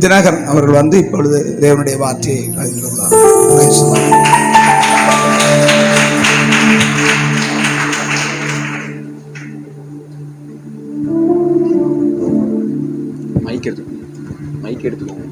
தினகரன் அவர்கள் வந்து இப்பொழுது தேவனுடைய வார்த்தையை அறிந்துள்ளார். மைக் எடுத்துக்கோங்க.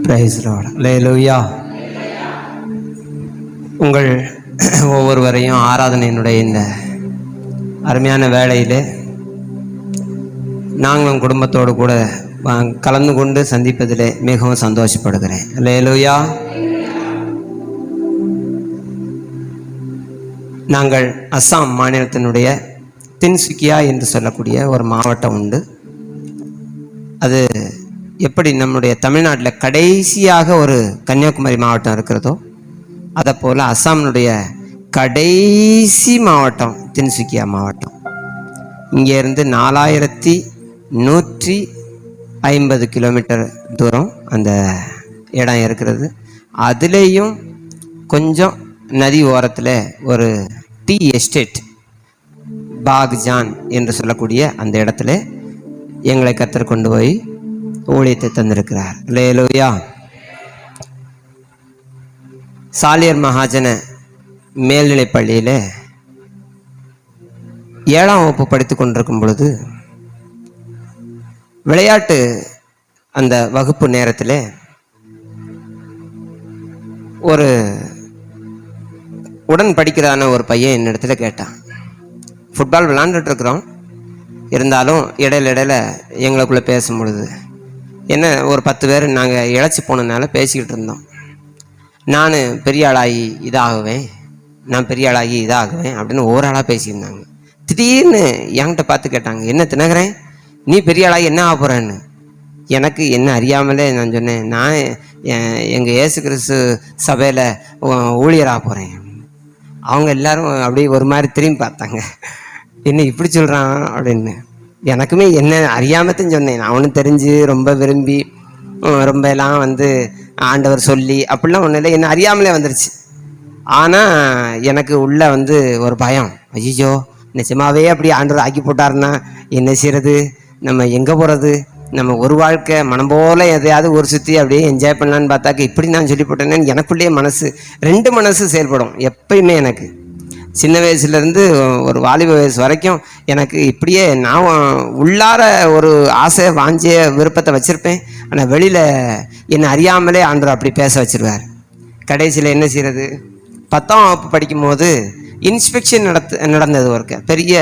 Praise Lord. அல்லேலூயா. உங்கள் ஒவ்வொருவரையும் ஆராதனையினுடைய இந்த அருமையான வேளையில் நாங்களும் குடும்பத்தோடு கூட கலந்து கொண்டு சந்திப்பதில் மிகவும் சந்தோஷப்படுகிறேன். அல்லேலூயா. நாங்கள் அஸ்ஸாம் மாநிலத்தினுடைய தின்சுக்கியா என்று சொல்லக்கூடிய ஒரு மாவட்டம் உண்டு. அது எப்படி நம்முடைய தமிழ்நாட்டில் கடைசியாக ஒரு கன்னியாகுமரி மாவட்டம் இருக்கிறதோ அதை போல் அஸ்ஸாமினுடைய கடைசி மாவட்டம் தின்சுக்கியா மாவட்டம். இங்கேருந்து 4150 கிலோமீட்டர் தூரம் அந்த இடம் இருக்கிறது. அதுலேயும் கொஞ்சம் நதி ஓரத்தில் ஒரு டீ எஸ்டேட் பாக்ஜான் என்று சொல்லக்கூடிய அந்த இடத்துல எங்களை கர்த்தர் கொண்டு போய் ஊழியத்தை தந்திருக்கிறார். அல்லேலூயா. சாலியர் மகாஜன மேல்நிலைப் பள்ளியில் 7ஆம் வகுப்பு படித்து கொண்டிருக்கும் பொழுது விளையாட்டு அந்த வகுப்பு நேரத்தில் ஒரு உடன் படிக்கிறான ஒரு பையன் என்னிடத்துல கேட்டான். ஃபுட்பால் விளாண்டுட்டு இருக்கிறோம், இருந்தாலும் இடையில எங்களுக்குள்ளே பேசும் பொழுது என்ன ஒரு 10 பேர் நாங்கள் இழைச்சி போனதுனால பேசிக்கிட்டு இருந்தோம். நான் பெரிய ஆளாகி இதாகுவேன் அப்படின்னு ஒரு ஆளாக பேசியிருந்தாங்க. திடீர்னு என்கிட்ட பார்த்து கேட்டாங்க, என்ன தினகரன் நீ பெரிய ஆளாகி என்ன ஆக போகிறேன்னு. எனக்கு என்ன அறியாமலே நான் சொன்னேன், நான் எங்கள் இயேசு கிறிஸ்து சபையில் ஊழியராக போகிறேன். அவங்க எல்லாரும் அப்படியே ஒரு மாதிரி திரும்பி பார்த்தாங்க, என்ன இப்படி சொல்கிறான் அப்படின்னு. எனக்குமே என்ன அறியாமத்தான் சொன்னேன். அவனும் தெரிஞ்சு ரொம்ப விரும்பி ரொம்ப எல்லாம் வந்து ஆண்டவர் சொல்லி அப்படிலாம் ஒன்றும் இல்லை, என்ன அறியாமலே வந்துருச்சு. ஆனால் எனக்கு உள்ள வந்து ஒரு பயம், ஐயோ நிச்சயமாகவே அப்படி ஆண்டவர் ஆக்கி போட்டாருன்னா என்ன செய்யறது, நம்ம எங்கே போகிறது, நம்ம ஒரு வாழ்க்கை மனம் போல் எதையாவது ஒரு சுற்றி அப்படியே என்ஜாய் பண்ணலான்னு பார்த்தாக்க இப்படி நான் சொல்லி போட்டேன்னு எனக்குள்ளேயே ரெண்டு மனசு செயல்படும் எப்பயுமே. எனக்கு சின்ன வயசுலேருந்து ஒரு வாலிப வயசு வரைக்கும் எனக்கு இப்படியே நான் உள்ளார ஒரு ஆசை வாஞ்சிய விருப்பத்தை வச்சுருப்பேன். ஆனால் வெளியில் என்னை அறியாமலே ஆண்டவர் அப்படி பேச வச்சுருவார். கடைசியில் என்ன செய்கிறது, 10ஆம் வகுப்பு படிக்கும்போது இன்ஸ்பெக்ஷன் நடந்தது. ஒரு பெரிய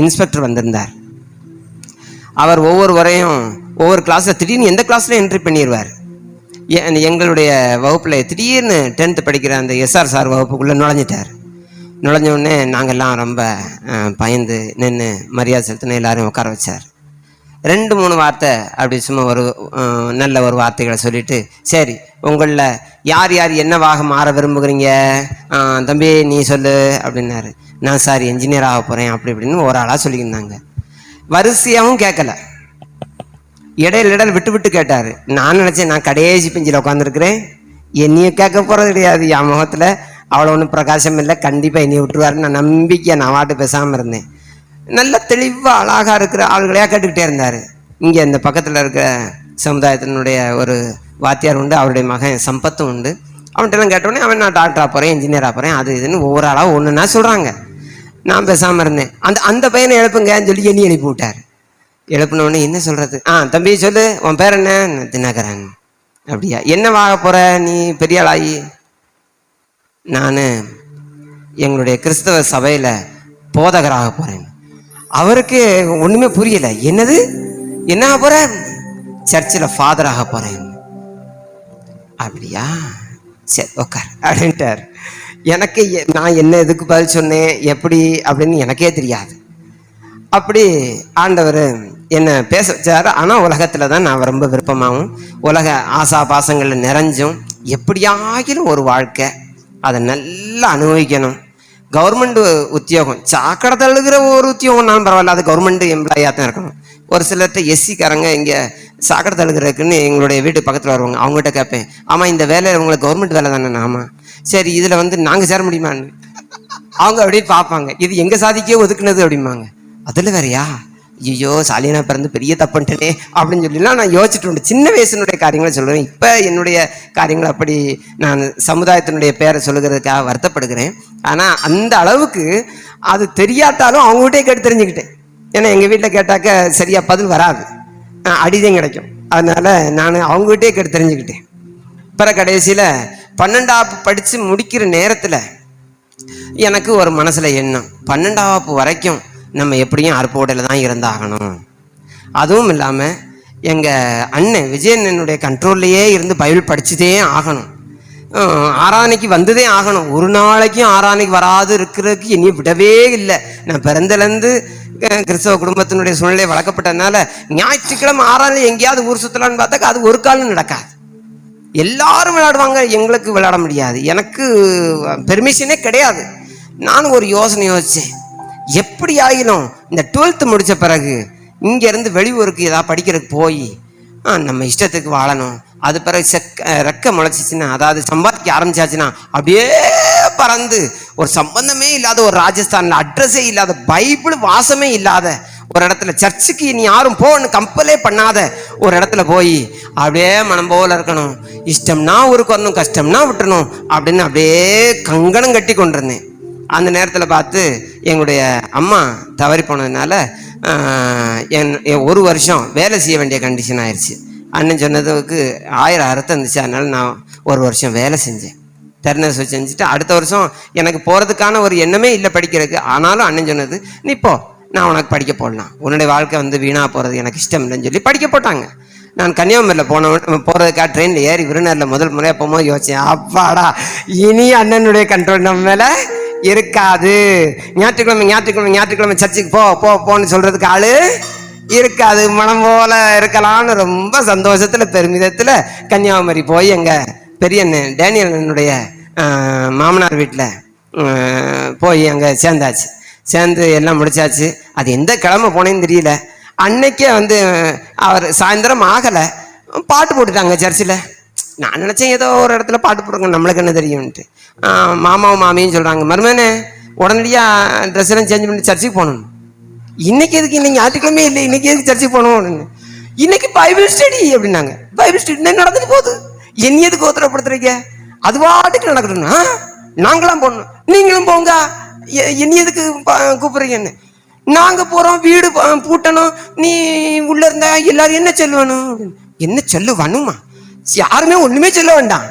இன்ஸ்பெக்டர் வந்திருந்தார். அவர் ஒவ்வொரு கிளாஸில் திடீர்னு எந்த கிளாஸில் என்ட்ரி பண்ணிடுவார். எங்களுடைய வகுப்பில் திடீர்னு 10th படிக்கிற அந்த எஸ்ஆர் சார் வகுப்புக்குள்ளே நுழைஞ்சோடனே நாங்கள்லாம் ரொம்ப பயந்து நின்று மரியாதை செலுத்தின எல்லாரும் உட்கார வச்சார். 2-3 வார்த்தை அப்படி சும்மா ஒரு நல்ல ஒரு வார்த்தைகளை சொல்லிவிட்டு, சரி உங்களில் யார் என்னவாக மாற விரும்புகிறீங்க தம்பி நீ சொல்லு அப்படின்னாரு. நான் சார் என்ஜினியர் ஆக போகிறேன் அப்படி இப்படின்னு ஒரு ஆளாக சொல்லியிருந்தாங்க. வரிசையாகவும் கேட்கல, இடையில விட்டு கேட்டார். நான் நினச்சேன் நான் கடைசி பெஞ்சில் உட்காந்துருக்கிறேன், என்னையும் கேட்க போகிறது கிடையாது, என் முகத்தில் அவ்வளோ ஒன்றும் பிரகாசம் இல்லை, கண்டிப்பாக என்னையை விட்டுருவாருன்னு நான் நம்பிக்கை நான் வாட்டு பேசாமல் இருந்தேன். நல்ல தெளிவாக அழகாக இருக்கிற ஆள்களையாக கேட்டுக்கிட்டே இருந்தார். இங்கே இந்த பக்கத்தில் இருக்கிற சமுதாயத்தினுடைய ஒரு வாத்தியார் உண்டு, அவருடைய மகன் சம்பத்தும் உண்டு. அவன்கிட்டலாம் கேட்டோடனே அவன் நான் டாக்டராக போகிறேன், இன்ஜினியராக போகிறேன், அது இதுன்னு ஒவ்வொரு ஆளாக ஒன்றுன்னா சொல்கிறாங்க. நான் பேசாமல் இருந்தேன். அந்த பையனை எழுப்புங்கன்னு சொல்லி என்னை எழுப்பி விட்டார். எழுப்பினோடனே என்ன சொல்கிறது, தம்பி சொல்லு உன் பேர் என்ன, தினகரன். அப்படியா, என்னவாக போகிற நீ பெரிய ஆளாகி. நான் எங்களுடைய கிறிஸ்தவ சபையில் போதகராக போகிறேன். அவருக்கு ஒன்றுமே புரியலை, என்னது என்ன ஆக போகிற, சர்ச்சில் ஃபாதராக போகிறேன். அப்படியா, சரி உக்கார் அப்படின்ட்டார். எனக்கு நான் என்ன எதுக்கு பதில் சொன்னேன் எப்படி அப்படின்னு எனக்கே தெரியாது. அப்படி ஆண்டவர் என்னை பேச வச்சார். ஆனால் உலகத்தில் தான் நான் ரொம்ப விருப்பமாகவும் உலக ஆசா பாசங்களில் நிறைஞ்சும் எப்படியாகிலும் ஒரு வாழ்க்கை அதை நல்லா அனுபவிக்கணும், கவர்மெண்ட் உத்தியோகம், சாக்கடை தள்ளுகிற ஒரு உத்தியோகம்னாலும் பரவாயில்ல, அது கவர்மெண்ட் எம்ப்ளாயாக தான் இருக்கணும். ஒரு சிலர்கிட்ட எஸ்சிக்காரங்க இங்கே சாக்கடை தள்ளுகிறதுக்குன்னு எங்களுடைய வீட்டு பக்கத்தில் வருவாங்க. அவங்ககிட்ட கேட்பேன், ஆமாம் இந்த வேலை உங்களுக்கு கவர்மெண்ட் வேலை தானே? ஆமாம். சரி, இதில் வந்து நாங்கள் சேர முடியுமான்னு அவங்க அப்படின்னு பார்ப்பாங்க. இது எங்கள் சாதிக்கே ஒதுக்குனது அப்படிம்பாங்க. அதில் வேறையா? ஐயோ, சாலினா பிறந்து பெரிய தப்புன்ட்டனே அப்படின்னு சொல்லிலாம் நான் யோசிச்சுட்டு உண்டு. சின்ன வயசுனுடைய காரியங்களை சொல்லுவேன். இப்போ என்னுடைய காரியங்கள் அப்படி நான் சமுதாயத்தினுடைய பேரை சொல்லுகிறதுக்காக வருத்தப்படுகிறேன். ஆனால் அந்த அளவுக்கு அது தெரியாட்டாலும் அவங்ககிட்டே கேட்டு தெரிஞ்சுக்கிட்டேன். ஏன்னா எங்கள் வீட்டில் கேட்டாக்க சரியா பதில் வராது, அடிதான் கிடைக்கும். அதனால நான் அவங்ககிட்டே கேட்டு தெரிஞ்சுக்கிட்டேன். பிற கடைசியில் 12ஆம் படித்து முடிக்கிற நேரத்தில் எனக்கு ஒரு மனசில் எண்ணம், 12ஆம் வரைக்கும் நம்ம எப்படியும் அருப்போடையில் தான் இருந்தாகணும். அதுவும் இல்லாமல் எங்கள் அண்ணன் விஜயண்ணனுடைய கண்ட்ரோல்லையே இருந்து பைபிள் படிச்சுதே ஆகணும். ஆராதனைக்கு வந்ததே ஆகணும். ஒரு நாளைக்கும் ஆராதனைக்கு வராது இருக்கிறதுக்கு இனி விடவே இல்லை. நான் பிறந்தலேருந்து கிறிஸ்தவ குடும்பத்தினுடைய சூழ்நிலை வளர்க்கப்பட்டதுனால ஞாயிற்றுக்கிழமை ஆராதனை எங்கேயாவது ஊர் சுற்றலான்னு பார்த்தாக்க அது ஒரு காலம் நடக்காது. எல்லாரும் விளையாடுவாங்க, எங்களுக்கு விளையாட முடியாது. எனக்கு பெர்மிஷனே கிடையாது. நானும் ஒரு யோசனை யோசித்தேன், எப்படி ஆகிலும் இந்த 12th முடித்த பிறகு இங்கேருந்து வெளியூருக்கு ஏதாவது படிக்கிறதுக்கு போய் நம்ம இஷ்டத்துக்கு வாழணும். அது பிறகு ரெக்க முளைச்சிச்சுன்னா, அதாவது சம்பாதிக்க ஆரம்பிச்சாச்சுன்னா அப்படியே பறந்து ஒரு சம்பந்தமே இல்லாத ஒரு ராஜஸ்தானில் அட்ரஸே இல்லாத பைபிள் வாசமே இல்லாத ஒரு இடத்துல, சர்ச்சுக்கு இனி யாரும் போன்னு கம்பலே பண்ணாத ஒரு இடத்துல போய் அப்படியே மனம் போல இருக்கணும். இஷ்டம்னா ஊருக்கு வரணும், கஷ்டம்னா விட்டுணும் அப்படின்னு அப்படியே கங்கணம் கட்டி கொண்டிருந்தேன். அந்த நேரத்தில் பார்த்து எங்களுடைய அம்மா தவறி போனதுனால என் ஒரு வருஷம் வேலை செய்ய வேண்டிய கண்டிஷன் ஆயிடுச்சு. அண்ணன் சொன்னதுக்கு 1000 அர்த்தம் இருந்துச்சு. அதனால நான் ஒரு வருஷம் வேலை செஞ்சேன். தெர்னஸ் வச்சு செஞ்சுட்டு அடுத்த வருஷம் எனக்கு போகிறதுக்கான ஒரு எண்ணமே இல்லை படிக்கிறதுக்கு. ஆனாலும் அண்ணன் சொன்னது, நீ போ, நான் உனக்கு படிக்க போடலாம், உன்னுடைய வாழ்க்கை வந்து வீணாக போகிறது எனக்கு இஷ்டம் இல்லைன்னு சொல்லி படிக்க போட்டாங்க. நான் கன்னியாகுமரியில் போகிறதுக்காக ட்ரெயினில் ஏறி விருநரில் முதல் முறையாக போகும்போது யோசிச்சேன், அப்பாடா இனி அண்ணனுடைய கண்ட்ரோல் நம்ம மேலே இருக்காது. ஞாயிற்றுக்கிழமை சர்ச்சுக்கு போன்னு சொல்கிறதுக்கு ஆள் இருக்காது, மனம் போல இருக்கலாம்னு ரொம்ப சந்தோஷத்தில் பெருமிதத்தில் கன்னியாகுமரி போய் எங்கள் பெரிய அண்ணன் டேனியல் அண்ணனுடைய மாமனார் வீட்டில் போய் அங்கே சேர்ந்தாச்சு. சேர்ந்து எல்லாம் முடிச்சாச்சு. அது எந்த கிழமை போனேன்னு தெரியல. அன்னைக்கே வந்து அவர் சாயந்தரம் ஆகலை, பாட்டு போட்டுட்டாங்க சர்ச்சில். நான் நினச்சேன் ஏதோ ஒரு இடத்துல பாட்டு போடுங்க, நம்மளுக்கு என்ன தெரியும்ன்ட்டு. மாமாவும் மாமியும் சொல்கிறாங்க, மருமனே உடனடியாக ட்ரெஸ் எல்லாம் சேஞ்ச் பண்ணி சர்ச்சுக்கு போகணும். இன்னைக்கு எதுக்கு, இன்னைக்கு ஞாயிற்றுக்கிழமை இல்லை, இன்னைக்கு எதுக்கு சர்ச்சுக்கு போகணும் அப்படின்னு. இன்னைக்கு பைபிள் ஸ்டடி அப்படின்னாங்க. பைபிள் ஸ்டடி நடந்துட்டு போகுது, என்ன எதுக்கு கோத்திரப்படுத்துறீங்க? அது வாட்டுக்கு நடக்கணும்னா நாங்களாம் போடணும், நீங்களும் போங்க, என்ன எதுக்கு கூப்பிடுறீங்கன்னு. நாங்கள் போகிறோம், வீடு பூட்டணும், நீ உள்ளே இருந்தா எல்லாரும் என்ன சொல்லுவணும்? என்ன சொல்லுவானுமா? யாருமே ஒன்றுமே சொல்ல வேண்டாம்,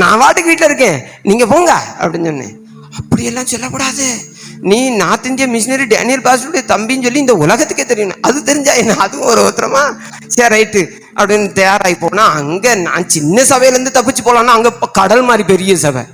நான் வாட்டுக்கு வீட்டில் இருக்கேன், நீங்கள் போங்க அப்படின்னு சொன்னேன். அப்படியெல்லாம் சொல்லக்கூடாது, நீ நார்த் இந்தியா மிஷினரி டேனியல் பாஸ்டருடைய தம்பின்னு சொல்லி இந்த உலகத்துக்கே தெரியணும், அது தெரிஞ்சா என்ன, அதுவும் ஒரு ஒருத்தரமா சரி ரைட்டு அப்படின்னு தயாராகி போனா, அங்கே நான் சின்ன சபையிலேருந்து தப்பிச்சு போகலான்னா அங்கே கடல் மாதிரி பெரிய சபை.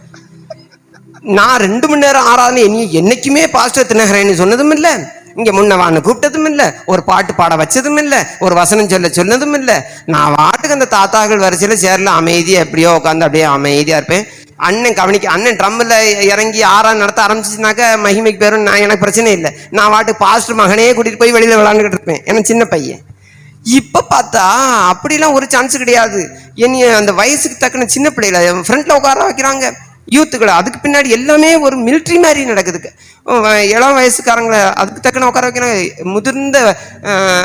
நான் 2 மணி நேரம் ஆறாதுன்னு என்னைக்குமே பாஸ்டர் தினகரன்னு சொன்னதும் இல்லை, இங்கே முன்னவான்னு கூப்பிட்டதும் இல்லை, ஒரு பாட்டு பாட வச்சதும் இல்லை, ஒரு வசனம் சொன்னதும் இல்லை. நான் வாட்டுக்கு அந்த தாத்தாக்கள் வரிசையில் சேரல அமைதியாக எப்படியோ உட்காந்து அப்படியே அமைதியாக இருப்பேன். அண்ணன் கவனிக்க, அண்ணன் ட்ரம்மில் இறங்கி ஆறாவது நடத்த ஆரம்பிச்சிச்சுனாக்கா மகிமைக்கு பேரும் நான், எனக்கு பிரச்சனை இல்லை. நான் வாட்டுக்கு பாஸ்டர் மகனே கூட்டிகிட்டு போய் வெளியில் விளாண்டுக்கிட்டு இருப்பேன், ஏன்னா சின்ன பையன். இப்போ பார்த்தா அப்படிலாம் ஒரு சான்ஸ் கிடையாது. என்னைய அந்த வயசுக்கு தக்கன சின்ன பிள்ளைகளை ஃப்ரண்ட்டில் உட்கார வைக்கிறாங்க, யூத்துக்களை. அதுக்கு பின்னாடி எல்லாமே ஒரு மிலிட்ரி மாதிரி நடக்குதுக்கு. இளம் வயசுக்காரங்களை அதுக்கு தக்கன உட்கார வைக்கிறாங்க, முதிர்ந்த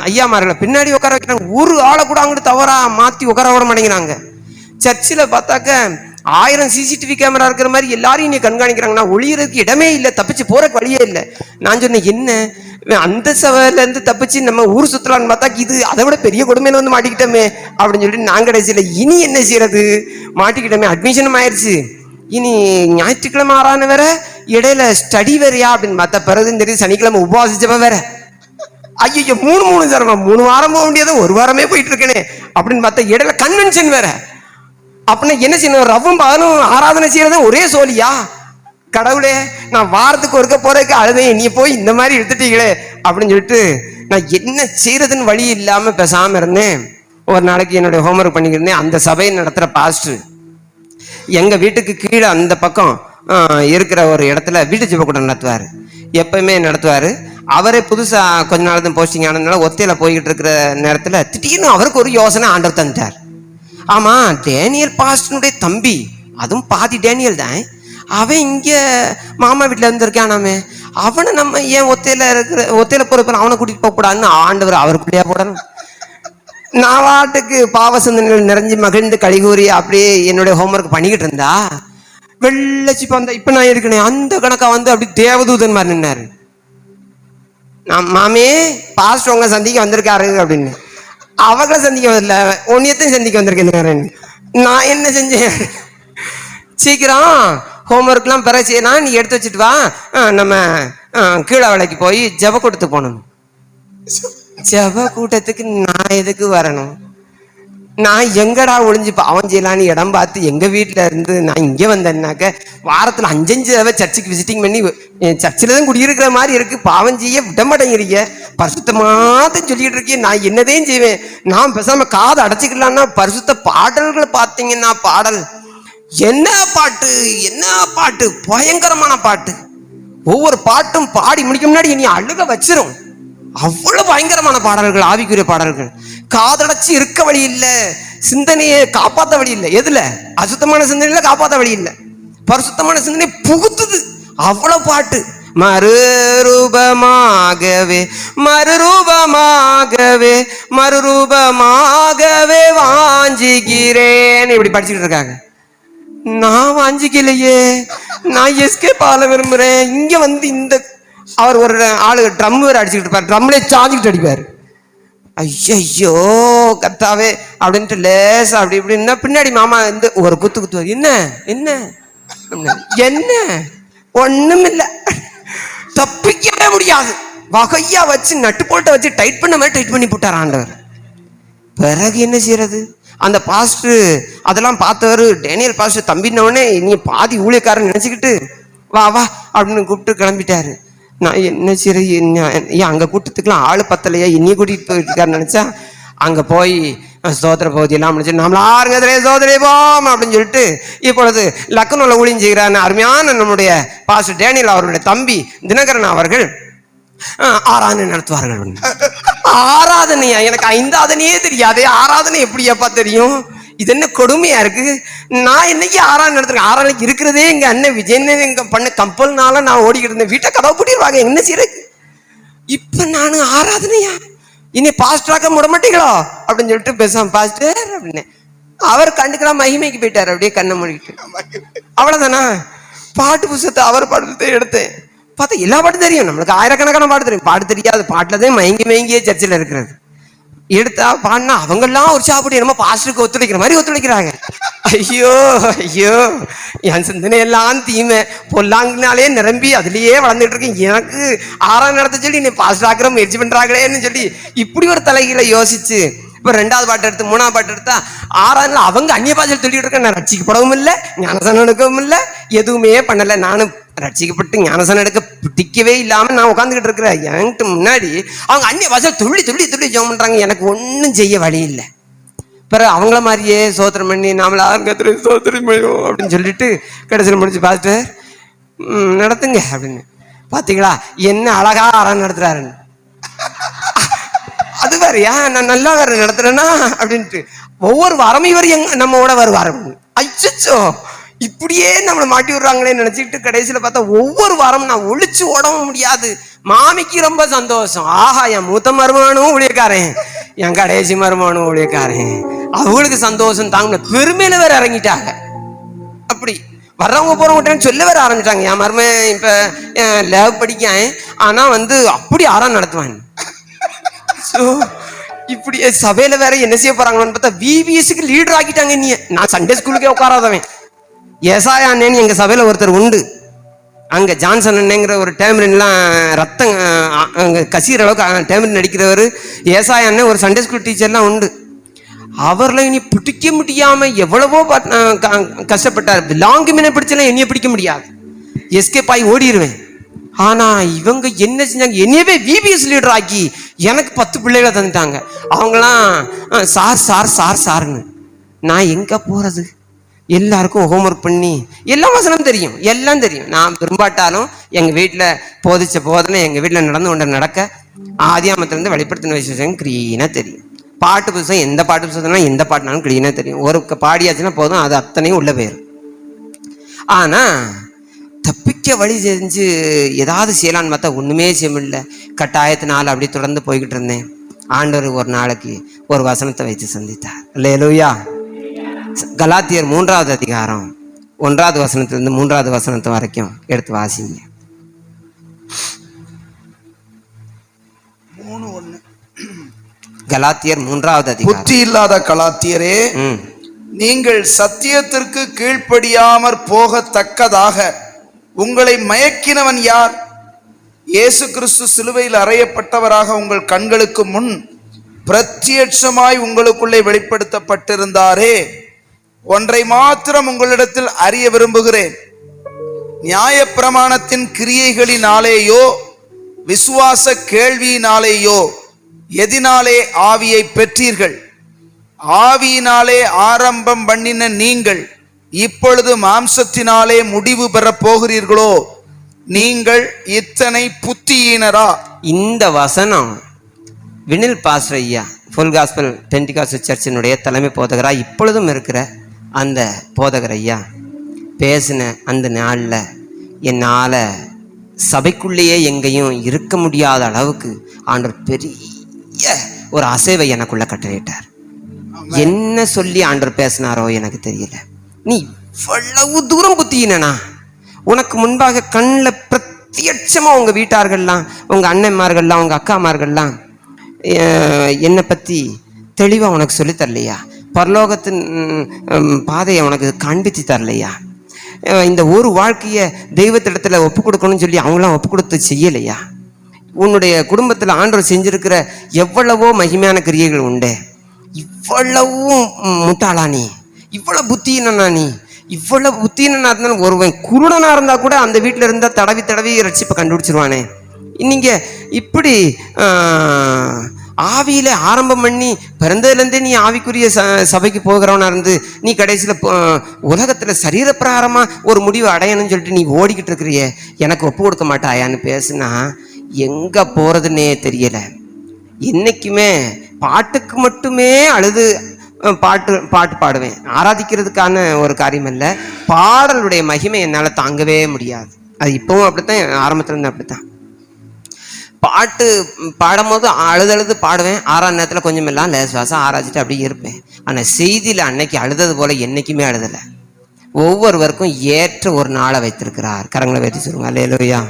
ஐயாமார்களை பின்னாடி உட்கார வைக்கிறாங்க. ஒரு ஆளை கூட அங்கிட்டு தவறா மாற்றி உட்கார விட மாட்டேங்கிறாங்க. சர்ச்சில் பார்த்தாக்க 1000 CCTV கேமரா இருக்கிற மாதிரி எல்லாரையும் நீ கண்காணிக்கிறாங்க. நான் ஒளியறதுக்கு இடமே இல்லை, தப்பிச்சு போறக்கு வழியே இல்லை. நான் சொன்னேன், என்ன அந்த சபையிலேருந்து தப்பிச்சு நம்ம ஊர் சுற்றலான்னு பார்த்தா இது அதை விட பெரிய கொடுமையில வந்து மாட்டிக்கிட்டோமே அப்படின்னு சொல்லிட்டு நான் கடைசியில் இனி என்ன செய்யறது, மாட்டிக்கிட்டோமே, அட்மிஷனும் ஆயிடுச்சு, இனி ஞாயிற்றுக்கிழமை ஆறான வேற, இடையில ஸ்டடி வேறையா அப்படின்னு பார்த்தா பிறகு தெரியும் சனிக்கிழமை உபவாசிச்சப்ப வேற. ஐயோ 3 தரமா 3 வாரம் போக முடியாத, 1 வாரமே போயிட்டு இருக்கேனே அப்படின்னு பார்த்தா இடையில கன்வென்ஷன் வேற. அப்படின்னா என்ன செய்யணும், ரவும் பகலும் ஆராதனை செய்யறத ஒரே சோழியா? கடவுளே, நான் வாரத்துக்கு ஒருக்க போறதுக்கு அழுதேன், நீ போய் இந்த மாதிரி எடுத்துட்டீங்களே அப்படின்னு சொல்லிட்டு நான் என்ன செய்யறதுன்னு வழி இல்லாம பேசாம இருந்தேன். ஒரு நாளைக்கு என்னுடைய ஹோம்ஒர்க் பண்ணிக்கிருந்தேன். அந்த சபையை நடத்துற பாஸ்டர் எங்க வீட்டுக்கு கீழே அந்த பக்கம் இருக்கிற ஒரு இடத்துல வீட்டு ஜெப கூட்டம் நடத்துவார். எப்பயுமே நடத்துவார். அவரே புதுசாக கொஞ்ச நாள் தான் போஸ்டிங் ஆனதுனால ஒத்தையில் போய்கிட்டு இருக்கிற நேரத்தில் திடீர்னு அவருக்கு ஒரு யோசனை ஆண்டவர் தந்துட்டார். ஆமாம், டேனியல் பாஸ்டனுடைய தம்பி, அதுவும் பாதி டேனியல் தான், அவன் இங்கே மாமா வீட்டில் இருந்திருக்கானாமே, அவனை நம்ம ஏன் ஒத்தையில் போகிறப்ப அவனை கூட்டிகிட்டு போகக்கூடாதுன்னு ஆண்டவர் அவருக்குள்ளேயே போடணும். நான் வாட்டுக்கு பாவ சிந்தனைகள் நிறைஞ்சு மகிழ்ந்து கழிகூறி அப்படியே என்னுடைய ஹோம்ஒர்க் பண்ணிக்கிட்டு இருந்தா வெள்ளச்சி வந்தா இப்ப நான் இருக்கேன் அந்த கணக்கா வந்து அப்படி தேவதூதன் மாதிரி நின்னாரு. நான் மாமே பாஸ்டர் உங்க சந்திக்க வந்திருக்காரு அப்படின்னு. அவங்கள சந்திக்க வரல, ஒன்னியத்தையும் சந்திக்க வந்திருக்கேன். நான் என்ன செஞ்சேன், சீக்கிரம் ஹோம்ஒர்க்லாம் பிற செய்யலாம், நீ எடுத்து வச்சுட்டு வா, நம்ம கீழே வேலைக்கு போய் ஜெப கூட்டத்துக்கு போகணும். ஜெப கூட்டத்துக்கு நான் எதுக்கு வரணும்? நான் எங்கடா ஒளிஞ்சு பாவம் செய்யலான்னு இடம் பார்த்து எங்க வீட்டுல இருந்து நான் இங்க வந்தேன்னாக்க வாரத்துல 5 தடவை சர்ச்சுக்கு விசிட்டிங் பண்ணி சர்ச்சில் தான் குடியிருக்கிற மாதிரி இருக்கு. பாவம் செய்ய விட மாட்டேங்கிறீங்க, பரிசுத்தமாத்தான் சொல்லிட்டு இருக்கீங்க. நான் என்னதையும் செய்வேன். நான் பேசாம காதை அடைச்சிக்கலான்னா பரிசுத்த பாடல்களை பார்த்தீங்கன்னா பாடல் என்ன பாட்டு, என்ன பாட்டு, பயங்கரமான பாட்டு. ஒவ்வொரு பாட்டும் பாடி முடிக்க முன்னாடி நீ அழுக வச்சிரும். அவ்வளவு பயங்கரமான பாடல்கள், ஆவிக்குரிய பாடல்கள். காதடைச்சு இருக்க வழி இல்லை, சிந்தனையை காப்பாற்ற வழி இல்லை. எதுல? அசுத்தமான சிந்தனையில காப்பாற்ற வழி இல்லை, பரிசுத்தமான சிந்தனை புகுத்துது. அவ்வளவு பாட்டு. மறுரூபமாகவே மறுரூபமாகவே மறுரூபமாகவே வாஞ்சிக்கிறேன் இப்படி படிச்சுட்டு இருக்காங்க. நான் வாஞ்சிக்கலையே, நான் எஸ்கேப் ஆக விரும்புறேன். இங்க வந்து இந்த அவர் ஒரு ஆளு ட்ரம் வேற அடிச்சுக்கிட்டு இருப்பார், ட்ரம்லே சாஞ்சிக்கிட்டு அடிப்பார். ஐயோ கத்தாவே அப்படின்ட்டு லேசா அப்படி இப்படின்னா பின்னாடி மாமா வந்து ஒரு குத்து குத்துவார். என்ன என்ன என்ன, ஒண்ணும் இல்லை, தப்பிக்கவே முடியாது. வகையா வச்சு நட்டு போட்ட வச்சு டைட் பண்ண மாதிரி டைட் பண்ணி போட்டார் ஆண்டவர். பிறகு என்ன செய்யறது? அந்த பாஸ்டர் அதெல்லாம் பார்த்தவர், டேனியல் பாஸ்டர் தம்பினவனே நீ பாதி ஊழியக்காரன் நினைச்சுக்கிட்டு வா வா அப்படின்னு கூப்பிட்டு கிளம்பிட்டாரு. நான் என்ன சரி ஏன் அங்கே கூட்டத்துக்குலாம் ஆள் பத்தலையா, இன்னி கூட்டிகிட்டு போயிருக்காருன்னு நினச்சா அங்கே போய் சோதர பகுதியெல்லாம் முடிச்சு நம்மள ஆறுங்கதிரே சோதரே போம் அப்படின்னு சொல்லிட்டு இப்பொழுது லக்னோவில் ஊழியம் செய்கிறான்னு அருமையான நம்முடைய பாஸ்டர் டேனியல் அவருடைய தம்பி தினகரன் அவர்கள் ஆராதனை நடத்துவார்கள். ஆராதனையா? எனக்கு 5ஆவதனையே தெரியாதே, ஆராதனை எப்படியாப்பா தெரியும்? இது என்ன கொடுமையா இருக்கு? நான் இன்னைக்கு ஆராதனை நடத்துறேன். ஆராதனைக்கு இருக்கிறதே எங்க அண்ணன் விஜயன் எங்க பண்ண கம்பல்னால நான் ஓடிக்கிட்டு இருந்தேன். வீட்டை கதவு பூட்டிடுவாங்க, என்ன செய்யறது? இப்ப நானு ஆராதனையா? இனி பாஸ்டராக்க முட மாட்டீங்களோ அப்படின்னு சொல்லிட்டு பேசாம பாஸ்டர் அப்படின்னு அவர் கண்டுக்கலாம் மகிமைக்கு போயிட்டாரு. அப்படியே கண்ணை மூடிக்கிட்டு அவ்வளவுதானா? பாட்டு புத்தகத்தை அவர் பாடத்தை எடுத்தேன். பார்த்தா எல்லா பாட்டும் தெரியும், நம்மளுக்கு ஆயிரக்கணக்கான பாட்டு தெரியும். பாட்டு தெரியாது பாட்டுலதான் மயங்கியே சர்ச்சில் இருக்கிறது. எடுத்தா பாடினா அவங்கெல்லாம் உற்சாகப்படி என்னமோ பாஸ்டருக்கு ஒத்துழைக்கிற மாதிரி ஒத்துழைக்கிறாங்க. ஐயோ ஐயோ, என் சிந்தனை எல்லாம் தீமை பொல்லாங்கனாலே நிரம்பி அதுலயே வளர்ந்துட்டு இருக்கேன். எனக்கு ஆறாம் நடத்த சொல்லி நீ பாஸ்டர் ஆக்கிற முயற்சி பண்றாங்களேன்னு சொல்லி இப்படி ஒரு தலைகீழ யோசிச்சு இப்ப 2வது பாட்டு எடுத்து 3ஆம் பாட்டு எடுத்தா 6ஆவதுல அவங்க அந்நிய பாஷையில் சொல்லிட்டு இருக்கேன். நான் ரட்சிக்கப்படவும் இல்லை, ஞானசனம் எடுக்கவும் இல்லை, எதுவுமே பண்ணல. நானும் ரட்சிக்கப்பட்டு ஞானசனம் எடுக்க பிடிக்கவே இல்லாம நான் உட்காந்துக்கிட்டு இருக்கிறேன். என்கிட்ட முன்னாடி அவங்க அந்நிய பாஷை துள்ளி துள்ளி துள்ளி ஜெபம் பண்றாங்க. எனக்கு ஒன்றும் செய்ய வழி இல்லை. பிறகு அவங்கள மாதிரியே சோத்திரம் பண்ணி நாமள ஆரம்பிக்கிற சோத்திரம் பண்ணுவோம் அப்படின்னு சொல்லிட்டு கடைசியில் முடிச்சு பார்த்துட்டு நடத்துங்க அப்படின்னு. பாத்தீங்களா என்ன அழகா ஆராதனை நடத்துறாருன்னு. அது வேறையா, நான் நல்லா வேற நடத்துறேன்னா அப்படின்ட்டு ஒவ்வொரு வாரமும் இவர் நம்மோட வருவார். அச்சோ இப்படியே நம்மளை மாட்டி விடுறாங்களேன்னு நினைச்சிட்டு கடைசியில பார்த்தா ஒவ்வொரு வாரமும் நான் ஒழிச்சு ஓடவும் முடியாது. மாமிக்கு ரொம்ப சந்தோஷம். ஆஹா, என் மூத்த மருமகனும் ஊழியக்காரன், என் கடைசி மருமகனும் ஊழியக்காரன், அவங்களுக்கு சந்தோஷம் தாங்க பெருமையில வேற இறங்கிட்டாங்க. அப்படி வர்றவங்க போறவங்க சொல்ல வேற ஆரம்பிச்சிட்டாங்க. என் மருமன் இப்ப லேவ் படிக்க ஆனா வந்து அப்படி ஆறாம் நடத்துவாங்க. இப்படி சபையில வேற என்ன செய்ய போறாங்கன்னு பார்த்தா விபிஎஸ்க்கு லீடர் ஆக்கிட்டாங்க. நீ நான் சண்டே ஸ்கூலுக்கே உட்காராதவன். ஏசாயா அண்ணேன்னு எங்க சபையில ஒருத்தர் உண்டு. அங்க ஜான்சன் அண்ணேங்கிற ஒரு டேமரின்லாம் ரத்தம் கசிகிற அளவுக்கு டேமரின் அடிக்கிறவர் ஏசாயா அண்ணன் ஒரு சண்டே ஸ்கூல் டீச்சர்லாம் உண்டு. அவர்ல இனி பிடிக்க முடியாம எவ்வளவோ கஷ்டப்பட்டார். லாங்கு மீனை பிடிச்சலாம் என்னைய பிடிக்க முடியாது, எஸ்கேப் ஆகி ஓடிடுவேன். ஆனா இவங்க என்ன செஞ்சாங்க, என்னையவே விபிஎஸ் லீடர் ஆக்கி எனக்கு 10 பிள்ளைகளை தந்துட்டாங்க. அவங்களாம் சார் சார் சார் சார்னு. நான் எங்க போறது? எல்லாருக்கும் ஹோம்ஒர்க் பண்ணி எல்லா வசனம் தெரியும், எல்லாம் தெரியும். நான் விரும்பாட்டாலும் எங்கள் வீட்டில் போதிச்ச போதனை எங்கள் வீட்டில் நடந்து கொண்ட நடக்க ஆதியாமத்திலேருந்து வெளிப்படுத்தின விசேஷம் க்ளீனாக தெரியும். பாட்டு புதுசாக எந்த பாட்டு புதுசம்னா எந்த பாட்டுனாலும் க்ளீனாக தெரியும். ஒரு பாடியாச்சுன்னா போதும், அது அத்தனையும் உள்ள போயிடும். ஆனால் தப்பிக்க வழி செஞ்சு ஏதாவது செய்யலான்னு பார்த்தா ஒன்றுமே செய்ய முடியல. கட்டாயத்தினால் அப்படி தொடர்ந்து போய்கிட்டு இருந்தேன். ஆண்டவர் ஒரு நாளைக்கு ஒரு வசனத்தை வைத்து சந்தித்தார். அல்லேலூயா. கலாத்தியர் 3வது அதிகாரம் 1வது வசனத்திலிருந்து 3வது வசனத்து வரைக்கும் எடுத்து வாசிங்க. 3:1. கலாத்தியர் 3வது அதிகாரம். புத்தி இல்லாத கலாத்தியரே, நீங்கள் சத்தியத்திற்கு கீழ்ப்படியாமற் போகத்தக்கதாக உங்களை மயக்கினவன் யார்? இயேசு கிறிஸ்து சிலுவையில் அறையப்பட்டவராக உங்கள் கண்களுக்கு முன் பிரத்யட்சமாய் உங்களுக்குள்ளே வெளிப்படுத்தப்பட்டிருந்தாரே. ஒன்றை மாத்திரம் உங்களிடத்தில் அறிய விரும்புகிறேன். நியாயப்பிரமாணத்தின் கிரியைகளினாலேயோ விசுவாச கேள்வியினாலேயோ எதினாலே ஆவியை பெற்றீர்கள்? ஆவியினாலே ஆரம்பம் பண்ணின நீங்கள் இப்பொழுது மாம்சத்தினாலே முடிவு பெறப் போகிறீர்களோ? நீங்கள் இத்தனை புத்தியீனரா? இந்த வசனம் வினில் பாஸ்டர் ஐயா, ஃபுல் காஸ்பல் பெண்டிகாஸ்டல் சர்ச்சினுடைய தலைமை போதகரா இப்பொழுதும் இருக்கிற அந்த போதகர் ஐயா பேசின அந்த நாளில் என்னால் சபைக்குள்ளேயே எங்கேயும் இருக்க முடியாத அளவுக்கு ஆண்டவர் பெரிய ஒரு அசைவை எனக்குள்ள கட்டளையிட்டார். என்ன சொல்லி ஆண்டவர் பேசினாரோ எனக்கு தெரியல. நீ இவ்வளவு தூரம் புத்தியினா, உனக்கு முன்பாக கண்ணில் பிரத்யட்சமாக உங்கள் வீட்டார்கள்லாம், உங்கள் அண்ணன்மார்கள்லாம், உங்கள் அக்காமார்கள்லாம் என்னை பற்றி தெளிவாக உனக்கு சொல்லி தரலையா? பரலோகத்தின் பாதையை உனக்கு காண்பித்து தரலையா? இந்த ஒரு வாழ்க்கையை தெய்வத்திடத்தில் ஒப்பு கொடுக்கணும்னு சொல்லி அவங்களாம் ஒப்பு கொடுத்து செய்யலையா? உன்னுடைய குடும்பத்தில் ஆண்டவர் செஞ்சிருக்கிற எவ்வளவோ மகிமையான கிரியைகள் உண்டு. இவ்வளவும் முட்டாளா நீ? இவ்வளவு புத்தியினா நீ? இவ்வளவு புத்தியினா இருந்தாலும் ஒருவன் குருடனா இருந்தா கூட அந்த வீட்டில் இருந்தால் தடவி தடவி ரட்சிப்பை கண்டுபிடிச்சிருவானே. நீங்க இப்படி ஆவியில ஆரம்பம் பண்ணி பிறந்ததுலேருந்தே நீ ஆவிக்குரிய சபைக்கு போகிறவனா இருந்து நீ கடைசியில் உலகத்துல சரீரப்பிரகாரமா ஒரு முடிவு அடையணும்னு சொல்லிட்டு நீ ஓடிக்கிட்டு இருக்கிறியே, எனக்கு ஒப்பு கொடுக்க மாட்டாயான்னு பேசுனா எங்க போறதுன்னே தெரியல. என்னைக்குமே பாட்டுக்கு மட்டுமே அழுது பாட்டு பாடுவேன். ஆராதிக்கிறதுக்கான ஒரு காரியம் இல்லை. பாடலுடைய மகிமை என்னால் தாங்கவே முடியாது. அது இப்பவும் அப்படித்தான், ஆரம்பத்துலேருந்து அப்படித்தான். பாட்டு பாடும்போது அழுது பாடுவேன். 6ஆம் நேரத்தில் கொஞ்சம் எல்லாம் லேசுவாசம் ஆராய்ச்சிட்டு அப்படியே இருப்பேன். ஆனால் செய்தியில் அன்னைக்கு அழுதது போல என்னைக்குமே அழுதலை. ஒவ்வொருவருக்கும் ஏற்ற ஒரு நாளை வைத்திருக்கிறார். கரங்களை வைத்து சொல்லுங்க அல்லேலூயா.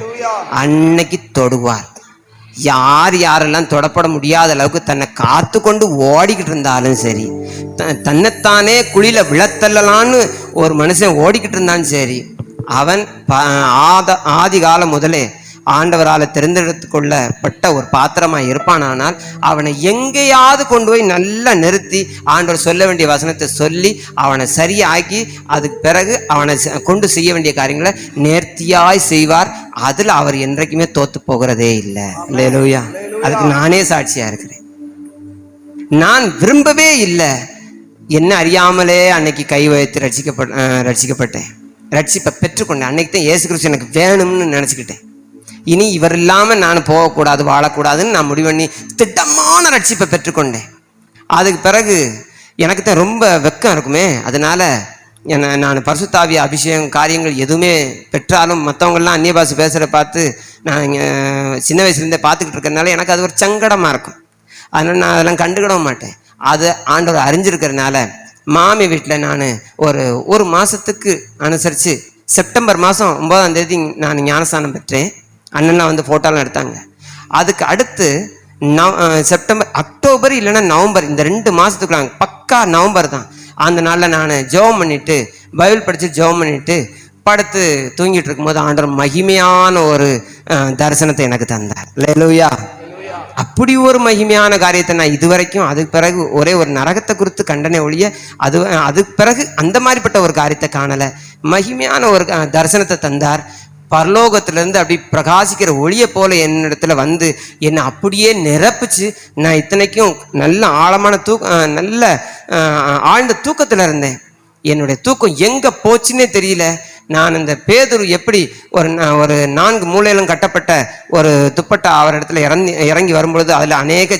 அன்னைக்கு தொடுவார். யார் யாரெல்லாம் தொடப்பட முடியாத அளவுக்கு தன்னை காத்து கொண்டு ஓடிக்கிட்டு இருந்தாலும் சரி, தன்னைத்தானே குழியில விழத்தள்ளலான்னு ஒரு மனுஷன் ஓடிக்கிட்டு இருந்தாலும் சரி, அவன் ஆதி காலம் முதலே ஆண்டவரால் தெரிந்தெடுத்து கொள்ளப்பட்ட ஒரு பாத்திரமாக இருப்பானால் அவனை எங்கேயாவது கொண்டு போய் நல்லா நிறுத்தி ஆண்டவர் சொல்ல வேண்டிய வசனத்தை சொல்லி அவனை சரியாக்கி அதுக்கு பிறகு அவனை கொண்டு செய்ய வேண்டிய காரியங்களை நேர்த்தியாய் செய்வார். அதில் அவர் என்றைக்குமே தோத்து போகிறதே இல்லை. அல்லேலூயா. அதுக்கு நானே சாட்சியா இருக்கிறேன். நான் விரும்பவே இல்லை, என்ன அறியாமலே அன்னைக்கு கை வைத்து ரட்சிக்கப்பட்டேன். ரட்சிப்பை பெற்றுக்கொண்டேன். அன்னைக்கு தான் இயேசு கிறிஸ்து எனக்கு வேணும்னு நினச்சிக்கிட்டேன். இனி இவர் இல்லாமல் நான் போகக்கூடாது, வாழக்கூடாதுன்னு நான் முடிவு பண்ணி திட்டமான ரட்சிப்பை பெற்றுக்கொண்டேன். அதுக்கு பிறகு எனக்கு தான் ரொம்ப வெக்கம் இருக்குமே. அதனால நான் பரிசுத்தாவிய அபிஷேகம் காரியங்கள் எதுவுமே பெற்றாலும் மற்றவங்கெல்லாம் அந்நிய பாஷை பேசுகிற பார்த்து நான் சின்ன வயசுலேருந்தே பார்த்துக்கிட்டு இருக்கிறதுனால எனக்கு அது ஒரு சங்கடமாக இருக்கும். அதனால் நான் அதெல்லாம் கண்டுக்கிட மாட்டேன். அது ஆண்டவர் அறிஞ்சிருக்கிறதுனால மாமி வீட்டில் நான் ஒரு மாதத்துக்கு அனுசரித்து செப்டம்பர் மாதம் 9ஆம் தேதி நான் ஞானஸ்தானம் பெற்றேன். அண்ணன்லாம் வந்து ஃபோட்டோலாம் எடுத்தாங்க. அதுக்கு அடுத்து அக்டோபர் இல்லைன்னா நவம்பர், இந்த 2 மாதத்துக்குள்ள பக்கா நவம்பர் தான். அந்த நாளில் நான் ஜெபம் பண்ணிட்டு பைபிள் படித்து ஜெபம் பண்ணிட்டு படுத்து தூங்கிட்டு இருக்கும்போது ஆண்டவர் மகிமையான ஒரு தரிசனத்தை எனக்கு தந்தார். அல்லேலூயா. அப்படி ஒரு மகிமையான காரியத்தை நான் இதுவரைக்கும் அதுக்கு பிறகு ஒரே ஒரு நரகத்தை குறித்து கண்டனை ஒழிய அதுக்கு பிறகு அந்த மாதிரிப்பட்ட ஒரு காரியத்தை காணலை. மகிமையான ஒரு தரிசனத்தை தந்தார். பரலோகத்திலேருந்து அப்படி பிரகாசிக்கிற ஒளியை போல என்னிடத்துல வந்து என்னை அப்படியே நிரப்பிச்சு, நான் இத்தனைக்கும் நல்ல ஆழமான நல்ல ஆழ்ந்த தூக்கத்தில் இருந்தேன். என்னுடைய தூக்கம் எங்க போச்சுன்னே தெரியல. நான் இந்த பேதுரு எப்படி ஒரு 4 மூலையிலும் கட்டப்பட்ட ஒரு துப்பட்டா அவர் இடத்துல இறங்கி வரும்பொழுது அதில் அநேக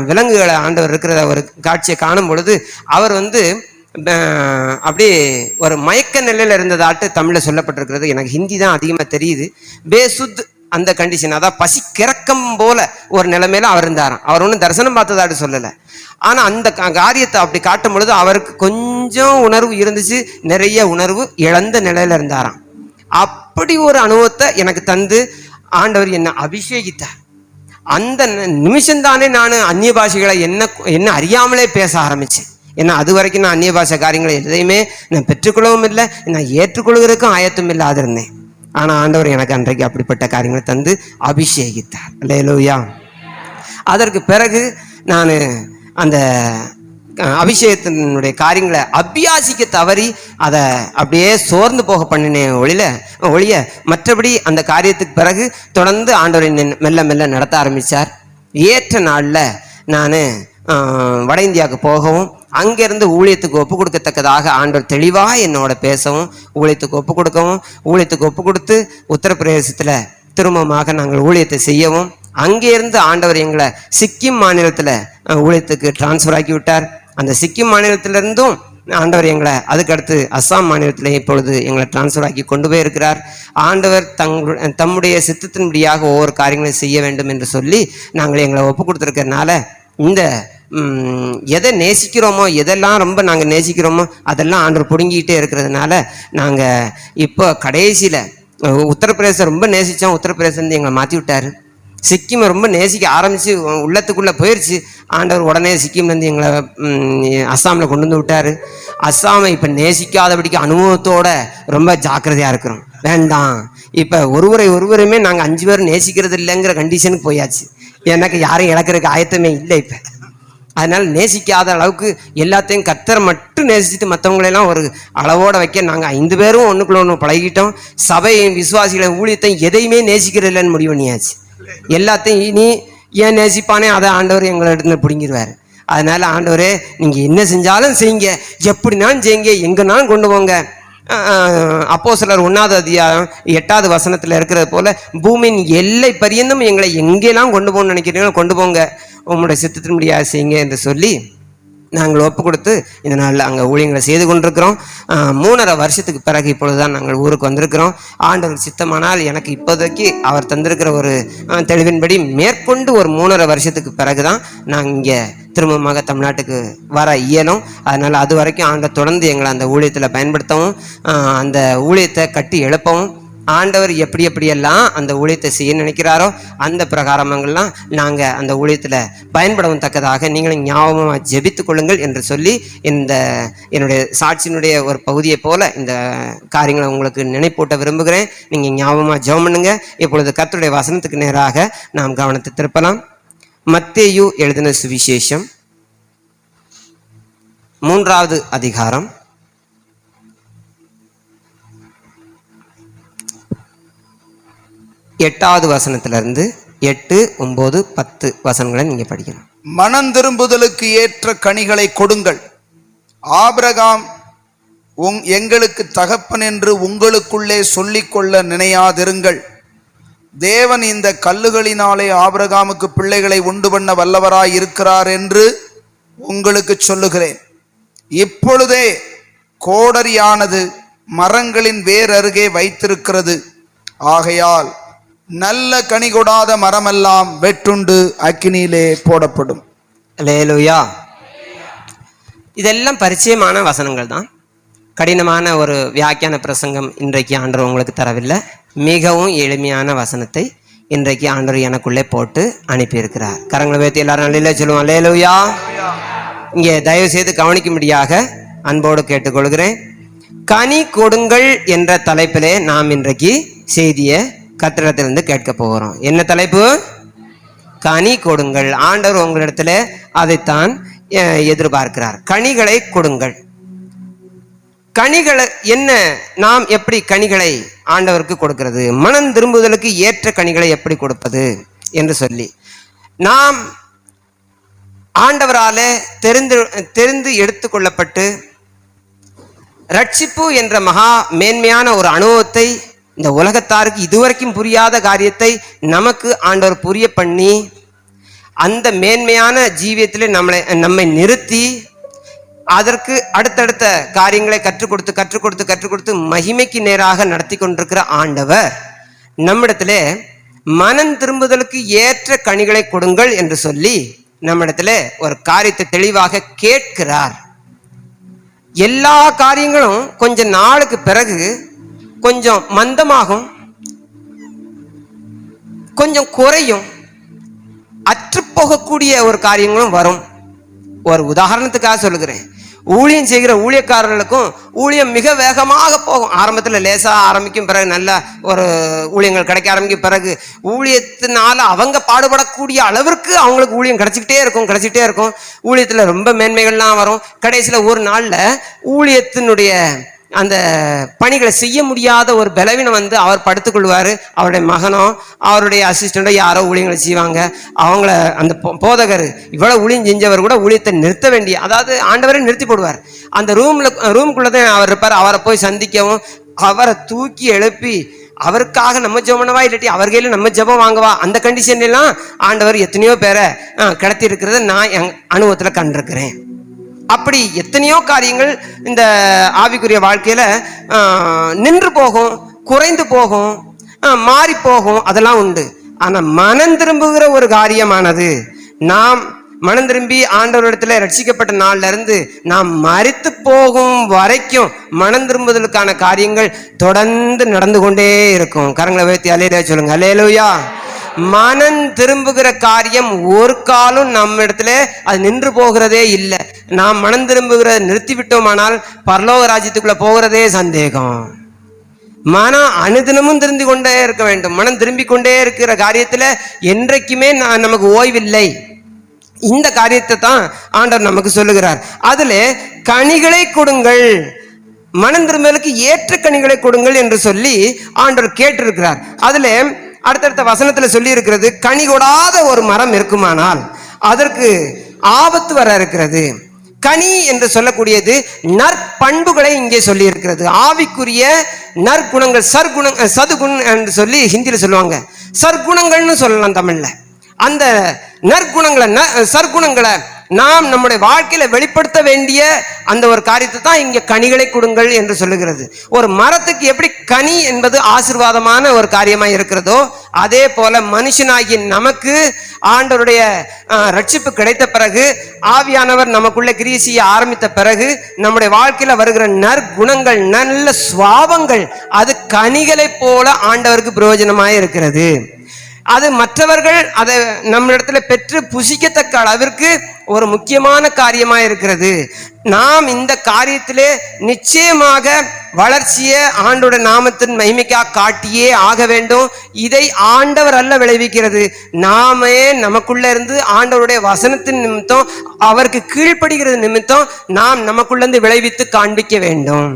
விலங்குகளை ஆண்டவர் இருக்கிற ஒரு காட்சியை காணும் பொழுது அவர் அப்படியே ஒரு மயக்க நிலையில இருந்ததாட்டு தமிழ்ல சொல்லப்பட்டிருக்கிறது. எனக்கு ஹிந்தி தான் அதிகமா தெரியுது. பேசுத் அந்த கண்டிஷன், அதான் பசி கிறக்கம் போல ஒரு நிலைமையில அவர் இருந்தாராம். அவர் ஒன்றும் தரிசனம் பார்த்ததாட்டு சொல்லலை. ஆனா அந்த காரியத்தை அப்படி காட்டும் பொழுது அவருக்கு கொஞ்சம் உணர்வு இருந்துச்சு, நிறைய உணர்வு இழந்த நிலையில இருந்தாராம். அப்படி ஒரு அனுபவத்தை எனக்கு தந்து ஆண்டவர் என்னை அபிஷேகித்தார். அந்த நிமிஷம்தானே நான் அந்நிய பாஷைகளை என்ன அறியாமலே பேச ஆரம்பிச்சேன். ஏன்னா அது வரைக்கும் நான் அந்நிய பாஷை காரியங்களை எதையுமே நான் பெற்றுக்கொள்ளவும் இல்லை, நான் ஏற்றுக்கொள்கிறதுக்கும் ஆயத்தம் இல்லாது இருந்தேன். ஆனா ஆண்டவர் எனக்கு அன்றைக்கு அப்படிப்பட்ட காரியங்களை தந்து அபிஷேகித்தார். அல்லேலூயா. அதற்கு பிறகு நான் அந்த அபிஷேகத்தினுடைய காரியங்களை அபியாசிக்க தவறி அதை அப்படியே சோர்ந்து போக பண்ணினேன் ஒழிய மற்றபடி அந்த காரியத்துக்கு பிறகு தொடர்ந்து ஆண்டவரை மெல்ல மெல்ல நடத்த ஆரம்பித்தார். ஏற்ற நாளில் நான் வட இந்தியாவுக்கு போகவும் அங்கேருந்து ஊழியத்துக்கு ஒப்பு கொடுக்கத்தக்கதாக ஆண்டவர் தெளிவாக என்னோட பேசவும் ஊழியத்துக்கு ஒப்பு கொடுத்து உத்தரப்பிரதேசத்தில் திரும்பமாக நாங்கள் ஊழியத்தை செய்யவும் அங்கேருந்து ஆண்டவர் எங்களை சிக்கிம் மாநிலத்தில் ஊழியத்துக்கு டிரான்ஸ்ஃபர் ஆக்கி விட்டார். அந்த சிக்கிம் மாநிலத்திலிருந்தும் ஆண்டவர் எங்களை அதுக்கடுத்து அஸ்ஸாம் மாநிலத்தில் இப்பொழுது எங்களை டிரான்ஸ்ஃபர் ஆக்கி கொண்டு போயிருக்கிறார். ஆண்டவர் தம்முடைய சித்தத்தின்படியாக ஒவ்வொரு காரியங்களையும் செய்ய வேண்டும் என்று சொல்லி நாங்கள் எங்களை ஒப்பு கொடுத்துருக்கிறதுனால இந்த எதை நேசிக்கிறோமோ, எதெல்லாம் ரொம்ப நாங்கள் நேசிக்கிறோமோ அதெல்லாம் ஆண்டவர் பிடுங்கிக்கிட்டே இருக்கிறதுனால நாங்கள் இப்போ கடைசியில் உத்தரப்பிரதேசம் ரொம்ப நேசித்தோம். உத்தரப்பிரதேசம் எங்களை மாற்றி விட்டார். சிக்கிமை ரொம்ப நேசிக்க ஆரம்பித்து உள்ளத்துக்குள்ளே போயிடுச்சு. ஆண்டவர் உடனே சிக்கிம்லேருந்து எங்களை அஸ்ஸாமில் கொண்டு வந்து விட்டார். அஸ்ஸாமை இப்போ நேசிக்காதபடிக்கு அனுபவத்தோட ரொம்ப ஜாக்கிரதையாக இருக்கிறோம். வேண்டாம், இப்போ ஒருவரையுமே நாங்கள் 5 பேர் நேசிக்கிறது இல்லைங்கிற கண்டிஷனுக்கு போயாச்சு. எனக்கு யாரும் இழக்கிறதுக்கு ஆயத்தமே இல்லை இப்போ. அதனால் நேசிக்காத அளவுக்கு எல்லாத்தையும் கர்த்தரை மட்டும் நேசிச்சுட்டு மற்றவங்களெல்லாம் ஒரு அளவோடு வைக்க நாங்கள் 5 பேரும் ஒன்றுக்குள்ள ஒன்று பழகிட்டோம். சபையின் விசுவாசிகளை ஊழியத்தை எதையுமே நேசிக்கிறது இல்லைன்னு முடிவு பண்ணியாச்சு. எல்லாத்தையும் இனி ஏன் நேசிப்பானே அதை ஆண்டவர் எங்களிடத்துல பிடிங்கிடுவார். அதனால ஆண்டவரே நீங்கள் என்ன செஞ்சாலும் செய்யுங்க, எப்படினாலும் செய்யுங்க, எங்கேனாலும் கொண்டு போங்க. அப்போஸ்தலர் 1ஆவது அதிகாரம் 8வது வசனத்தில் இருக்கிறது போல பூமியின் எல்லை பரியந்தம் எங்களை எங்கெல்லாம் கொண்டு போகணும்னு நினைக்கிறீங்களோ கொண்டு போங்க, உங்களுடைய சித்தத்தின்படியாக செய்யுங்க என்று சொல்லி நாங்கள் ஒப்பு கொடுத்து இந்த நாளில் அங்கே ஊழியங்களை செய்து கொண்டிருக்கிறோம். 3.5 வருஷத்துக்கு பிறகு இப்பொழுதுதான் நாங்கள் ஊருக்கு வந்திருக்கிறோம். ஆண்டவர் சித்தமானால் எனக்கு இப்போதைக்கு அவர் தந்திருக்கிற ஒரு தெளிவின்படி மேற்கொண்டு ஒரு 3.5 வருஷத்துக்கு பிறகு தான் நாங்கள் இங்கே திரும்பமாக தமிழ்நாட்டுக்கு வர இயலும். அதனால் அது வரைக்கும் ஆண்டவர் தொடர்ந்து எங்களை அந்த ஊழியத்தில் பயன்படுத்தவும் அந்த ஊழியத்தை கட்டி எழுப்பவும் ஆண்டவர் எப்படியெல்லாம் அந்த ஊழியத்தை செய்ய நினைக்கிறாரோ அந்த பிரகாரமெல்லாம் நாங்கள் அந்த ஊழியத்தில் பயன்படவும் தக்கதாக நீங்களும் ஞாபகமாக ஜெபித்து கொள்ளுங்கள் என்று சொல்லி என்னுடைய சாட்சியினுடைய ஒரு பகுதியை போல இந்த காரியங்களை உங்களுக்கு நினைப்பூட்ட விரும்புகிறேன். நீங்கள் ஞாபகமாக ஜெபம் பண்ணுங்க. இப்பொழுது கர்த்தருடைய வசனத்துக்கு நேராக நாம் கவனத்தை திருப்பலாம். மத்தேயு எழுதின சுவிசேஷம் 3வது அதிகாரம் 8வது வசனத்திலிருந்து 8, 9, 10 வசனங்களை நீங்க படிக்கணும். மனம் திரும்புதலுக்கு ஏற்ற கனிகளை கொடுங்கள். ஆபிரகாம் எங்களுக்கு தகப்பன் என்று உங்களுக்குள்ளே சொல்லிக்கொள்ள நினையாதிருங்கள். தேவன் இந்த கல்லுகளினாலே ஆபிரகாமுக்கு பிள்ளைகளை உண்டு பண்ண வல்லவராய் இருக்கிறார் என்று உங்களுக்கு சொல்லுகிறேன். இப்பொழுதே கோடரியானது மரங்களின் வேர் அருகே வைத்திருக்கிறது. ஆகையால் நல்ல கனி கொடாத மரமெல்லாம் வெட்டுண்டு அக்கினியிலே போடப்படும். அல்லேலூயா. இதெல்லாம் பரிச்சயமான வசனங்கள் தான். கடினமான ஒரு வியாக்கியான பிரசங்கம் இன்றைக்கு ஆண்டவர் உங்களுக்கு தரவில்லை. மிகவும் எளிமையான வசனத்தை இன்றைக்கு ஆண்டவர் எனக்குள்ளே போட்டு அனுப்பியிருக்கிறார். கரங்களை வைத்து எல்லாரும் நல்ல சொல்லுவோம். அல்லேலூயா. இங்கே தயவு செய்து கவனிக்கும்படியாக அன்போடு கேட்டுக்கொள்கிறேன். கனி கொடுங்கள் என்ற தலைப்பிலே நாம் இன்றைக்கு செய்தியை கர்த்தரிடத்திலிருந்து கேட்க போகிறோம். என்ன தலைப்பு? கனி கொடுங்கள். ஆண்டவர் உங்களிடத்துல அதைத்தான் எதிர்பார்க்கிறார். கனிகளை கொடுங்கள். கனிகளை என்ன, நாம் எப்படி கனிகளை ஆண்டவருக்கு கொடுக்கிறது, மனம் திரும்புதலுக்கு ஏற்ற கனிகளை எப்படி கொடுப்பது என்று சொல்லி நாம் ஆண்டவராலே தெரிந்து எடுத்துக்கொள்ளப்பட்டு ரட்சிப்பு என்ற மகா மேன்மையான ஒரு அனுபவத்தை, இந்த உலகத்தாருக்கு இதுவரைக்கும் புரியாத காரியத்தை நமக்கு ஆண்டவர் புரிய பண்ணி, அந்த மேன்மையான ஜீவியத்திலே நம்மை நிறுத்தி, அதற்கு அடுத்தடுத்த காரியங்களை கற்றுக் கொடுத்து மகிமைக்கு நேராக நடத்தி கொண்டிருக்கிற ஆண்டவர் நம்மிடத்திலே மனம் திரும்புதலுக்கு ஏற்ற கனிகளை கொடுங்கள் என்று சொல்லி நம்மிடத்திலே ஒரு காரியத்தை தெளிவாக கேட்கிறார். எல்லா காரியங்களும் கொஞ்ச நாளுக்கு பிறகு கொஞ்சம் மந்தமாகும், கொஞ்சம் குறையும், அற்று போகக்கூடிய ஒரு காரியங்களும் வரும். ஒரு உதாரணத்துக்காக சொல்லுகிறேன். ஊழியம் செய்கிற ஊழியக்காரர்களுக்கும் ஊழியம் மிக வேகமாக போகும். ஆரம்பத்தில் லேசாக ஆரம்பிக்கும், பிறகு நல்ல ஒரு ஊழியங்கள் கிடைக்க ஆரம்பிக்கும். பிறகு ஊழியத்தினால அவங்க பாடுபடக்கூடிய அளவிற்கு அவங்களுக்கு ஊழியம் கிடைச்சிக்கிட்டே இருக்கும். ஊழியத்தில் ரொம்ப மேன்மைகள்லாம் வரும். கடைசியில் ஒரு நாளில் ஊழியத்தினுடைய அந்த பணிகளை செய்ய முடியாத ஒரு பலவீனம் வந்து அவர் படுத்துக்கொள்வார். அவருடைய மகனோ அவருடைய அசிஸ்டண்டோ யாரோ ஊழியங்களை செய்வாங்க. அவங்கள அந்த போதகர் இவ்வளோ ஊழியம் செஞ்சவர் கூட ஊழியத்தை நிறுத்த வேண்டிய, அதாவது ஆண்டவரை நிறுத்தி போடுவார். அந்த ரூமுக்குள்ளே தான் அவர் இருப்பார். அவரை போய் சந்திக்கவும், அவரை தூக்கி எழுப்பி அவருக்காக நம்ம ஜெபனவா இல்லாட்டி அவர் கையில் நம்ம ஜெபம் வாங்கவா, அந்த கண்டிஷன்லாம் ஆண்டவர் எத்தனையோ பேரை கிடத்தி இருக்கிறத நான் என் அனுபவத்தில் கண்டிருக்கிறேன். அப்படி எத்தனையோ காரியங்கள் இந்த ஆவிக்குரிய வாழ்க்கையில நின்று போகும், குறைந்து போகும், மாறி போகும், அதெல்லாம் உண்டு. ஆனா மனம் திரும்புகிற ஒரு காரியமானது, நாம் மனம் திரும்பி ஆண்டவரிடத்துல ரட்சிக்கப்பட்ட நாள்ல இருந்து நாம் மரித்து போகும் வரைக்கும் மனம் திரும்புதலுக்கான காரியங்கள் தொடர்ந்து நடந்து கொண்டே இருக்கும். கரங்களை வைத்து அல்லேலூயா சொல்லுங்க. அல்லேலூயா. மனம் திரும்புகிற காரியம் ஒரு காலம் நம்ம இடத்துல அது நின்று போகிறதே இல்லை. நாம் மனம் திரும்புகிறத நிறுத்திவிட்டோமானால் பரலோக ராஜ்யத்துக்குள்ள போகிறதே சந்தேகம். மனம் அனுதினமும் திரும்பி கொண்டே இருக்க வேண்டும். மனம் திரும்பிக் கொண்டே இருக்கிற காரியத்துல என்றைக்குமே நமக்கு ஓய்வில்லை. இந்த காரியத்தை தான் ஆண்டவர் நமக்கு சொல்லுகிறார். அதுல கனிகளை கொடுங்கள், மனம் திரும்பலுக்கு ஏற்ற கனிகளை கொடுங்கள் என்று சொல்லி ஆண்டவர் கேட்டிருக்கிறார். அதுல அடுத்தடுத்த வசனத்துல சொல்லி இருக்கிறது, கனி கொடாத ஒரு மரம் இருக்குமானால் அதற்கு ஆபத்து வர இருக்கிறது. கனி என்று சொல்லக்கூடியது நற்பண்புகளை இங்கே சொல்லி இருக்கிறது. ஆவிக்குரிய நற்குணங்கள், சதுகுணம் என்று சொல்லி ஹிந்தியில சொல்லுவாங்க. சற்குணங்கள்னு சொல்லலாம் தமிழ்ல. அந்த நற்குணங்களை, சற்குணங்களை நாம் நம்முடைய வாழ்க்கையில வெளிப்படுத்த வேண்டிய அந்த ஒரு காரியத்தை தான் இங்க கனிகளை கொடுங்கள் என்று சொல்லுகிறது. ஒரு மரத்துக்கு எப்படி கனி என்பது ஆசீர்வாதமான ஒரு காரியமா இருக்கிறதோ, அதே போல மனுஷனாகிய நமக்கு ஆண்டவருடைய ரட்சிப்பு கிடைத்த பிறகு, ஆவியானவர் நமக்குள்ள கிரியை செய்ய ஆரம்பித்த பிறகு, நம்முடைய வாழ்க்கையில வருகிற நற்குணங்கள், நல்ல சுவாபங்கள், அது கனிகளை போல ஆண்டவருக்கு பிரயோஜனமாய் இருக்கிறது. அது மற்றவர்கள் அதை நம்மளிடத்துல பெற்று புசிக்கத்தக்க அளவிற்கு ஒரு முக்கியமான காரியமா இருக்கிறது. நாம் இந்த காரியத்திலே நிச்சயமாக வளர்ச்சியை ஆண்டோட நாமத்தின் மகிமைக்காக காட்டியே ஆக வேண்டும். இதை ஆண்டவர் அல்ல விளைவிக்கிறது, நாமே நமக்குள்ள இருந்து ஆண்டவருடைய வசனத்தின் நிமித்தம், அவருக்கு கீழ்ப்படுகிறது நிமித்தம் நாம் நமக்குள்ள இருந்து விளைவித்து காண்பிக்க வேண்டும்.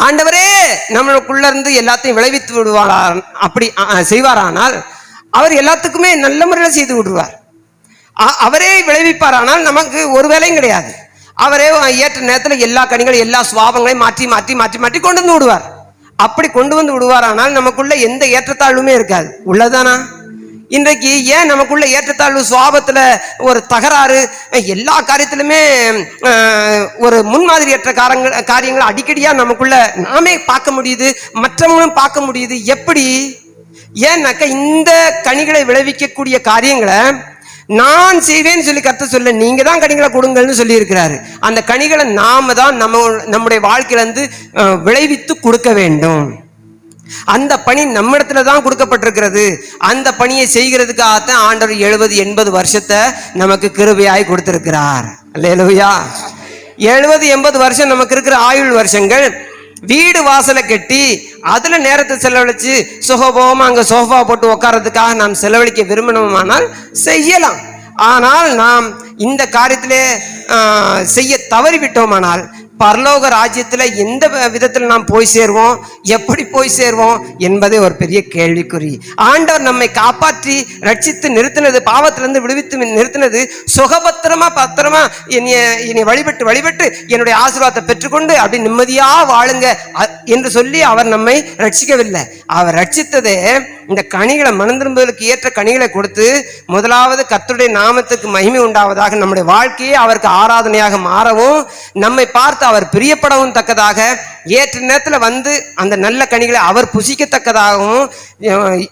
ஆண்டவரே நம்மளுக்குள்ள இருந்து எல்லாத்தையும் விளைவித்து விடுவாரா, அப்படி செய்வாரானால் அவர் எல்லாத்துக்குமே நல்ல முறையில் செய்து விடுவார். அவரே விளைவிப்பாரானால் நமக்கு ஒரு வேலையும் கிடையாது. அவரே ஏற்ற நேரத்தில் எல்லா கனிகளும் எல்லா சுவாபங்களையும் மாற்றி மாற்றி மாற்றி மாற்றி கொண்டு வந்து விடுவார். அப்படி கொண்டு வந்து விடுவாரானால் நமக்குள்ள எந்த ஏற்றத்தாழ்வுமே இருக்காது. உள்ளதானா? இன்றைக்கு ஏன் நமக்குள்ள ஏற்றத்தாழ்வு, சுவாபத்துல ஒரு தகராறு, எல்லா காரியத்திலுமே ஒரு முன்மாதிரியற்ற காரியங்களை அடிக்கடியா நமக்குள்ள நாமே பார்க்க முடியுது, மற்றவங்களும் பார்க்க முடியுது. எப்படி? ஏன்னாக்க இந்த கனிகளை விளைவிக்கக்கூடிய காரியங்களை நான் செய்வேன்னு சொல்லி கர்த்தர் சொல்ல, நீங்க தான் கனிகளை கொடுங்கள்னு சொல்லி இருக்கிறாரு. அந்த கனிகளை நாம தான் நம்முடைய வாழ்க்கையில இருந்து விளைவித்து கொடுக்க வேண்டும். அந்த பணி நம்மிடத்துல தான் கொடுக்கப்பட்டிருக்கிறது. அந்த பணியை செய்கிறதுக்காகத்தான் ஆண்டவர் 70-80 வருஷத்தை நமக்கு கிருபையாய் கொடுத்திருக்கிறார். அல்லேலூயா. 70-80 வருஷம் நமக்கு இருக்கிற ஆயுள் வருஷங்கள். வீடு வாசலை கட்டி அதுல நேரத்தை செலவழிச்சு சுகபோகமா அங்க சோஃபா போட்டு உட்கார்றதுக்காக நாம் செலவழிக்க விரும்பணுமானால் செய்யலாம். ஆனால் நாம் இந்த காரியத்திலே செய்ய தவறிவிட்டோமானால் பரலோக ராஜ்யத்துல எந்த விதத்துல நாம் போய் சேருவோம், எப்படி போய் சேருவோம் என்பதே ஒரு பெரிய கேள்விக்குறி. ஆண்டவர் நம்மை காப்பாற்றி ரட்சித்து நிறுத்தினது, பாவத்திலிருந்து விடுவித்து நிறுத்தினது, சுகபத்திரமா பத்திரமா என்னை வழிபட்டு என்னுடைய ஆசீர்வாதத்தை பெற்றுக்கொண்டு அப்படி நிம்மதியா வாழுங்க என்று சொல்லி அவர் நம்மை ரட்சிக்கவில்லை. அவர் ரட்சித்ததே இந்த கனிகளை, மனம் திரும்புதலுக்கு ஏற்ற கனிகளை கொடுத்து, முதலாவது கர்த்தருடைய நாமத்துக்கு மகிமை உண்டாவதாக, நம்முடைய வாழ்க்கையை அவருக்கு ஆராதனையாக மாறவும், நம்மை பார்த்து அவர் பிரியப்படவும் தக்கதாக, ஏற்ற நேரத்தில் வந்து அந்த நல்ல கனிகளை அவர் புசிக்கத்தக்கதாகவும்,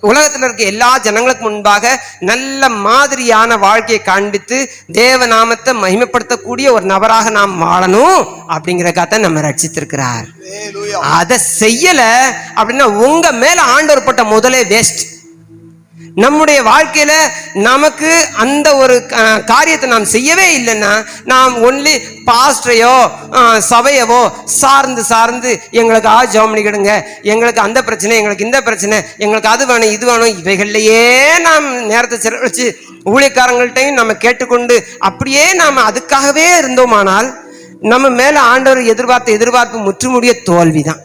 உலகத்தில் இருக்க எல்லா ஜனங்களுக்கு முன்பாக நல்ல மாதிரியான வாழ்க்கையை காண்பித்து தேவ நாமத்தை மகிமைப்படுத்தக்கூடிய ஒரு நபராக நாம் வாழணும் அப்படிங்கிறக்காக நம்ம ரட்சித்திருக்கிறார். அதை செய்யல அப்படின்னா உங்க மேல ஆண்டவர் பட்ட முதலே வேஸ்ட். நம்முடைய வாழ்க்கையில நமக்கு அந்த ஒரு காரியத்தை நாம் செய்யவே இல்லைன்னா, நாம் ஒன்லி பாஸ்டரையோ சபையவோ சார்ந்து எங்களுக்கு ஜெபம் பண்ணிக்கிடுங்க, எங்களுக்கு அந்த பிரச்சனை, எங்களுக்கு இந்த பிரச்சனை, எங்களுக்கு அது வேணும் இது வேணும், இவைகள்லையே நாம் நேரத்தை செலவழிச்சு ஊழியக்காரங்கள்ட்டையும் நம்ம கேட்டுக்கொண்டு அப்படியே நாம் அதுக்காகவே இருந்தோமானால் நம்ம மேல ஆண்டவர் எதிர்பார்ப்பு முற்றுமுடிய தோல்விதான்.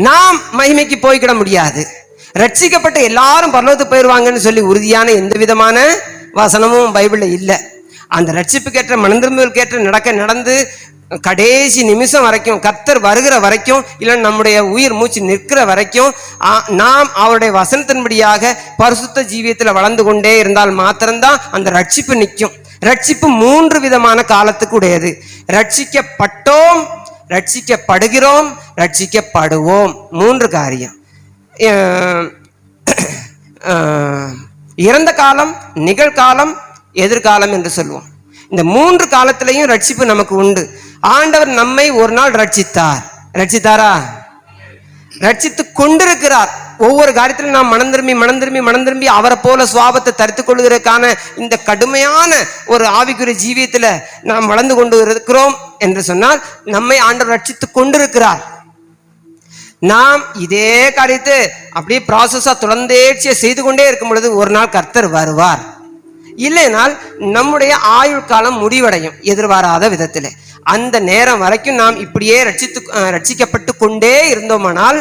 நாம் மகிமைக்கு போய்கிட முடியாது. ரட்சிக்கப்பட்ட எல்லாரும் பரலோகத்துக்கு போயிடுவாங்கன்னு சொல்லி உறுதியான எந்த விதமான வசனமும் பைபிள்ல இல்லை. அந்த ரட்சிப்புக்கேற்ற மனந்திரும்புதலுக்கேற்ற நடந்து கடைசி நிமிஷம் வரைக்கும், கர்த்தர் வருகிற வரைக்கும், இல்லை நம்முடைய உயிர் மூச்சு நிற்கிற வரைக்கும் நாம் அவருடைய வசனத்தின்படியாக பரிசுத்த ஜீவியத்தில் வளர்ந்து கொண்டே இருந்தால் மாத்திரம்தான் அந்த ரட்சிப்பு நிற்கும். ரட்சிப்பு 3 விதமான காலத்துக்கு உடையது. ரட்சிக்கப்பட்டோம், ரட்சிக்கப்படுகிறோம், ரட்சிக்கப்படுவோம். 3 காரியம். இறந்த காலம், நிகழ்காலம், எதிர்காலம் என்று சொல்லுவோம். இந்த 3 காலத்திலையும் ரட்சிப்பு நமக்கு உண்டு. ஆண்டவர் நம்மை ஒரு நாள் ரட்சித்தாரா? ரட்சித்து கொண்டிருக்கிறார். ஒவ்வொரு காரியத்திலும் நாம் மனம் திரும்பி அவரை போல சுவாபத்தை தரித்துக் கொள்வதற்கான இந்த கடுமையான ஒரு ஆவிக்குரிய ஜீவியத்துல நாம் வளர்ந்து கொண்டு இருக்கிறோம் என்று சொன்னால் நம்மை ஆண்டவர் ரட்சித்து கொண்டிருக்கிறார். நாம் இதே காரியத்தை அப்படியே ப்ராசஸா தொடர்ந்தேர்ச்சியை செய்து கொண்டே இருக்கும் பொழுது ஒரு நாள் கர்த்தர் வருவார். இல்லைனால் நம்முடைய ஆயுள் காலம் முடிவடையும் எதிர்பாராத விதத்தில். அந்த நேரம் வரைக்கும் நாம் இப்படியே ரட்சிக்கப்பட்டு கொண்டே இருந்தோமானால்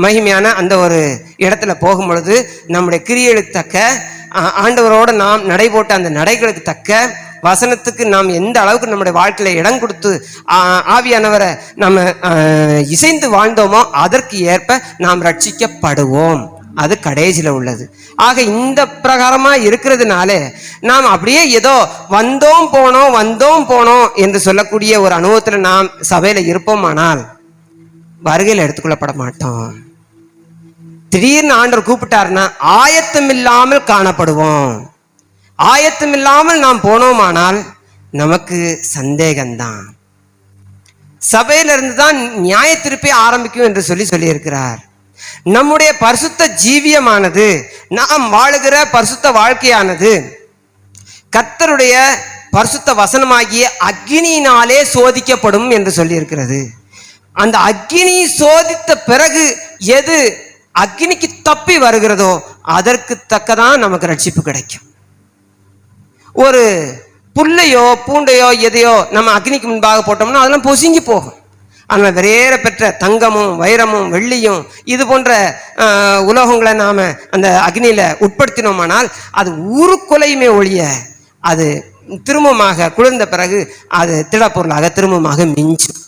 மகிமையான அந்த ஒரு இடத்துல போகும் பொழுது நம்முடைய கிரியைகளுக்கு தக்க, ஆண்டவரோடு நாம் நடைபோட்ட அந்த நடைகளுக்கு தக்க, வசனத்துக்கு நாம் எந்த அளவுக்கு நம்முடைய வாழ்க்கையில இடம் கொடுத்து ஆவியானவரை நம்ம இசைந்து வாழ்ந்தோமோ அதற்கு ஏற்ப நாம் ரட்சிக்கப்படுவோம். அது கடைசியில உள்ளது. ஆக இந்த பிரகாரமா இருக்கிறதுனால நாம் அப்படியே ஏதோ வந்தோம் போனோம் என்று சொல்லக்கூடிய ஒரு அனுபவத்துல நாம் சபையில இருப்போமானால் வருகையில் எடுத்துக்கொள்ளப்பட மாட்டோம். திடீர்னு ஆண்டவர் கூப்பிட்டாருன்னா ஆயத்தம் இல்லாமல் காணப்படுவோம். ஆயத்தம் இல்லாமல் நாம் போனோமானால் நமக்கு சந்தேகம்தான். சபையிலிருந்து தான் நியாய தீர்ப்பை ஆரம்பிக்கும் என்று சொல்லியிருக்கிறார். நம்முடைய பரிசுத்த ஜீவியமானது, நாம் வாழுகிற பரிசுத்த வாழ்க்கையானது கர்த்தருடைய பரிசுத்த வசனமாகிய அக்கினியினாலே சோதிக்கப்படும் என்று சொல்லியிருக்கிறது. அந்த அக்கினி சோதித்த பிறகு எது அக்கினிக்கு தப்பி வருகிறதோ அதற்கு தக்கதான் நமக்கு ரட்சிப்பு கிடைக்கும். ஒரு புல்லையோ பூண்டையோ எதையோ நம்ம அக்னிக்கு முன்பாக போட்டோம்னா அதெல்லாம் பொசுங்கி போகும். ஆனால் வேற பெற்ற தங்கமும் வைரமும் வெள்ளியும் இது போன்ற உலோகங்களை நாம் அந்த அக்னியில் உட்படுத்தினோமானால் அது உருக்குலையுமே ஒழிய அது திரும்பமாக குளிர்ந்த பிறகு அது திடப்பொருளாக திரும்பமாக மிஞ்சும்.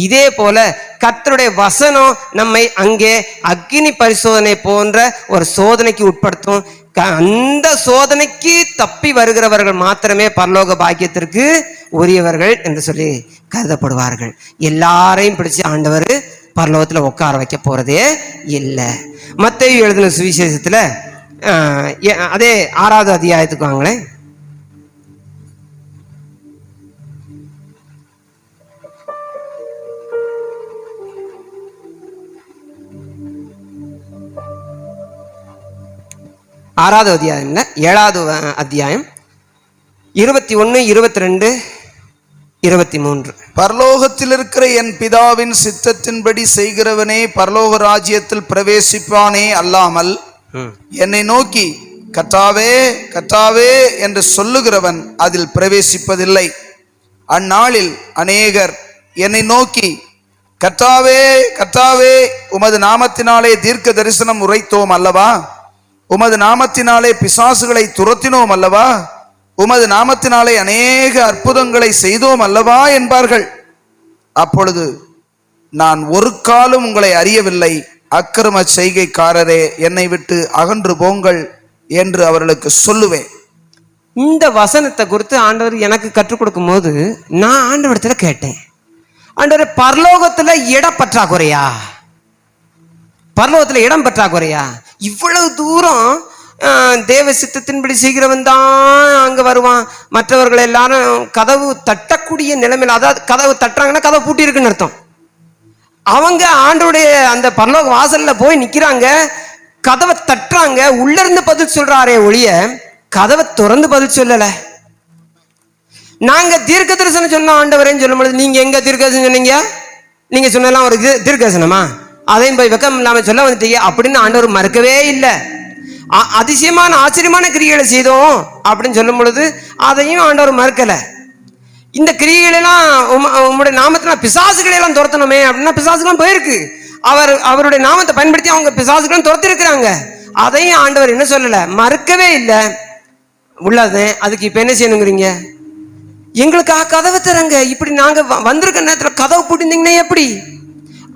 இதே போல கர்த்தருடைய வசனம் நம்மை அங்கே அக்னி பரிசோதனை போன்ற ஒரு சோதனைக்கு உட்படுத்தும். அந்த சோதனைக்கு தப்பி வருகிறவர்கள் மாத்திரமே பரலோக பாக்கியத்திற்கு உரியவர்கள் என்று சொல்லி கருதப்படுவார்கள். எல்லாரையும் பிடிச்சு ஆண்டவர் பரலோகத்தில் உட்கார வைக்க போறதே இல்லை. மத்தேயு எழுதின சுவிசேஷத்துல அதே 6வது அத்தியாயத்துக்கு வாங்களேன். ஆறாவது அத்தியாயம் இல்லை, 7வது அத்தியாயம் 21, 22, 23. பரலோகத்தில் இருக்கிற என் பிதாவின் சித்தத்தின்படி செய்கிறவனே பரலோக ராஜ்யத்தில் பிரவேசிப்பானே அல்லாமல் என்னை நோக்கி கர்த்தாவே கர்த்தாவே என்று சொல்லுகிறவன் அதில் பிரவேசிப்பதில்லை. அந்நாளில் அநேகர் என்னை நோக்கி, கர்த்தாவே கர்த்தாவே, உமது நாமத்தினாலே தீர்க்க தரிசனம் உரைத்தோம் அல்லவா? உமது நாமத்தினாலே பிசாசுகளை துரத்தினோம் அல்லவா? உமது நாமத்தினாலே அநேக அற்புதங்களை செய்தோம் அல்லவா என்பார்கள். அப்பொழுது நான் ஒரு காலம் உங்களை அறியவில்லை, அக்கிரம செய்கைக்காரரே, என்னை விட்டு அகன்று போங்கள் என்று அவர்களுக்கு சொல்லுவேன். இந்த வசனத்தை குறித்து ஆண்டவர் எனக்கு கற்றுக் கொடுக்கும் போது நான் ஆண்டவரிடத்துல கேட்டேன், ஆண்டவரே, பரலோகத்துல இடம் பற்றாக்குறையா? பரலோகத்துல இடம் பற்றாக்குறையா? இவ்வளவு தூரம் தேவ சித்தத்தின்படி செய்கிறவன் தான் அங்க வருவான். மற்றவர்கள் எல்லாரும் கதவு தட்டக்கூடிய நிலைமையில், அதாவது கதவு தட்டுறாங்கன்னா கதவு பூட்டி இருக்குன்னு அர்த்தம். அவங்க ஆண்டோடைய அந்த பரலோக வாசல்ல போய் நிக்கிறாங்க, கதவை தட்டுறாங்க, உள்ள இருந்து பதில் சொல்றாரே ஒழிய கதவை திறந்து பதில் சொல்லல. நாங்க தீர்க்க தரிசனம் சொன்ன ஆண்டவரேன்னு சொல்லும் பொழுது, நீங்க எங்க தீர்க்க தரிசனம் சொன்னீங்க? நீங்க சொன்னதெல்லாம் ஒரு தீர்க்க தரிசனமா? அதையும் போய் வெக்கம் இல்லாம சொல்ல வந்துட்டீங்க அப்படின்னு ஆண்டவர் மறுக்கவே இல்லை. அதிசயமான ஆச்சரியமான கிரியைகளை செய்தோம் அப்படின்னு சொல்லும் பொழுது அதையும் ஆண்டவர் மறுக்கல. இந்த கிரியைகளெல்லாம் உங்களுடைய நாமத்தினால் பிசாசுகளை எல்லாம் துரத்தணுமே அப்படின்னா பிசாசுலாம் போயிருக்கு. அவருடைய நாமத்தை பயன்படுத்தி அவங்க பிசாசுகளும் துரத்தி இருக்கிறாங்க. அதையும் ஆண்டவர் என்ன சொல்லல, மறுக்கவே இல்லை. உள்ளது அதுக்கு இப்ப என்ன செய்யணுங்கிறீங்க? எங்களுக்காக கதவை தரங்க. இப்படி நாங்க வந்திருக்க நேரத்தில் கதவு பூட்டிருந்தீங்கன்னா எப்படி?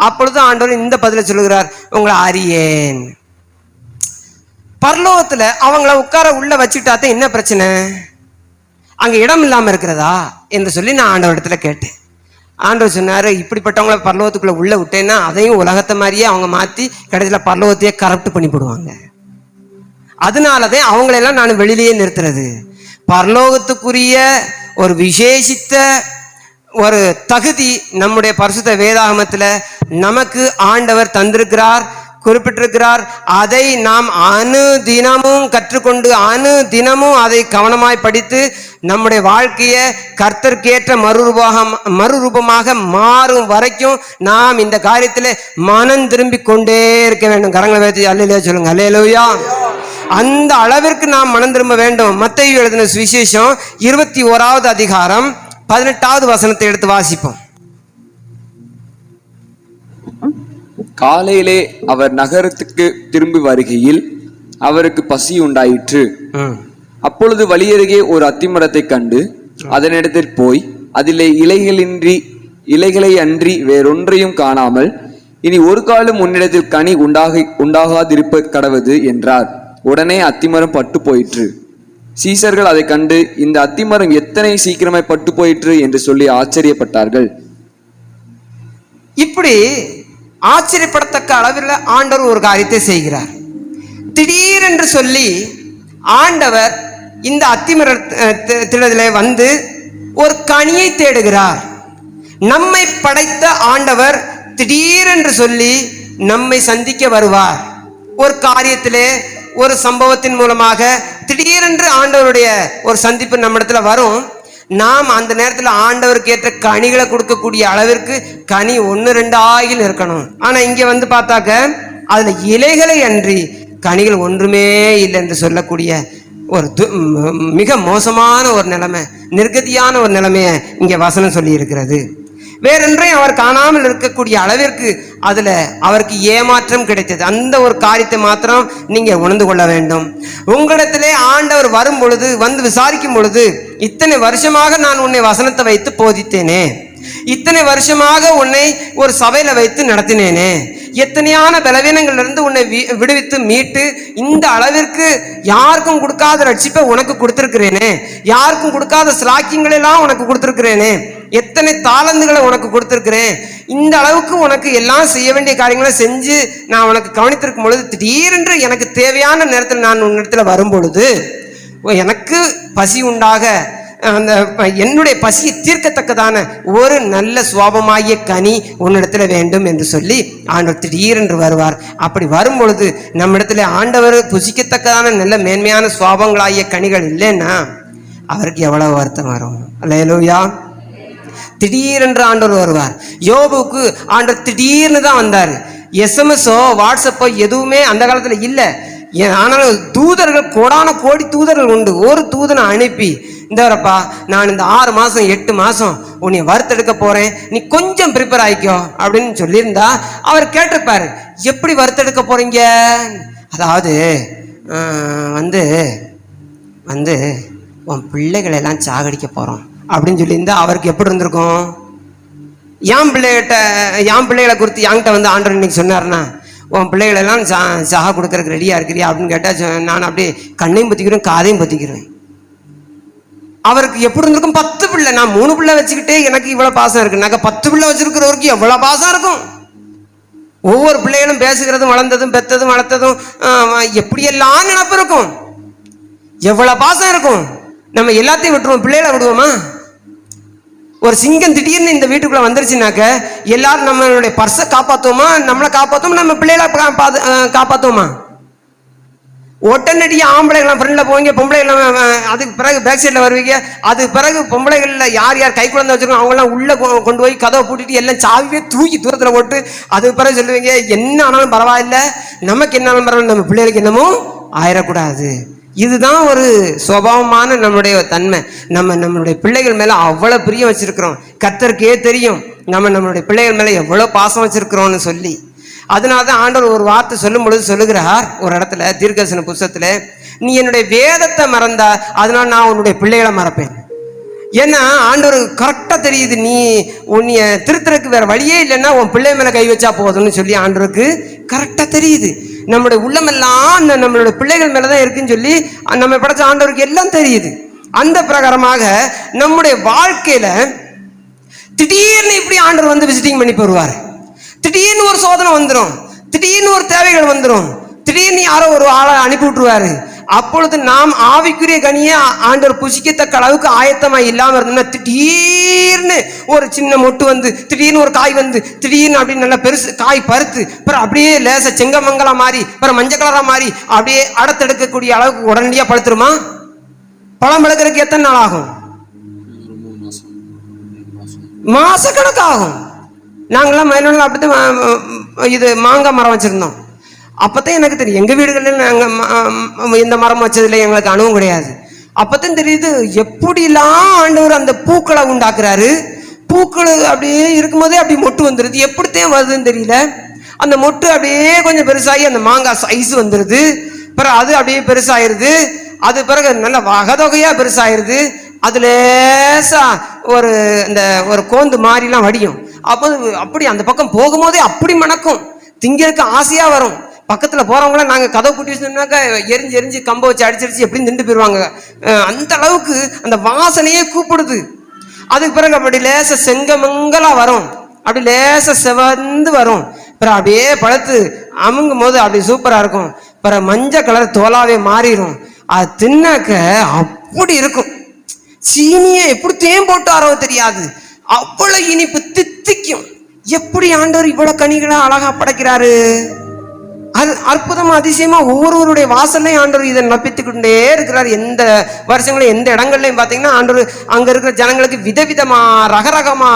அப்பொழுது ஆண்டவர் இந்த பதில சொல்லுகிறார், உங்களை அறியேன். பரலோகத்துல அவங்கள உட்கார உள்ள வச்சுட்டாத்தான் என்ன பிரச்சனை? அங்க இடம் இல்லாம இருக்கிறதா என்று சொல்லி நான் ஆண்டவரிடத்துல கேட்டேன். ஆண்டவர் சொன்னாரு, இப்படிப்பட்டவங்கள பரலோகத்துக்குள்ள உள்ள விட்டேன்னா அதையும் உலகத்தை மாதிரியே அவங்க மாத்தி கடைசியில பரலோகத்தையே கரப்ட் பண்ணி போடுவாங்க. அதனாலதான் அவங்களெல்லாம் நான் வெளியிலேயே நிறுத்துறது. பரலோகத்துக்குரிய ஒரு விசேஷித்த ஒரு தகுதி நம்முடைய பரிசுத்த வேதாகமத்துல நமக்கு ஆண்டவர் தந்திருக்கிறார், குறிப்பிட்டிருக்கிறார். அதை நாம் அனுதினமும் கற்றுக்கொண்டு அனுதினமும் அதை கவனமாய் படித்து நம்முடைய வாழ்க்கையை கர்த்தருக்கேற்ற மறுரூபமாக மாறும் வரைக்கும் நாம் இந்த காரியத்தில் மனம் திரும்பி கொண்டே இருக்க வேண்டும். கரங்களை வைத்து அல்லேலூயா சொல்லுங்க. அல்லேலூயா. அந்த அளவிற்கு நாம் மனம் திரும்ப வேண்டும். மத்தேயு எழுதின சுவிசேஷம் 21வது அதிகாரம் 18வது வசனத்தை எடுத்து வாசிப்போம். காலையிலே அவர் நகரத்துக்கு திரும்பி வருகையில் அவருக்கு பசி உண்டாயிற்று. அப்பொழுது வழியருகே ஒரு அத்திமரத்தை கண்டு அதனிடத்தில் போய் அதிலே இலைகளை அன்றி வேறொன்றையும் காணாமல், இனி ஒரு காலம் உன்னிடத்தில் கனி உண்டாகாதிருப்ப கடவது என்றார். உடனே அத்திமரம் பட்டு போயிற்று. சீசர்கள் அதை கண்டு, இந்த அத்திமரம் எத்தனை சீக்கிரமாய் பட்டு போயிற்று என்று சொல்லி ஆச்சரியப்பட்டார்கள். இப்படி ஆச்சரியப்படத்தக்க அளவில் ஆண்டவர் ஒரு காரியத்தை செய்கிறார். திடீரென்று சொல்லி ஆண்டவர் இந்த அத்திமரத்திலே வந்து ஒரு கனியை தேடுகிறார். நம்மை படைத்த ஆண்டவர் திடீரென்று சொல்லி நம்மை சந்திக்க வருவார். ஒரு காரியத்திலே ஒரு சம்பவத்தின் மூலமாக திடீரென்று ஆண்டவருடைய ஒரு சந்திப்பு நம்மிடத்துல வரும். நாம் அந்த நேரத்தில் ஆண்டவருக்கு ஏற்ற கனிகளை கொடுக்கக்கூடிய அளவிற்கு கனி 1-2 ஆகில் இருக்கணும். ஆனா இங்க வந்து பார்த்தாக்க அதுல இலைகளை அன்றி கனிகள் ஒன்றுமே இல்லை என்று சொல்லக்கூடிய ஒரு மிக மோசமான ஒரு நிலைமை, நிர்கதியான ஒரு நிலைமையை இங்க வசனம் சொல்லி இருக்கிறது. வேறொன்றையும் அவர் காணாமல் இருக்கக்கூடிய அளவிற்கு அதுல அவருக்கு ஏமாற்றம் கிடைத்தது. அந்த ஒரு காரியத்தை மாத்திரம் நீங்க உணர்ந்து கொள்ள வேண்டும். உங்களிடத்திலே ஆண்டவர் வரும் பொழுது, வந்து விசாரிக்கும் பொழுது, இத்தனை வருஷமாக நான் உன்னை வசனத்தை வைத்து போதித்தேனே, இத்தனை வருஷமாக உன்னை ஒரு சபையில வைத்து நடத்தினேனே, எத்தனையான பலவீனங்கள்ல இருந்து உன்னை விடுவித்து மீட்டு இந்த அளவிற்கு யாருக்கும் கொடுக்காத ரட்சிப்பை உனக்கு கொடுத்திருக்கிறேனே, யாருக்கும் கொடுக்காத சிலாக்கியங்களை எல்லாம் உனக்கு கொடுத்திருக்கிறேனே, எத்தனை தாளந்துகளை உனக்கு கொடுத்திருக்கிறேன், இந்த அளவுக்கு உனக்கு எல்லாம் செய்ய வேண்டிய காரியங்களை செஞ்சு நான் உனக்கு கவனித்திருக்கும் பொழுது திடீரென்று எனக்கு தேவையான நேரத்தில் நான் உன்னிடத்துல வரும் பொழுது எனக்கு பசி உண்டாக, அந்த என்னுடைய பசியை தீர்க்கத்தக்கதான ஒரு நல்ல சுவாபமாகிய கனி உன்னிடத்துல வேண்டும் என்று சொல்லி ஆண்டவர் திடீரென்று வருவார். அப்படி வரும் பொழுது நம்மிடத்துல ஆண்டவர் புசிக்கத்தக்கதான நல்ல மேன்மையான சுவாபங்களாகிய கனிகள் இல்லைன்னா அவருக்கு எவ்வளவு வருத்தம் வரும். அல்லேலூயா. திடீரென்று ஆண்டவர் வருவார். யோபுக்கு ஆண்டவர் திடீர்னு தான் வந்தார். எஸ்எம்எஸோ வாட்ஸ்அப்போ எதுவுமே அந்த காலத்துல இல்லை. ஆனாலும் தூதர்கள், கோடான கோடி தூதர்கள் உண்டு. ஒரு தூதனை அனுப்பி இந்த வரப்பா, நான் இந்த 6 மாசம் 8 மாசம் உன்னை வறுத்தெடுக்க போறேன், நீ கொஞ்சம் ப்ரிப்பேர் ஆயிக்கோ அப்படின்னு சொல்லியிருந்தா அவர் கேட்டிருப்பாரு, எப்படி வறுத்தெடுக்க போறீங்க? அதாவது வந்து வந்து உன் பிள்ளைகளை எல்லாம் சாகடிக்க போறோம் அப்படின்னு சொல்லியிருந்தா அவருக்கு எப்படி இருந்திருக்கும்? என் பிள்ளைகளை குறித்து என்கிட்ட வந்து ஆண்டவர் இன்னைக்கு சொன்னார்னா, உன் பிள்ளைகளெல்லாம் சாக கொடுக்கறதுக்கு ரெடியா இருக்கிறியா அப்படின்னு கேட்டால் நான் அப்படியே கண்ணையும் பற்றிக்கிறேன் காதையும் பற்றிக்கிறேன். அவருக்கு எப்படி இருந்திருக்கும்? 10 பிள்ளை, நான் 3 பிள்ளை வச்சுக்கிட்டே எனக்கு இவ்வளவு பாசம் இருக்குனாக்க 10 பிள்ளை வச்சிருக்கிறவருக்கு எவ்வளவு பாசம் இருக்கும்? ஒவ்வொரு பிள்ளைகளும் பேசுகிறதும் வளர்ந்ததும் பெத்ததும் வளர்த்ததும் எப்படியெல்லாம் நினப்பு இருக்கும், எவ்வளவு பாசம் இருக்கும். நம்ம எல்லாத்தையும் விட்டுருவோம், பிள்ளைகளை விடுவோமா? ஒரு சிங்கம் திடீர்னு இந்த வீட்டுக்குள்ள வந்துருச்சுனாக்க எல்லாரும் நம்மளுடைய பர்ஸை காப்பாற்றுவோமா? நம்மளை காப்பாற்றுவோம், நம்ம பிள்ளைகளை காப்பாற்றுவோமா? உடனடியா ஆம்பளைகள்லாம் ஃப்ரெண்ட்ல போவீங்க, பொம்பளைகள்லாம் அதுக்கு பிறகு பேக் சைட்ல வருவீங்க. அது பிறகு பொம்பளைகள்ல யார் யார் கை குழந்தை வச்சிருக்கோம் அவங்கெல்லாம் உள்ள கொண்டு போய் கதவை பூட்டிட்டு எல்லாம் சாவியே தூக்கி தூரத்துல போட்டு அதுக்கு பிறகு சொல்லுவீங்க, என்ன ஆனாலும் பரவாயில்ல, நமக்கு என்ன ஆனாலும் பரவாயில்ல, நம்ம பிள்ளைகளுக்கு என்னமோ ஆயிடக்கூடாது. இதுதான் ஒரு சுபாவமான நம்மளுடைய தன்மை. நம்மளுடைய பிள்ளைகள் மேல அவ்வளவு பிரியம் வச்சிருக்கிறோம். கர்த்தருக்கே தெரியும் நம்மளுடைய பிள்ளைகள் மேல எவ்வளவு பாசம் வச்சிருக்கிறோம்னு சொல்லி. அதனாலதான் ஆண்டவர் ஒரு வார்த்தை சொல்லும் பொழுது சொல்லுகிறார் ஒரு இடத்துல தீர்க்கதரிசன புத்தகத்துல, நீ என்னுடைய வேதத்தை மறந்தா அதனால நான் உன்னுடைய பிள்ளைகளை மறப்பேன். ஏன்னா ஆண்டவர் கரெக்டா தெரியுது, நீ உன்னைய திருத்தறதுக்கு வேற வழியே இல்லைன்னா உன் பிள்ளை மேல கை வச்சா போதும்னு சொல்லி ஆண்டவருக்கு கரெக்டா தெரியுது. நம்மளுடைய உள்ளமெல்லாம் நம்மளுடைய பிள்ளைகள் மேலதான் இருக்குன்னு சொல்லி நம்ம படைச்ச ஆண்டவருக்கு எல்லாம் தெரியுது. அந்த பிரகாரமாக நம்முடைய வாழ்க்கையில திடீர்னு இப்படி ஆண்டவர் வந்து விசிட்டிங் பண்ணி போடுவார். திடீர்னு ஒரு சோதனை வந்துடும், திடீர்னு ஒரு தேவைகள் வந்துடும், திடீர்னு யாரோ ஒரு ஆளை அனுப்பி விட்டுருவாரு. அப்பொழுது நாம் ஆவிக்குரிய கனியை ஆண்டவர் புசிக்கத்தக்க அளவுக்கு ஆயத்தமா இல்லாம இருந்தோம்னா திடீர்னு ஒரு சின்ன மொட்டு வந்து, திடீர்னு ஒரு காய் வந்து, திடீர்னு அப்படின்னு நல்லா பெருசு காய் பருத்து அப்புறம் அப்படியே லேச செங்கமங்கலா மாறி அப்புறம் மஞ்சள் கலரா மாறி அப்படியே அடத்தெடுக்கக்கூடிய அளவுக்கு உடனடியா பழுத்துருமா? பழம் பழுக்கிறதுக்கு எத்தனை நாள் ஆகும்? மாசக்கணக்காகும். நாங்களாம் மயிலாடுல அப்படித்தான் இது மாங்காய் மரம் வச்சிருந்தோம். அப்பதான் எனக்கு தெரியும், எங்க வீடுகளில் நாங்கள் இந்த மரம் வச்சதுல எங்களுக்கு அனுபவம் கிடையாது. அப்பதான் தெரியுது எப்படிலாம் ஆண்டவர் அந்த பூக்களை உண்டாக்குறாரு. பூக்கள் அப்படியே இருக்கும்போதே அப்படி மொட்டு வந்துருது, எப்படித்தான் வருதுன்னு தெரியல. அந்த மொட்டு அப்படியே கொஞ்சம் பெருசாகி அந்த மாங்காய் சைஸ் வந்துருது, பிறகு அது அப்படியே பெருசாயிருது, அது பிறகு நல்ல வகதொகையா பெருசாயிருது. அது லேசா ஒரு கோந்து மாதிரிலாம் வடியும். அப்போ அப்படி அந்த பக்கம் போகும்போதே அப்படி மணக்கும், திங்கிறதுக்கு ஆசையா வரும். பக்கத்துல போறவங்கள நாங்க கதவு கூட்டி வச்சோம்னாக்கா எரிஞ்சு எரிஞ்சு கம்ப வச்சு அடிச்சடிச்சு எப்படி நின்று போயிடுவாங்க. அந்த அளவுக்கு அந்த வாசனையே கூப்பிடுது. அதுக்கு பிறகு அப்படி லேச செங்கமங்கலா வரும், அப்படி லேச செவந்து வரும், பிறகு அப்படியே பழுத்து அமுங்கும் போது அப்படி சூப்பரா இருக்கும். பிறகு மஞ்சள் கலர் தோலாவே மாறிடும். அது தின்னாக்க அப்படி இருக்கும். சீனியை எப்படி தேன் போட்டாரோ தெரியாது, அவ்வளவு இனிப்பு தித்திக்கும். எப்படி ஆண்டவர் இவ்வளவு கனிகளை அழகா படைக்கிறாரு! அது அற்புதமா அதிசயமா ஒவ்வொருவருடைய வாசல்லையும் ஆண்டவர் இதை நப்பித்துக்கிட்டே இருக்கிறார். எந்த வருஷங்களையும் எந்த இடங்கள்லையும் பார்த்தீங்கன்னா ஆண்டவர் அங்க இருக்கிற ஜனங்களுக்கு விதவிதமா ரகரகமா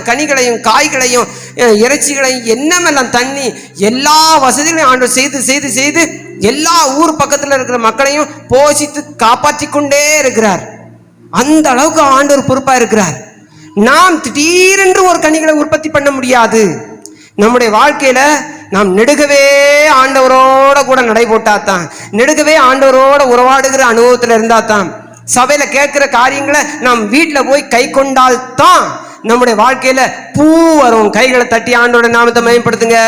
கனிகளையும் காய்களையும் இறைச்சிகளையும் என்னமெல்லாம் தண்ணி எல்லா வசதிகளையும் ஆண்டவர் செய்து செய்து செய்து எல்லா ஊர் பக்கத்துல இருக்கிற மக்களையும் போஷித்து காப்பாற்றி கொண்டே இருக்கிறார். அந்த அளவுக்கு ஆண்டவர் பொறுப்பா இருக்கிறார். நாம் திடீரென்று ஒரு கனிகளை உற்பத்தி பண்ண முடியாது. நம்முடைய வாழ்க்கையில நாம் நெடுகவே ஆண்டவரோட கூட நடை போட்டாதான், நெடுகவே ஆண்டவரோட உறவாடுகிற அனுபவத்துல இருந்தா தான், சபையில கேட்கிற காரியங்களை நாம் வீட்டுல போய் கை கொண்டால் தான் நம்முடைய வாழ்க்கையில பூ வரும். கைகளை தட்டி ஆண்டோட நாமத்தை மேம்படுத்துங்க.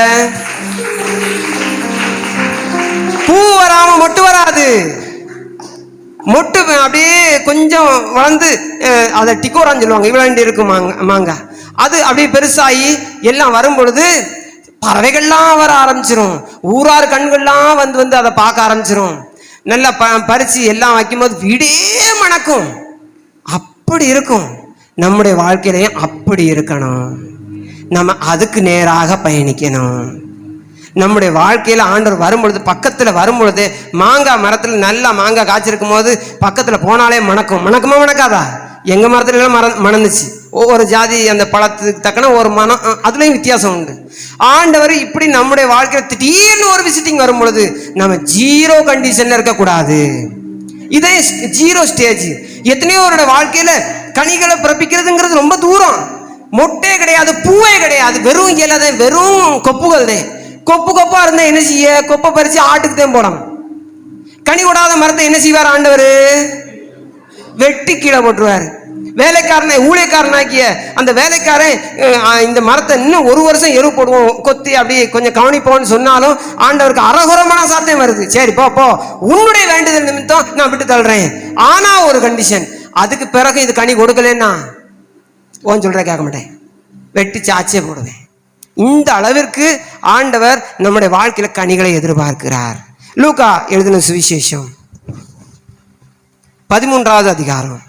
பூ வராம மொட்டு வராது. மொட்டு அப்படியே கொஞ்சம் வளர்ந்து அதை டிக்கோரான்னு சொல்லுவாங்க, இவ்வளவு இருக்கும் மாங்காய். அது அப்படியே பெருசாகி எல்லாம் வரும் பொழுது பறவைகள்லாம் வர ஆரம்பிச்சிரும், ஊரார் கண்கள்லாம் வந்து அதை பார்க்க ஆரம்பிச்சிரும். நல்லா பறிச்சு எல்லாம் வைக்கும்போது வீடே மணக்கும். அப்படி இருக்கும். நம்முடைய வாழ்க்கையிலையும் அப்படி இருக்கணும். நம்ம அதுக்கு நேராக பயணிக்கணும். நம்முடைய வாழ்க்கையில ஆண்டவர் வரும்பொழுது பக்கத்துல வரும்பொழுது மாங்காய் மரத்துல நல்லா மாங்காய் காய்ச்சிருக்கும் போது பக்கத்துல போனாலே மணக்கும். மணக்குமா மணக்காதா? எங்க மரத்துல எல்லாம் மணந்துச்சு. ஒவ்வொரு ஜாதி அந்த பழத்துக்கு தக்கன ஒரு மனம், அதுலயும் வித்தியாசம் உண்டு. ஆண்டவர் இப்படி நம்முடைய வாழ்க்கையில திடீர்னு ஒரு விசிட்டிங் வரும் பொழுது நம்ம ஜீரோ கண்டிஷன்ல இருக்க கூடாது. இதே ஜீரோ ஸ்டேஜ். எத்தனையோ அவரோட வாழ்க்கையில கனிகளை பிறப்பிக்கிறதுங்கிறது ரொம்ப தூரம். மொட்டே கிடையாது, பூவே கிடையாது, வெறும் இலை, வெறும் கொப்புகள் தான். கொப்பு கொப்பா இருந்தா என்ன செய்ய? கொப்பை பறிச்சு ஆட்டுக்கு தான் போடணும். கனி கொடாத மரத்தை என்ன செய்வார் ஆண்டவர்? வெட்டி கீழே போட்டுருவாரு. வேலைக்காரனை ஊழியக்காரனாக்கிய அந்த வேலைக்காரன் இந்த மரத்தை இன்னும் 1 வருஷம் எரு போடுவோம், கொத்தி அப்படியே கொஞ்சம் கவனிப்போம்னு சொன்னாலும் ஆண்டவருக்கு அரகுரமான சாத்தியம் வருது. சரி போ, உன்னுடைய வேண்டுதல் நிமித்தம் நான் விட்டு தள்ளுறேன். ஆனா ஒரு கண்டிஷன், அதுக்கு பிறகு இது கனி கொடுக்கலன்னா ஓன் சொல்ற கேட்க மாட்டேன், வெட்டி சாச்சியே போடுவேன். இந்த அளவிற்கு ஆண்டவர் நம்முடைய வாழ்க்கையில கனிகளை எதிர்பார்க்கிறார். லூக்கா எழுதின சுவிசேஷம் 13வது அதிகாரம்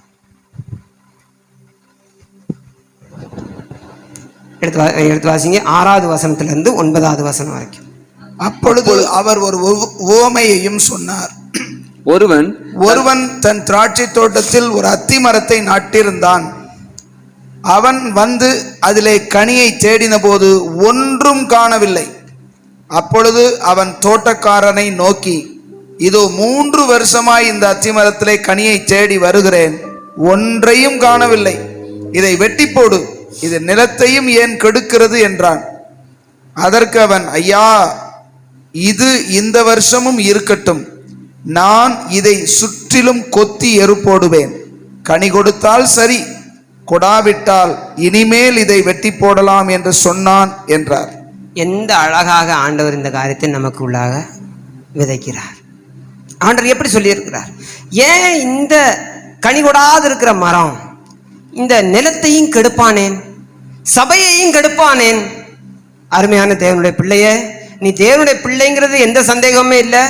எடுத்து வாசிங்க. 6வது வசனத்திலிருந்து 9வது வசனம் வரைக்கும். அப்பொழுது அவர் ஒரு உவமையையும் சொன்னார். ஒருவன் தன் திராட்சை தோட்டத்தில் ஒரு அத்தி மரத்தை நட்டிருந்தான். அவன் வந்து அதிலே கனியை தேடின போது ஒன்றும் காணவில்லை. அப்பொழுது அவன் தோட்டக்காரனை நோக்கி, இதோ 3 வருஷமாய் இந்த அத்திமரத்திலே கனியை தேடி வருகிறேன், ஒன்றையும் காணவில்லை. இதை வெட்டி போடு, இது நிலத்தையும் ஏன் கெடுக்கிறது என்றான். அதற்கு அவன், ஐயா, இது இந்த வருஷமும் இருக்கட்டும், நான் இதை சுற்றிலும் கொத்தி எரு போடுவேன். கனி கொடுத்தால் சரி, கொடாவிட்டால் இனிமேல் இதை வெட்டி போடலாம் என்று சொன்னான் என்றார். எந்த அழகாக ஆண்டவர் இந்த காரியத்தை நமக்கு உள்ளாக விதைக்கிறார். ஆண்டவர் எப்படி சொல்லியிருக்கிறார்? ஏன் இந்த கனி கொடாது இருக்கிற மரம் இந்த நிலத்தையும் கெடுப்பானேன், சபையையும் கெடுப்பானேன்? அருமையான தேவனுடைய பிள்ளையே, நீ தேவனுடைய பிள்ளைங்கிறது எந்த சந்தேகமே இல்லை.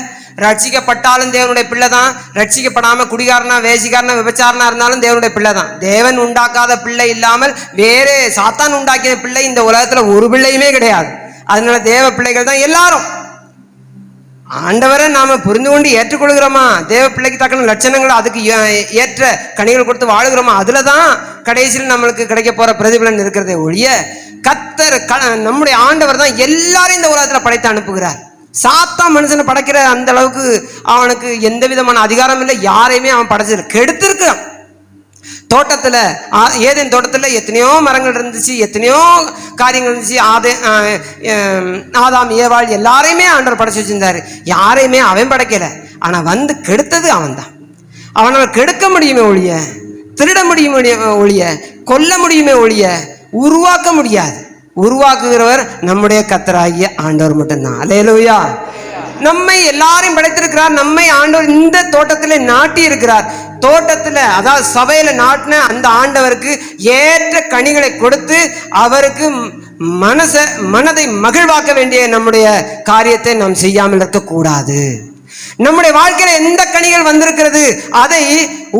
ரட்சிக்கப்பட்டாலும் தேவனுடைய பிள்ளை தான், ரட்சிக்கப்படாம குடிகாரனா வேசிக்காரனா விபச்சாரனா இருந்தாலும் தேவனுடைய பிள்ளை தான். தேவன் உண்டாக்காத பிள்ளை இல்லாமல் வேறு சாத்தான் உண்டாக்கிய பிள்ளை இந்த உலகத்துல ஒரு பிள்ளையுமே கிடையாது. அதனால தேவ பிள்ளைகள் தான் எல்லாரும். ஆண்டவரை நாம புரிந்து கொண்டு ஏற்றுக்கொள்கிறோமா, தேவ பிள்ளைக்கு தக்கன லட்சணங்கள் அதுக்கு ஏற்ற கனிகள் கொடுத்து வாழுகிறோமா, அதுலதான் கடைசியில் நம்மளுக்கு கிடைக்க போற பிரதிபலன் இருக்கிறதே ஒழிய, கர்த்தர் நம்முடைய ஆண்டவர் தான் எல்லாரையும் இந்த உலகத்துல படைத்து அனுப்புகிறார். சாத்தா மனுஷனை படைக்கிற அந்த அளவுக்கு அவனுக்கு எந்த விதமான அதிகாரம் இல்லை. யாரையுமே அவன் படைச்சது கெடுத்திருக்கான். தோட்டத்துல, ஏதேன் தோட்டத்துல எத்தனையோ மரங்கள் இருந்துச்சு, எத்தனையோ காரியங்கள் இருந்துச்சு. ஆதாம் ஏவாள் எல்லாரையுமே ஆண்டவர் படைச்சு வச்சிருந்தாரு. யாரையுமே அவன் படைக்கல. ஆனா வந்து கெடுத்தது அவன் தான். அவனால் கெடுக்க முடியுமே ஒழிய, திருட முடியுமே ஒழிய, கொல்ல முடியுமே ஒழிய உருவாக்க முடியாது. உருவாக்குகிறவர் நம்முடைய கர்த்தராகிய ஆண்டவர் மட்டும்தான். அல்லேலூயா. நம்மை எல்லாரையும் படைத்திருக்கிறார். நம்மை ஆண்டவர் இந்த தோட்டத்திலே நாட்டி இருக்கிறார். தோட்டத்துல, அதாவது சபையில நாட்டின அந்த ஆண்டவருக்கு ஏற்ற கனிகளை கொடுத்து அவருக்கு மனதை மகிழ்வாக்க வேண்டிய நம்முடைய காரியத்தை நாம் செய்யாமல் இருக்கக்கூடாது. நம்முடைய வாழ்க்கையில எந்த கனிகள் வந்திருக்கிறது அதை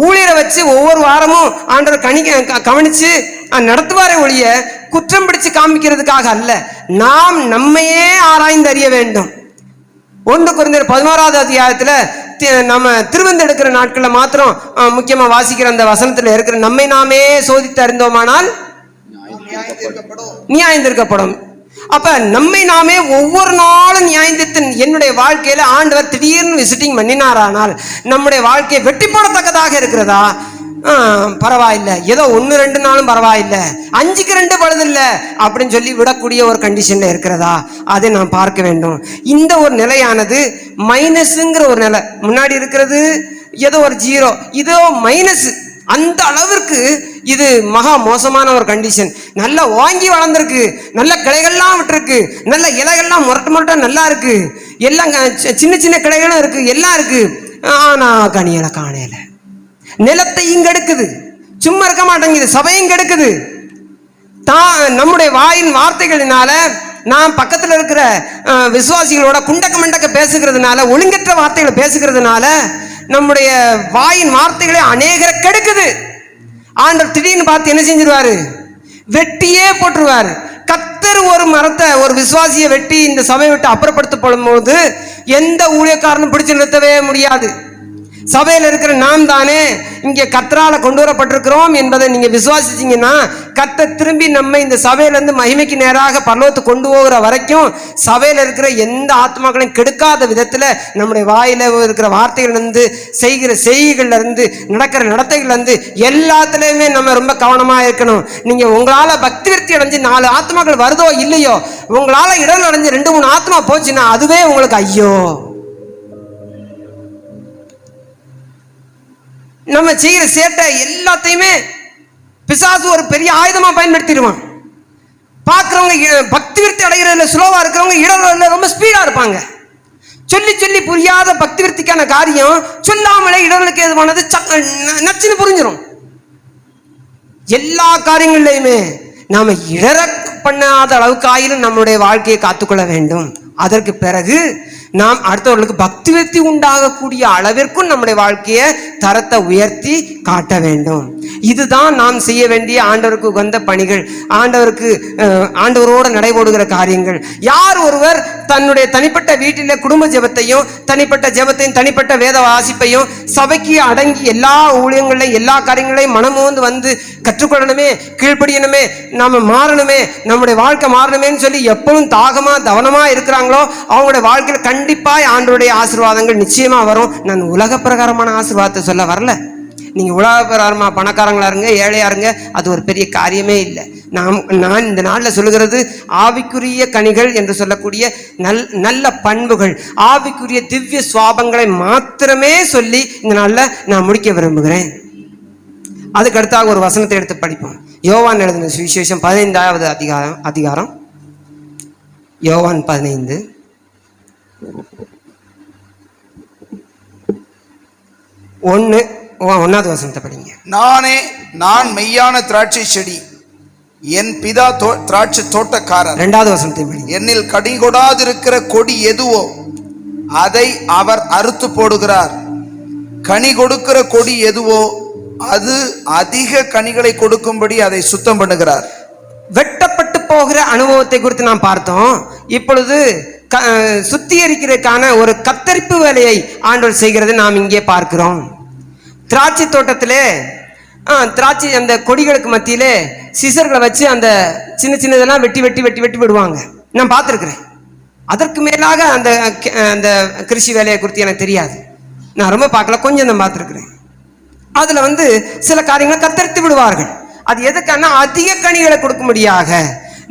ஊழியரை வச்சு ஒவ்வொரு வாரமும் ஆண்டவர் கவனிச்சு நடத்துவாரே ஒழிய குற்றம் பிடிச்சு காமிக்கிறதுக்காக அல்ல. நாம் நம்மையே ஆராய்ந்து அறிய வேண்டும். 1 கொரிந்தியர் 11வது அதிகாரத்துல நம்ம திருவந்தெடுக்கிற நாட்கள்ல மாத்திரம் முக்கியமா வாசிக்கிற அந்த வசனத்துல இருக்கிற நம்மை நாமே சோதித்து அறிந்தோமானால் நியாயந்திருக்கப்படும். அப்ப நம்மை நாமே ஒவ்வொரு நாளும் நியாயந்தித்து, என்னுடைய வாழ்க்கையில ஆண்டவர் திடீர்னு விசிட்டிங் பண்ணினாரானால் நம்முடைய வாழ்க்கையை வெட்டி போடத்தக்கதாக இருக்கிறதா? பரவாயில்லை, ஏதோ 1-2 நாளும் பரவாயில்லை, 5க்கு 2 பழுதில்லை அப்படின்னு சொல்லி விடக்கூடிய ஒரு கண்டிஷன்ல இருக்கிறதா, அதை நாம் பார்க்க வேண்டும். இந்த ஒரு நிலையானது மைனஸ்ங்கிற ஒரு நிலை. முன்னாடி இருக்கிறது ஏதோ ஒரு 0, இதோ மைனஸ். அந்த அளவிற்கு இது மகா மோசமான ஒரு கண்டிஷன். நல்லா வாங்கி வளர்ந்துருக்கு, நல்ல கிளைகள்லாம் விட்டுருக்கு, நல்ல இலைகள்லாம் முரட்டா நல்லா இருக்கு, எல்லாம் சின்ன சின்ன கிளைகளும் இருக்கு, எல்லாம் இருக்கு. ஆனா கனியலை காணல. நிலத்தை இங்க எடுக்குது, சும்மா இருக்க மாட்டேங்குது, சபையும் கெடுக்குது. நம்முடைய வாயின் வார்த்தைகளினால, நாம் பக்கத்தில் இருக்கிற விசுவாசிகளோட குண்டக்க மண்டக்க பேசுகிறதுனால, ஒழுங்கற்ற வார்த்தைகளை பேசுகிறதுனால நம்முடைய வாயின் வார்த்தைகளை அநேகரை கெடுக்குது. ஆண்டவர் திடீர்னு பார்த்து என்ன செஞ்சிருவாரு? வெட்டியே போட்டுருவாரு. கர்த்தர் ஒரு மரத்தை, ஒரு விசுவாசியை வெட்டி இந்த சபையை விட்டு அப்புறப்படுத்தப்படும் போது எந்த ஊழியக்காரனும் பிடிச்சு நிறுத்தவே முடியாது. சபையில் இருக்கிற நாம் தானே இங்கே கர்த்தரால கொண்டு வரப்பட்டிருக்கிறோம் என்பதை நீங்க விசுவாசிச்சீங்கன்னா, கர்த்தர் திரும்பி நம்ம இந்த சபையிலிருந்து மகிமைக்கு நேராக பரலோகத்துக்கு கொண்டு போகிற வரைக்கும் சபையில் இருக்கிற எந்த ஆத்மாக்களையும் கெடுக்காத விதத்துல நம்முடைய வாயில இருக்கிற வார்த்தைகள் இருந்து, செய்கிற செய்கைகள்ல இருந்து, நடக்கிற நடத்தைகள்ல இருந்து எல்லாத்துலயுமே நம்ம ரொம்ப கவனமா இருக்கணும். நீங்க உங்களால பக்தி விருத்தி அடைஞ்சு 4 ஆத்மாக்கள் வருதோ இல்லையோ, உங்களால இடல் அடைஞ்சு 2-3 ஆத்மா போச்சுன்னா அதுவே உங்களுக்கு ஐயோ. நம்ம செய்கிற சேட்டை எல்லாத்தையுமே பிசாசு ஒரு பெரிய ஆயுதமா பயன்படுத்திடுவான். பார்க்கிறவங்க பக்தி விருத்தி அடைகிறதுல ஸ்லோவா இருக்கிறவங்க இடர்ல ரொம்ப ஸ்பீடா இருப்பாங்க. சொல்லி சொல்லி புரியாத பக்தி விருத்திக்கான காரியம் சொல்லாமலே இடர்களுக்கு எதுவானது நச்சுன்னு புரிஞ்சிடும். எல்லா காரியங்கள்லையுமே நாம இடர பண்ணாத அளவுக்கு ஆயிலும் நம்மளுடைய வாழ்க்கையை காத்துக்கொள்ள வேண்டும். அதற்கு பிறகு நாம் அடுத்தவர்களுக்கு பக்தி விருத்தி உண்டாகக்கூடிய அளவிற்கும் நம்முடைய வாழ்க்கையை தரத்தை உயர்த்தி காட்ட வேண்டும். இதுதான் நாம் செய்ய வேண்டிய ஆண்டவருக்கு உகந்த பணிகள், ஆண்டவரோடு நடைபோடுகிற காரியங்கள். யார் ஒருவர் தன்னுடைய தனிப்பட்ட வீட்டில குடும்ப ஜெபத்தையும் தனிப்பட்ட ஜெபத்தையும் தனிப்பட்ட வேத வாசிப்பையும் சபைக்கு அடங்கி எல்லா ஊழியங்களையும் எல்லா காரியங்களையும் மனமோந்து வந்து கற்றுக்கொள்ளணுமே, கீழ்ப்படியணுமே, நாம மாறணுமே, நம்முடைய வாழ்க்கை மாறணுமேன்னு சொல்லி எப்பவும் தாகமா கவனமா இருக்கிறாங்களோ அவங்களுடைய வாழ்க்கையில் கண்டிப்பாக ஆண்டவருடைய ஆசீர்வாதங்கள் நிச்சயமா வரும். நான் உலக பிரகாரமான ஆசீர்வாதத்தை சொல்ல வரல. நீங்க உலக பிரகாரமா பணக்காரங்களா இருங்க, ஏழையா இருங்க, அது ஒரு பெரிய காரியமே இல்லை. நான் இந்த நாளில் சொல்லுகிறது ஆவிக்குரிய கனிகள் என்று சொல்லக்கூடிய நல்ல பண்புகள், ஆவிக்குரிய திவ்ய சுவாபங்களை மாத்திரமே சொல்லி இந்த நாளில் நான் முடிக்க விரும்புகிறேன். அதுக்கு அடுத்தாக ஒரு வசனத்தை எடுத்து படிப்போம். யோவான் எழுதின சுவிசேஷம் 15வது அதிகாரம் யோவான் 15 1வது வசனத்தை படிங்க. நான் மெய்யான திராட்சை செடி, என் பிதா திராட்சை தோட்டக்காரர். 2வது வசனத்தை படிங்க. என்னில் கனி கொடாதிருக்கிற கொடி எதுவோ அதை அவர் அறுத்து போடுகிறார். கனி கொடுக்கிற கொடி எதுவோ அது அதிக கனிகளை கொடுக்கும்படி அதை சுத்தம் பண்ணுகிறார். வெட்டப்பட்டு போகிற அனுபவத்தை குறித்து நாம் பார்த்தோம். இப்பொழுது சுத்திகரிக்கிறதுக்கான ஒரு கத்தரிப்பு வேலையை ஆண்டவர் செய்கிறது நாம் இங்கே பார்க்கிறோம். திராட்சை தோட்டத்திலே திராட்சை அந்த கொடிகளுக்கு மத்தியிலே சிசர்களை வச்சு அந்த சின்ன சின்னதெல்லாம் வெட்டி வெட்டி வெட்டி வெட்டி விடுவாங்க, நான் பார்த்துருக்கிறேன். அதற்கு மேலாக அந்த கிருஷி வேலையை குறித்து எனக்கு தெரியாது, நான் ரொம்ப பார்க்கல, கொஞ்சம் தான் பார்த்துருக்கிறேன். அதில் சில காரியங்களை கத்தரித்து விடுவார்கள். அது எதுக்கான அதிக கனிகளை கொடுக்கும்படியாக.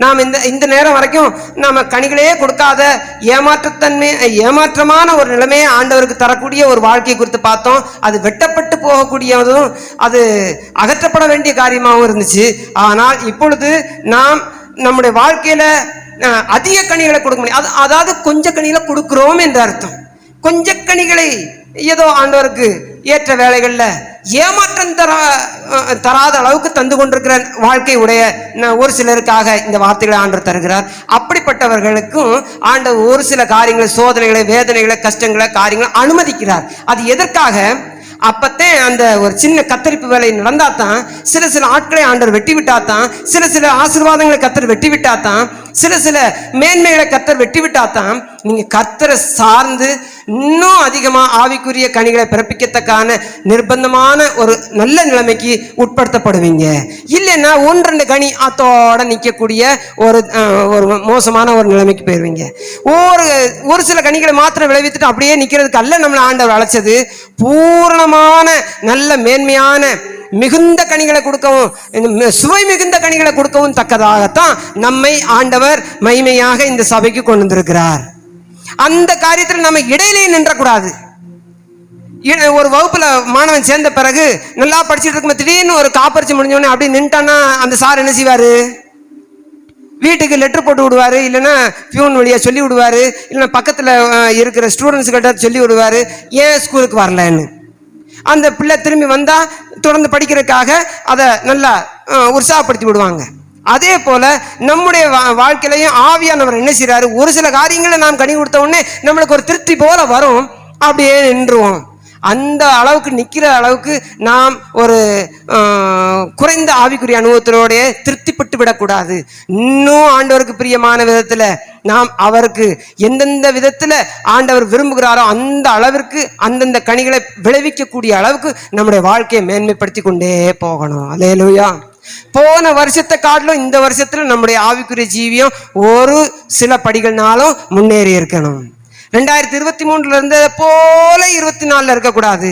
நாம் இந்த நேரம் வரைக்கும் நாம கனிகளே கொடுக்காத ஏமாற்றமான ஒரு நிலைமையை ஆண்டவருக்கு தரக்கூடிய ஒரு வாழ்க்கை குறித்து பார்த்தோம். அது வெட்டப்பட்டு போகக்கூடியதும் அது அகற்றப்பட வேண்டிய காரியமாகவும் இருந்துச்சு. ஆனால் இப்பொழுது நாம் நம்முடைய வாழ்க்கையில அதிக கனிகளை கொடுக்க முடியும். அதாவது கொஞ்ச கனிகளை கொடுக்கிறோம் என்ற அர்த்தம். கொஞ்ச கனிகளை ஏதோ ஆண்டவருக்கு ஏற்ற வேலைகள்ல ஏமாற்றம் தராத அளவுக்கு தந்து கொண்டிருக்கிற வாழ்க்கை உடைய ஒரு சிலருக்காக இந்த வார்த்தைகளை ஆண்டவர் தருகிறார். அப்படிப்பட்டவர்களுக்கும் ஆண்டவர் ஒரு சில காரியங்களை, சோதனைகளை, வேதனைகளை, கஷ்டங்களை, காரியங்களை அனுமதிக்கிறார். அது எதற்காக? அப்பத்தே அந்த ஒரு சின்ன கத்தரிப்பு வேலை நடந்தாதான், சில ஆட்களை ஆண்டவர் வெட்டி விட்டாதான், சில ஆசீர்வாதங்களை கத்தர் வெட்டி விட்டாதான், சில மேன்மைகளை கத்தர் வெட்டி விட்டாதான் நீங்க கத்தரை சார்ந்து இன்னும் அதிகமா ஆவிக்குரிய கனிகளை பிறப்பிக்கத்தக்கான நிர்பந்தமான ஒரு நல்ல நிலைமைக்கு உட்படுத்தப்படுவீங்க. இல்லைன்னா 1-2 கனி அத்தோட நிற்கக்கூடிய ஒரு மோசமான ஒரு நிலைமைக்கு போயிருவீங்க. ஒரு சில கனிகளை மாத்திரம் விளைவித்துட்டு அப்படியே நிற்கிறதுக்கு அல்ல நம்மளை ஆண்டவர் அழைச்சது. பூரணமான நல்ல மேன்மையான மிகுந்த கனிகளை கொடுக்கவும், சுவை மிகுந்த கனிகளை கொடுக்கவும் தக்கதாகத்தான் நம்மை ஆண்டவர் மகிமையாக இந்த சபைக்கு கொண்டு வந்திருக்கிறார். அந்த காரியத்தில் நம்ம இடையிலே நின்றக்கூடாது. ஒரு வகுப்புல மாணவன் சேர்ந்த பிறகு நல்லா படிச்சுட்டு இருக்கும், திடீர்னு ஒரு காப்பரிச்சு முடிஞ்சோடனே அப்படி நின்ட்டான்னா அந்த சார் என்ன செய்வாரு? வீட்டுக்கு லெட்டர் போட்டு விடுவாரு, இல்லைன்னா பியூன் வழியா சொல்லி விடுவாரு, இல்லைன்னா பக்கத்துல இருக்கிற ஸ்டூடெண்ட்ஸ் கிட்ட சொல்லி விடுவாரு ஏன் ஸ்கூலுக்கு வரலன்னு. அந்த பிள்ளை திரும்பி வந்தா தொடர்ந்து படிக்கிறதுக்காக அதை நல்லா உற்சாகப்படுத்தி விடுவாங்க. அதே போல நம்முடைய வாழ்க்கையிலையும் ஆவியானவர் என்ன செய்யறாரு? ஒரு சில காரியங்களை நாம் கனி கொடுத்த உடனே நம்மளுக்கு ஒரு திருப்தி போல வரும், அப்படியே நின்றுவோம். அந்த அளவுக்கு நிற்கிற அளவுக்கு நாம் ஒரு குறைந்த ஆவிக்குரிய அனுபவத்திலோட திருப்திப்பட்டு விடக்கூடாது. இன்னும் ஆண்டவருக்கு பிரியமான விதத்துல நாம் அவருக்கு எந்தெந்த விதத்துல ஆண்டவர் விரும்புகிறாரோ அந்த அளவிற்கு அந்தந்த கனிகளை விளைவிக்கக்கூடிய அளவுக்கு நம்முடைய வாழ்க்கையை மேன்மைப்படுத்தி கொண்டே போகணும். அல்லேலூயா. போன வருஷத்தை காட்டிலும் இந்த வருஷத்துல நம்முடைய ஆவிக்குரிய ஜீவியம் ஒரு சில படிகள்னாலும் முன்னேறி இருக்கணும். 2023 இருந்ததை போல 24 இருக்கக்கூடாது.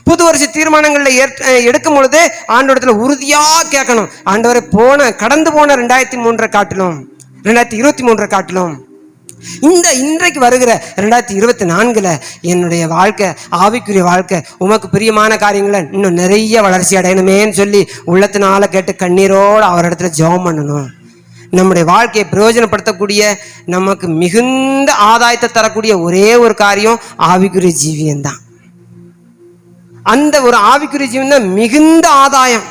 புது வருஷ தீர்மானங்கள்ல எடுக்கும் பொழுது ஆண்டவரத்துல உறுதியா கேட்கணும், ஆண்டவரை கடந்து போன 2003 காட்டிலும் 2023 காட்டிலும் இன்றைக்கு வருகிற 2024 என்னுடைய வாழ்க்கை, ஆவிக்குரிய வாழ்க்கை உமக்கு பிரியமான காரியங்களை இன்னும் நிறைய வளர்ச்சி அடையணுமேன்னு சொல்லி உள்ளத்தினால கேட்டு கண்ணீரோடு அவரிடத்துல ஜெபம் பண்ணணும். நம்முடைய வாழ்க்கையை பிரயோஜனப்படுத்தக்கூடிய, நமக்கு மிகுந்த ஆதாயத்தை தரக்கூடிய ஒரே ஒரு காரியம் ஆவிக்குரிய ஜீவியம்தான். அந்த ஒரு ஆவிக்குரிய ஜீவன் தான் மிகுந்த ஆதாயம்.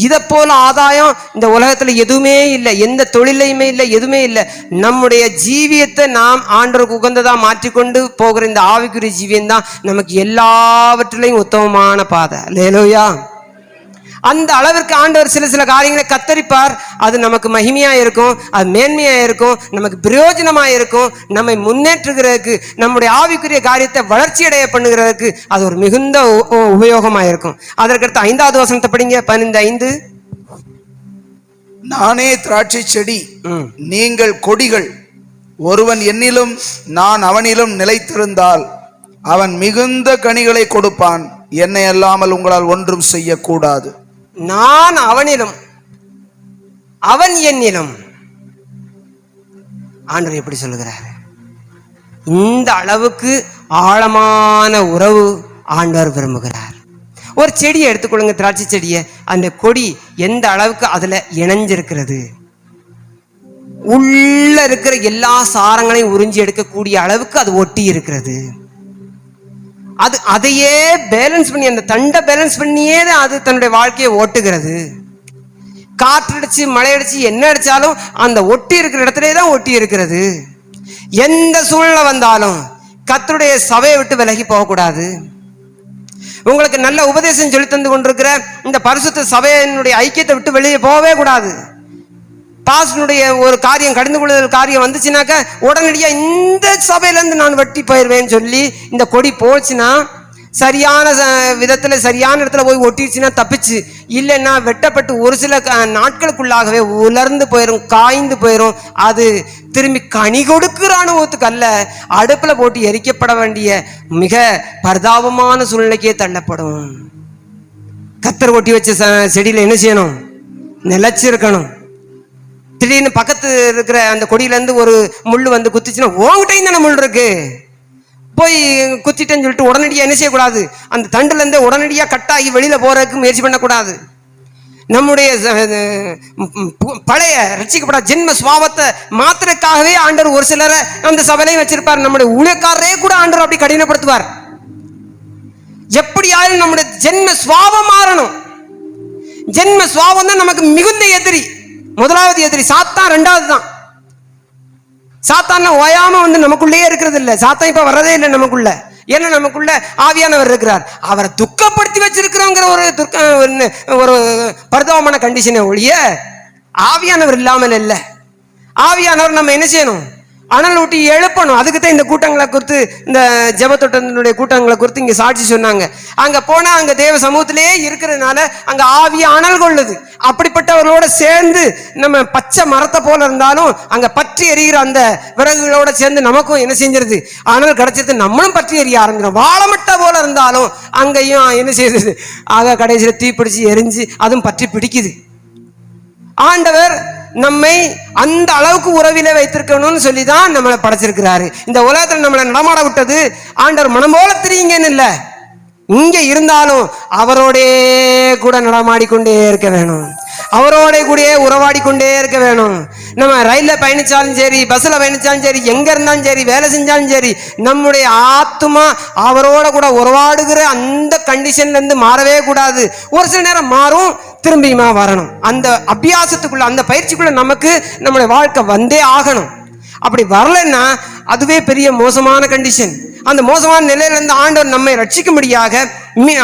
இதை போல ஆதாயம் இந்த உலகத்துல எதுவுமே இல்லை, எந்த தொழிலையுமே இல்லை, எதுவுமே இல்லை. நம்முடைய ஜீவியத்தை நாம் ஆண்டவருக்கு உகந்ததா மாற்றிக்கொண்டு போகிற இந்த ஆவிக்குரிய ஜீவியம் தான் நமக்கு எல்லாவற்றிலையும் உத்தமமான பாதை. அல்லேலூயா. அந்த அளவிற்கு ஆண்டவர் சில காரியங்களை கத்தரிப்பார். அது நமக்கு மகிமையா இருக்கும், அது மேன்மையா இருக்கும், நமக்கு பிரயோஜனமா இருக்கும், நம்மை முன்னேற்றுகிறதுக்கு, நம்முடைய ஆவிக்குரிய காரியத்தை வளர்ச்சி அடைய பண்ணுகிறதுக்கு அது ஒரு மிகுந்த உபயோகமா இருக்கும். அதற்கடுத்து 5வது வசனத்தை படிங்க. 15:5. நானே திராட்சை செடி, நீங்கள் கொடிகள். ஒருவன் என்னிலும் நான் அவனிலும் நிலைத்திருந்தால் அவன் மிகுந்த கனிகளை கொடுப்பான். என்னை அல்லாமல் உங்களால் ஒன்றும் செய்யக்கூடாது. நான் அவனிலும் அவன் என்னிலும். ஆண்டவர் எப்படி சொல்லுகிறார்? இந்த அளவுக்கு ஆழமான உறவு ஆண்டவர் விரும்புகிறார். ஒரு செடியை எடுத்துக்கொள்ளுங்க, திராட்சை செடியை. அந்த கொடி எந்த அளவுக்கு அதுல இணைஞ்சிருக்கிறது, உள்ள இருக்கிற எல்லா சாரங்களையும் உறிஞ்சி எடுக்கக்கூடிய அளவுக்கு அது ஒட்டி இருக்கிறது. அது அதையே பேலன்ஸ் பண்ணி, அந்த தண்டை பேலன்ஸ் பண்ணியே அது தன்னுடைய வாழ்க்கையை ஓட்டுகிறது. காற்றடிச்சு மழையடிச்சு என்ன அடிச்சாலும் அந்த ஒட்டி இருக்கிற இடத்துல தான் ஒட்டி இருக்கிறது. எந்த சூழ்நிலை வந்தாலும் கர்த்தருடைய சபையை விட்டு விலகி போகக்கூடாது. உங்களுக்கு நல்ல உபதேசம் சொல்லி தந்து கொண்டிருக்கிற இந்த பரிசுத்த சபையினுடைய ஐக்கியத்தை விட்டு வெளியே போகவே கூடாது. பாஸ்டனுடைய ஒரு காரியம், கடிந்து கொள்ளுதல் காரியம் வந்துச்சுனாக்க உடனடியா இந்த சபையிலேருந்து நான் வெட்டி போயிடுவேன்னு சொல்லி இந்த கொடி போச்சுன்னா, சரியான விதத்துல சரியான இடத்துல போய் ஒட்டிடுச்சுன்னா தப்பிச்சு, இல்லைன்னா வெட்டப்பட்டு ஒரு சில நாட்களுக்குள்ளாகவே உலர்ந்து போயிடும், காய்ந்து போயிடும். அது திரும்பி கனி கொடுக்கிற அனுபவத்துக்கு அல்ல, அடுப்புல போட்டு எரிக்கப்பட வேண்டிய மிக பரிதாபமான சூழ்நிலைக்கே தள்ளப்படும். கத்தர் ஒட்டி வச்ச செடியில என்ன செய்யணும்? நிலைச்சிருக்கணும். திடீர்னு பக்கத்து இருக்கிற அந்த கொடியிலேருந்து ஒரு முள் வந்து குத்திச்சுன்னா, உங்ககிட்டையும் தானே முள் இருக்கு, போய் குத்திட்டேன்னு சொல்லிட்டு உடனடியாக என்ன செய்யக்கூடாது? அந்த தண்டுலேருந்து உடனடியாக கட்டாகி வெளியில் போகிறதுக்கு முயற்சி பண்ணக்கூடாது. நம்முடைய பழைய ரட்சிக்கப்பட ஜென்ம சுவாபத்தை மாத்திரக்காகவே ஆண்டவர் ஒரு சிலரை அந்த சபையிலையும் வச்சிருப்பார். நம்முடைய ஊழியக்காரரே கூட ஆண்டவர் அப்படி கடினப்படுத்துவார். எப்படி ஆயிரும் நம்முடைய ஜென்ம சுவாபம் மாறணும். ஜென்ம சுவாபம் தான் நமக்கு மிகுந்த எதிரி. முதலாவது எதிரி சாத்தான், 2வது தான். சாத்தான்ல ஓயாம வந்து நமக்குள்ளேயே இருக்கிறது இல்லை. சாத்தான் இப்ப வர்றதே இல்லை நமக்குள்ள. ஏன்னா நமக்குள்ள ஆவியானவர் இருக்கிறார். அவரை துக்கப்படுத்தி வச்சிருக்கிறோங்கிற ஒரு பரிதாபமான கண்டிஷனை ஒழிய ஆவியானவர் இல்லாமல் இல்லை. ஆவியானவர் நம்ம என்ன செய்யணும்? அனல் ஊட்டி எழுப்பணும். அதுக்கு தான் இந்த கூட்டங்களை குறித்து, இந்த ஜெபத்தொட்டனுடைய கூட்டங்களை குறித்து இங்க சாட்சி சொன்னாங்க. அங்க போனா அங்க தேவ சமூகத்திலே இருக்கிறதுனால அங்க ஆவிய அனல் கொள்ளுது. அப்படிப்பட்டவர்களோட சேர்ந்து நம்ம பச்சை மரத்தை போல இருந்தாலும் அங்க பற்றி எரிகிற அந்த விறகுகளோட சேர்ந்து நமக்கும் என்ன செஞ்சிருது? அனல் கிடைச்சிருது, நம்மளும் பற்றி எரிய ஆரம்பிக்கிறோம். வாழமட்டை போல இருந்தாலும் அங்கேயும் என்ன செய்யுது? ஆக கடைசியில் தீப்பிடிச்சு எரிஞ்சு அதுவும் பற்றி பிடிக்குது. ஆண்டவர் நம்மை அந்த அளவுக்கு உறவிலே வைத்திருக்கணும்னு சொல்லிதான் நம்மளை படைச்சிருக்கிறாரு. இந்த உலகத்துல நம்மளை நடமாட விட்டது ஆண்டவர் மனம் போல தெரியுங்கன்னு இல்லை, இங்க இருந்தாலும் அவரோடே கூட நடமாடிக்கொண்டே இருக்க வேணும், அவரோட கூட உறவாடி கொண்டே இருக்க வேணும். நம்ம ரயில்ல பயணிச்சாலும் சரி, பஸ்ல பயணிச்சாலும் சரி, எங்க இருந்தாலும் சரி, வேலை செஞ்சாலும் சரி, நம்முடைய ஆத்மா அவரோட கூட உறவாடுகிற அந்த கண்டிஷன்ல இருந்து மாறவே கூடாது. ஒரு சில நேரம் மாறும், திரும்பியுமா வரணும். அந்த அபியாசத்துக்குள்ள, அந்த பயிற்சிக்குள்ள நமக்கு நம்முடைய வாழ்க்கை வந்தே ஆகணும். அப்படி வரலன்னா அதுவே பெரிய மோசமான கண்டிஷன். அந்த மோசமான நிலையிலிருந்து ஆண்டவர் நம்மை ரட்சிக்கும்படியாக,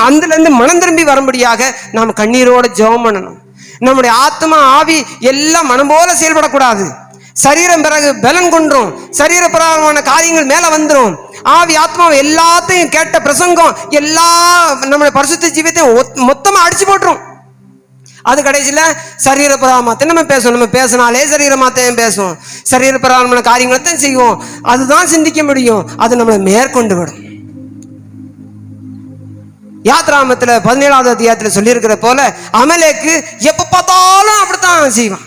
அதிலிருந்து மனம் திரும்பி வரும்படியாக நாம் கண்ணீரோட ஜெபம் பண்ணணும். நம்முடைய ஆத்மா ஆவி எல்லாம் மனம் போல செயல்படக்கூடாது. சரீரம் பிறகு பலன் கொன்றும், சரீர பிரகாரமான காரியங்கள் மேல வந்துடும். ஆவி ஆத்மாவை எல்லாத்தையும் கேட்ட பிரசங்கம் எல்லா நம்முடைய பரிசுத்த ஜீவியத்தையும் மொத்தமா அடிச்சு போட்டுரும். அது கடைசியில சரீர பிரகாரமாத்த நம்ம பேசுவோம். நம்ம பேசினாலே சரீரமாத்தையும் பேசுவோம், சரீர பிரகாரமான காரியங்களைத்தான் செய்வோம். அதுதான் சிந்திக்க முடியும். அது நம்மளை மேற்கொண்டு விடும். யாத்ராமத்துல 17வது அத்தியாயத்துல சொல்லியிருக்கிற போல அமலேக்கு எப்ப பார்த்தாலும் அப்படித்தான் செய்வான்.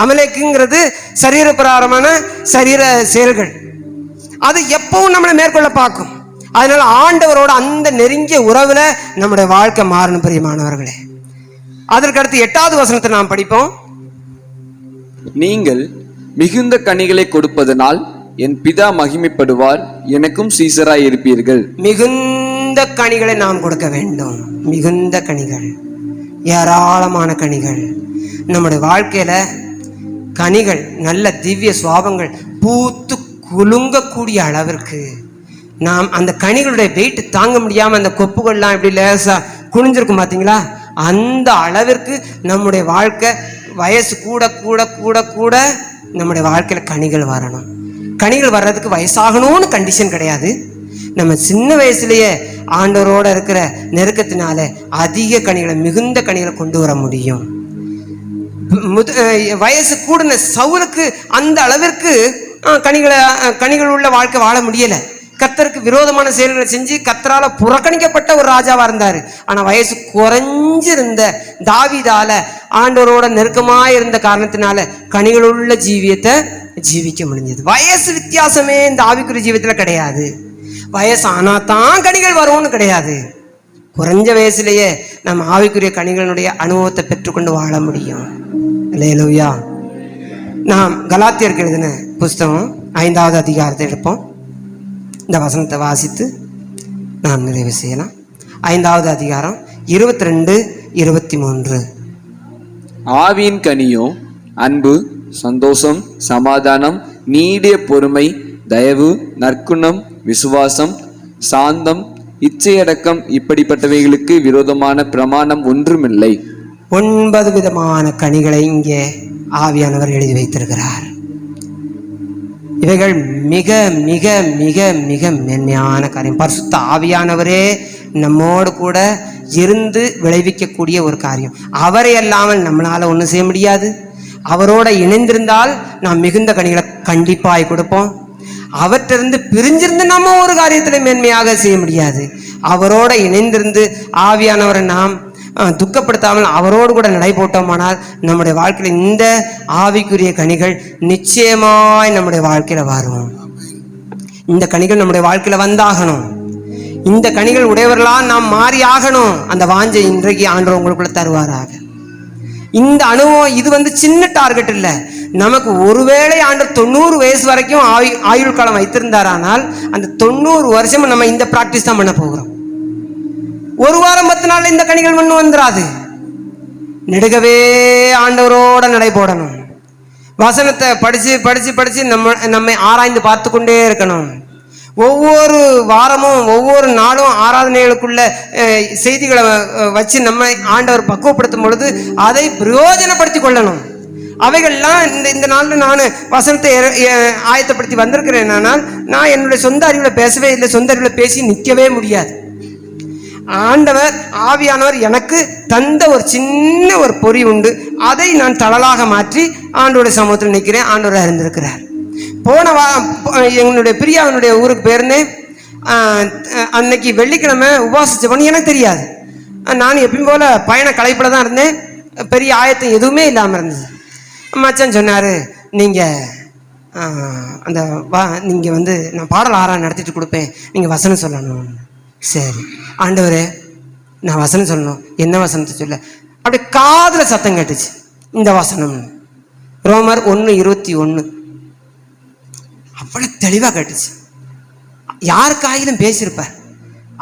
அமலேக்குங்கிறது சரீர பிரகாரமான சரீர செயல்கள், அது எப்பவும் நம்மளை மேற்கொள்ள பார்க்கும். அதனால ஆண்டவரோட அந்த நெருங்கிய உறவுல நம்முடைய வாழ்க்கை மாறணும் பிரியமானவர்களே. அதற்கடுத்து 8வது வசனத்தை நாம் படிப்போம். நீங்கள் மிகுந்த கனிகளை கொடுப்பதனால் என் பிதா மகிமைப்படுவார், எனக்கும் சீசராய் இருப்பீர்கள். மிகுந்த கனிகளை நாம் கொடுக்க வேண்டும். மிகுந்த கனிகள், ஏராளமான கனிகள். நம்முடைய வாழ்க்கையில கனிகள், நல்ல திவ்ய சுவாபங்கள் பூத்து குலுங்கக்கூடிய அளவிற்கு நாம் அந்த கனிகளுடைய வெயிட் தாங்க முடியாம அந்த கொப்புகள்லாம் இப்படி லேசா குனிஞ்சிருக்கும் பார்த்தீங்களா, அந்த அளவிற்கு நம்முடைய வாழ்க்கை வயசு கூட கூட கூட கூட நம்முடைய வாழ்க்கையில கனிகள் வரணும். கனிகள் வர்றதுக்கு வயசாகணும்னு கண்டிஷன் கிடையாது. நம்ம சின்ன வயசுலயே ஆண்டவரோட இருக்கிற நெருக்கத்தினால அதிக கனிகளை, மிகுந்த கனிகளை கொண்டு வர முடியும். வயசு கூடின சவுலுக்கு அந்த அளவிற்கு கனிகள் உள்ள வாழ்க்கை வாழ முடியல. கர்த்தருக்கு விரோதமான செயல்களை செஞ்சு கர்த்தரால புறக்கணிக்கப்பட்ட ஒரு ராஜாவா இருந்தாரு. ஆனா வயசு குறைஞ்சிருந்த தாவீதால ஆண்டவரோட நெருக்கமாய் இருந்த காரணத்தினால கனிகளுள்ள ஜீவியத்தை ஜீவிக்க முடிஞ்சது. வயசு வித்தியாசமே இந்த ஆவிக்குரிய ஜீவியத்துல கிடையாது. வயசு ஆனா தான் கனிகள் வரும்னு கிடையாது. குறைஞ்ச வயசுலயே நம்ம ஆவிக்குரிய கனிகளுடைய அனுபவத்தை பெற்றுக்கொண்டு வாழ முடியும். அல்லேலூயா. நாம் கலாத்தியருக்கு எழுதின புஸ்தகம் 5வது அதிகாரத்தை எடுப்போம். இந்த வசனத்தை வாசித்து நாம் நிறைவு செய்யலாம். 5வது அதிகாரம் 22, 23. ஆவியின் கனியோ அன்பு, சந்தோஷம், சமாதானம், நீடிய பொறுமை, தயவு, நற்குணம், விசுவாசம், சாந்தம், இச்சையடக்கம், இப்படிப்பட்டவைகளுக்கு விரோதமான பிரமாணம் ஒன்றுமில்லை. 9 விதமான கனிகளை இங்கே ஆவியானவர் எழுதி வைத்திருக்கிறார். இவைகள் மிக மிக மிக மிக மென்மையான காரியம். பரிசுத்த ஆவியானவரே நம்மோடு கூட இருந்து விளைவிக்கக்கூடிய ஒரு காரியம். அவரை அல்லாமல் நம்மளால ஒன்றும் செய்ய முடியாது. அவரோட இணைந்திருந்தால் நாம் மிகுந்த கனிகளை கண்டிப்பாய் கொடுப்போம். அவற்றிலிருந்து பிரிஞ்சிருந்து நம்ம ஒரு காரியத்தில் மேன்மையாக செய்ய முடியாது. அவரோட இணைந்திருந்து ஆவியானவரை நாம் துக்கப்படுத்தாமல் அவரோடு கூட நடை போட்டோமானால் நம்முடைய வாழ்க்கையில் இந்த ஆவிக்குரிய கனிகள் நிச்சயமாய் நம்முடைய வாழ்க்கையில வரும். இந்த கனிகள் நம்முடைய வாழ்க்கையில வந்தாகணும். இந்த கனிகள் உடையவர்களா நாம் மாறி ஆகணும். அந்த வாஞ்சை இன்றைக்கு ஆண்டவர் உங்களுக்குள்ள தருவாராக. இந்த அனுபவம் இது சின்ன டார்கெட் இல்லை. நமக்கு ஒருவேளை ஆண்டவர் 90 வயசு வரைக்கும் ஆயுள் காலம் வைத்திருந்தாரானால் அந்த 90 வருஷமும் நம்ம இந்த பிராக்டிஸ் தான் பண்ண போகிறோம். ஒரு வாரம் 10 நாள் இந்த கனிகள் ஒன்றும் வந்துடாது. நெடுகவே ஆண்டவரோட நடை போடணும். வசனத்தை படிச்சு படிச்சு படிச்சு நம்மை ஆராய்ந்து பார்த்து கொண்டே இருக்கணும். ஒவ்வொரு வாரமும் ஒவ்வொரு நாளும் ஆராதனைகளுக்குள்ள செய்திகளை வச்சு நம்மை ஆண்டவர் பக்குவப்படுத்தும் பொழுது அதை பிரயோஜனப்படுத்தி கொள்ளணும். அவைகள்லாம் இந்த நாளில் நான் வசனத்தை ஆயத்தப்படுத்தி வந்திருக்கிறேன். ஆனால் நான் என்னுடைய சொந்த அறிவில் பேசவே இல்லை. சொந்த அறிவில் பேசி நிற்கவே முடியாது. ஆண்டவர் ஆவியானவர் எனக்கு தந்த ஒரு சின்ன ஒரு பொறி உண்டு. அதை நான் தளலாக மாற்றி ஆண்டோட சமூகத்தில் நிற்கிறேன். ஆண்டவர் அறிந்திருக்கிறார். போன எங்களுடைய பிரியாவினுடைய ஊருக்கு போயிருந்தேன். அன்னைக்கு வெள்ளிக்கிழமை உபவாசிச்ச பண்ணி எனக்கு தெரியாது. நான் எப்பயும் போல பயண களைப்பில் தான் இருந்தேன். பெரிய ஆயத்தம் எதுவுமே இல்லாமல் இருந்தது. மச்சான் சொன்னார், நீங்கள் நான் பாடல் ஆறாக நடத்திட்டு கொடுப்பேன், நீங்கள் வசனம் சொல்லணும். சரி ஆண்டவரே, நான் வசனம் சொல்லணும். என்ன வசனத்தை சொல்ல? அப்படி காதில் சத்தம் கேட்டுச்சு. இந்த வசனம் ரோமர் 1:21 அவ்வளவு தெளிவாக கேட்டுச்சு. யாருக்காயிலும் பேசியிருப்பார்.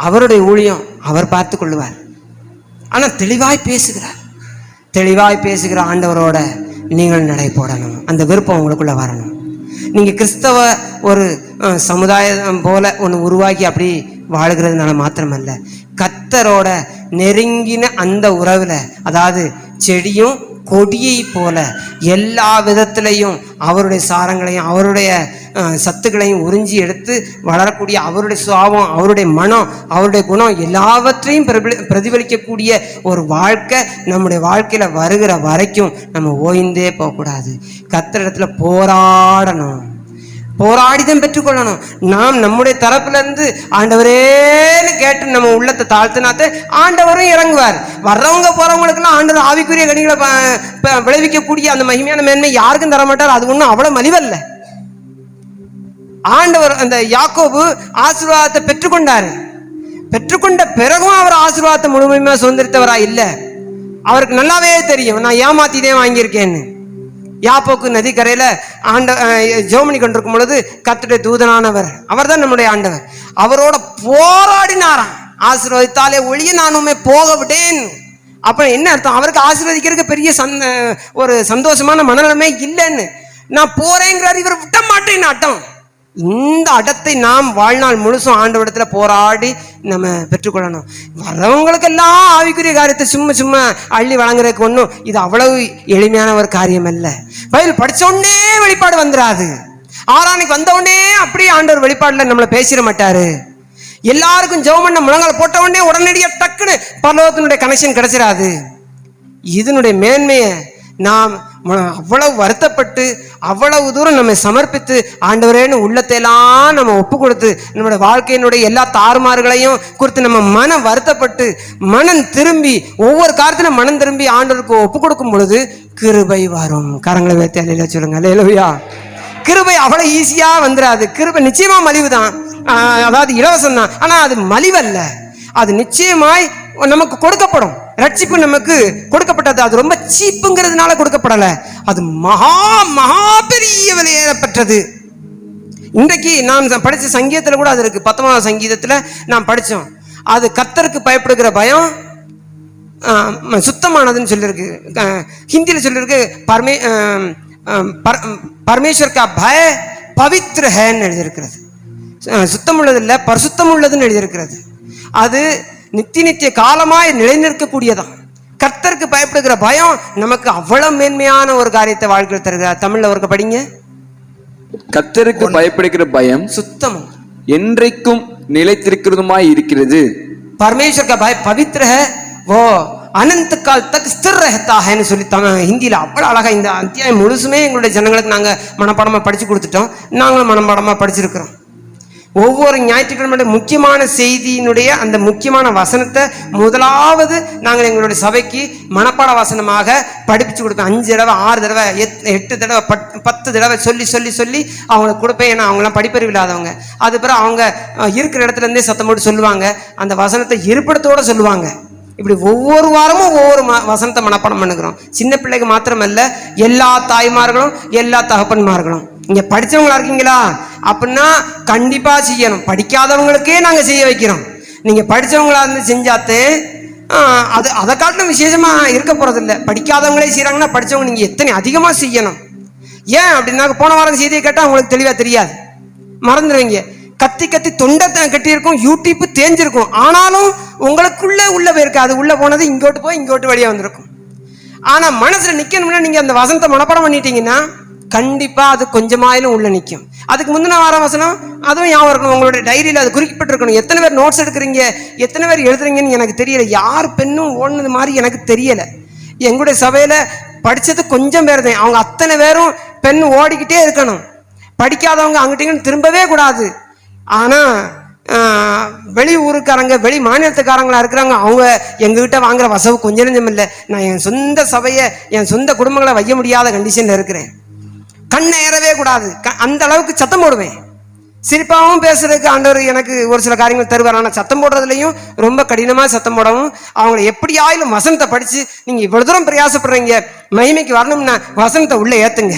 அவருடைய ஊழியம் அவர் பார்த்து கொள்ளுவார். ஆனால் தெளிவாய் பேசுகிறார். தெளிவாய் பேசுகிற ஆண்டவரோட நீங்கள் நடை போடணும். அந்த விருப்பம் உங்களுக்குள்ள வரணும். நீங்க கிறிஸ்தவ ஒரு சமுதாயம் போல ஒன்று உருவாக்கி அப்படி வாழுகிறதுனால மாத்திரமல்ல, கர்த்தரோட நெருங்கின அந்த உறவில், அதாவது செடியும் கொடியை போல எல்லா விதத்திலையும் அவருடைய சாரங்களையும் அவருடைய சத்துக்களையும் உறிஞ்சி எடுத்து வளரக்கூடிய அவருடைய சுபாவம், அவருடைய மனம், அவருடைய குணம் எல்லாவற்றையும் பிரதிபலிக்கக்கூடிய ஒரு வாழ்க்கை நம்முடைய வாழ்க்கையில் வருகிற வரைக்கும் நம்ம ஓய்ந்தே போகக்கூடாது. கர்த்தரிடத்துல போராடணும், போராடிதான் பெற்றுக்கொள்ளணும். நாம் நம்முடைய தரப்புல இருந்து ஆண்டவரேன்னு கேட்டு நம்ம உள்ளத்தை தாழ்த்தினாத்த ஆண்டவரும் இறங்குவார். வர்றவங்க போறவங்களுக்கெல்லாம் ஆண்டவர் ஆவிக்குரிய கனிகளை விளைவிக்கக்கூடிய அந்த மகிமையான மேன்மை யாருக்கும் தர மாட்டார். அது ஒன்றும் அவ்வளவு மலிவல்ல. ஆண்டவர் அந்த யாக்கோபு ஆசீர்வாதத்தை பெற்றுக்கொண்டாரு. பெற்றுக்கொண்ட பிறகும் அவர் ஆசீர்வாதத்தை முழுமையா சுதந்திரித்தவரா இல்லை. அவருக்கு நல்லாவே தெரியும், நான் ஏமாத்திதான் வாங்கியிருக்கேன்னு. யாப்போக்கு நதிக்கரையில ஜெபமணி கொண்டிருக்கும் பொழுது கர்த்தருடைய தூதனானவர், அவர் தான் நம்முடைய ஆண்டவர், அவரோட போராடினாராம். ஆசீர்வதித்தாலே ஒழிய நானுமே போக விட்டேன். அப்ப என்ன அர்த்தம்? அவருக்கு ஆசீர்வதிக்கிறதுக்கு பெரிய ஒரு சந்தோஷமான மனநிலைமை இல்லைன்னு. நான் போறேங்கிறார், இவர் விட்ட மாட்டேன்னு அட்டம். இந்த அடத்தை நாம் வாழ்நாள் முழுசும் ஆண்டவரிடத்துல போராடி நம்ம பெற்றுக்கொள்ளணும். வர்றவங்களுக்கெல்லாம் ஆவிக்குரிய காரியத்தை சும்மா அள்ளி வழங்குறதுக்கு ஒன்றும் இது அவ்வளவு எளிமையான ஒரு காரியம் அல்ல. பைபிள் படிச்சோடனே வெளிப்பாடு வந்துடாது. ஆராதனைக்கு வந்தவுடனே அப்படியே ஆண்டவர் வெளிப்பாடுல நம்மளை பேசிட மாட்டாரு. எல்லாருக்கும் ஜெபம் பண்ண முழங்கால் போட்ட உடனே உடனடியாக டக்குன்னு பரலோகத்தினுடைய கனெக்ஷன் கிடைச்சிடாது. இதனுடைய மேன்மையை நாம் அவ்வளவு வருத்தப்பட்டு அவ்வளவு தூரம் நம்ம சமர்ப்பித்து ஆண்டவரேன்னு உள்ளத்தையெல்லாம் நம்ம ஒப்பு கொடுத்து நம்மளோட வாழ்க்கையினுடைய எல்லா தாறுமாறுகளையும் குறித்து நம்ம மனம் வருத்தப்பட்டு மனம் திரும்பி ஒவ்வொரு காரியத்திலும் மனம் திரும்பி ஆண்டவருக்கு ஒப்பு கொடுக்கும் பொழுது கிருபை வரும். கரங்களை வைத்து அல்லேலூயா சொல்லுங்க. அல்லேலூயா. கிருபை அவ்வளவு ஈஸியா வந்துடாது. கிருபை நிச்சயமா மலிவு தான், அதாவது இலவசம் தான். ஆனா அது மலிவல்ல, அது நிச்சயமாய் நமக்கு கொடுக்கப்படும். ரட்சிப்பு நமக்கு கொடுக்கப்பட்டது. அது ரொம்ப சீப்புங்கிறதுனால கொடுக்கப்படலை, அது மகா மகா பெரிய விலையேறப்பட்டது. இன்றைக்கு நான் படித்த சங்கீதத்தில் கூட அது இருக்கு. 19ஆம் சங்கீதத்தில் நாம் படித்தோம். அது கர்த்தருக்கு பயப்படுகிற பயம் சுத்தமானதுன்னு சொல்லியிருக்கு. ஹிந்தியில் சொல்லியிருக்கு பரமேஸ்வர் கா பய பவித்ர ஹேன்னு எழுதியிருக்கிறது. சுத்தம் உள்ளது இல்லை, பரிசுத்தம் உள்ளதுன்னு எழுதியிருக்கிறது. அது நித்திய காலமாய் நிலைநிற்கக்கூடியதான். கர்த்தருக்கு பயப்படுகிற பயம் நமக்கு அவ்வளவு மேன்மையான ஒரு காரியத்தை வாழ்க்கை தருகிறார். தமிழ்ல ஒருக்க படிங்க. கர்த்தருக்கு பயப்படுகிற பயம் சுத்தம் என்றைக்கும் நிலைத்திருக்கிறதுமாய் இருக்கிறது. பரமேஸ்வர் கா பய பவித்ர ஹை वो अनंत काल तक स्थिर रहता है சொல்லி ஹிந்தியில் அவ்வளோ அழகா இந்த அத்தியாயம் முழுசுமே எங்களுடைய ஜனங்களுக்கு நாங்கள் மனப்பாடமாக படித்து கொடுத்துட்டோம். நாங்களும் மனப்பாடமாக படிச்சிருக்கிறோம். ஒவ்வொரு ஞாயிற்றுக்கிழமை முக்கியமான செய்தியினுடைய அந்த முக்கியமான வசனத்தை முதலாவது நாங்கள் எங்களுடைய சபைக்கு மனப்பாட வசனமாக படிப்பிச்சு கொடுப்போம். 5 தடவை 6 தடவை 8 தடவை 10 தடவை சொல்லி சொல்லி சொல்லி அவங்களுக்கு கொடுப்பேன். ஏன்னா அவங்களாம் படிப்பறிவு இல்லாதவங்க. அது பிறகு அவங்க இருக்கிற இடத்துல இருந்தே சத்தம் போட்டு சொல்லுவாங்க, அந்த வசனத்தை இருப்பிடத்தோட சொல்லுவாங்க. இப்படி ஒவ்வொரு வாரமும் ஒவ்வொரு வசனத்தை மனப்பாடம் பண்ணுகிறோம். சின்ன பிள்ளைக்கு மாத்திரமல்ல, எல்லா தாய்மார்களும் எல்லா தகப்பன்மார்களும். இங்க படிச்சவங்களா இருக்கீங்களா அப்படின்னா கண்டிப்பா செய்யணும். படிக்காதவங்களுக்கே நாங்க செய்ய வைக்கிறோம். நீங்க படிச்சவங்களா இருந்து செஞ்சாத்தே அது அதை காட்டிலும் விசேஷமா இருக்க போறது இல்லை. படிக்காதவங்களே செய்யறாங்கன்னா படிச்சவங்க நீங்க எத்தனை அதிகமா செய்யணும். ஏன் அப்படின்னா போன வாரம் செய்தியை கேட்டா உங்களுக்கு தெளிவா தெரியாது, மறந்துடுவீங்க. கத்தி கத்தி தொண்டை கட்டியிருக்கும், யூடியூப் தேஞ்சிருக்கும், ஆனாலும் உங்களுக்குள்ள உள்ள போயிருக்கு. அது உள்ள போனது இங்கோட்டு போய் இங்கோட்டு வழியா வந்திருக்கும். ஆனா மனசுல நிக்கணும்னா நீங்க அந்த வசனத்தை மனப்பாடம் பண்ணிட்டீங்கன்னா கண்டிப்பா அது கொஞ்சமாயிலும் உள்ள நிற்கும். அதுக்கு முந்தின வார வசனம் அதுவும் ஞாபகம் இருக்கணும். உங்களுடைய டைரியில் அது குறிப்பிட்டிருக்கணும். எத்தனை பேர் நோட்ஸ் எடுக்கிறீங்க, எத்தனை பேர் எழுதுறீங்கன்னு எனக்கு தெரியல. யார் பெண்ணும் ஓடுனது மாதிரி எனக்கு தெரியல. எங்களுடைய சபையில படிச்சது கொஞ்சம் பேர் தான். அவங்க அத்தனை பேரும் பெண் ஓடிக்கிட்டே இருக்கணும். படிக்காதவங்க அங்கிட்ட திரும்பவே கூடாது. ஆனா வெளி ஊருக்காரங்க வெளி மாநிலத்துக்காரங்களா இருக்கிறாங்க, அவங்க எங்ககிட்ட வாங்குற வசவு கொஞ்சம் நெஞ்சம் இல்லை. நான் என் சொந்த சபையை என் சொந்த குடும்பங்களை வைய முடியாத கண்டிஷன்ல இருக்கிறேன். கண்ணை ஏறவே கூடாது, அந்த அளவுக்கு சத்தம் போடுவேன். சிரிப்பாகவும் பேசுறதுக்கு ஆண்டவர் எனக்கு ஒரு சில காரியங்கள் தருவார். ஆனால் சத்தம் போடுறதுலையும் ரொம்ப கடினமாக சத்தம் போடவும், அவங்கள எப்படியாயிலும் வசனத்தை படித்து நீங்கள் இவ்வளோ தூரம் பிரயாசப்படுறீங்க, மகிமைக்கு வரணும்னா வசனத்தை உள்ளே ஏற்றுங்க,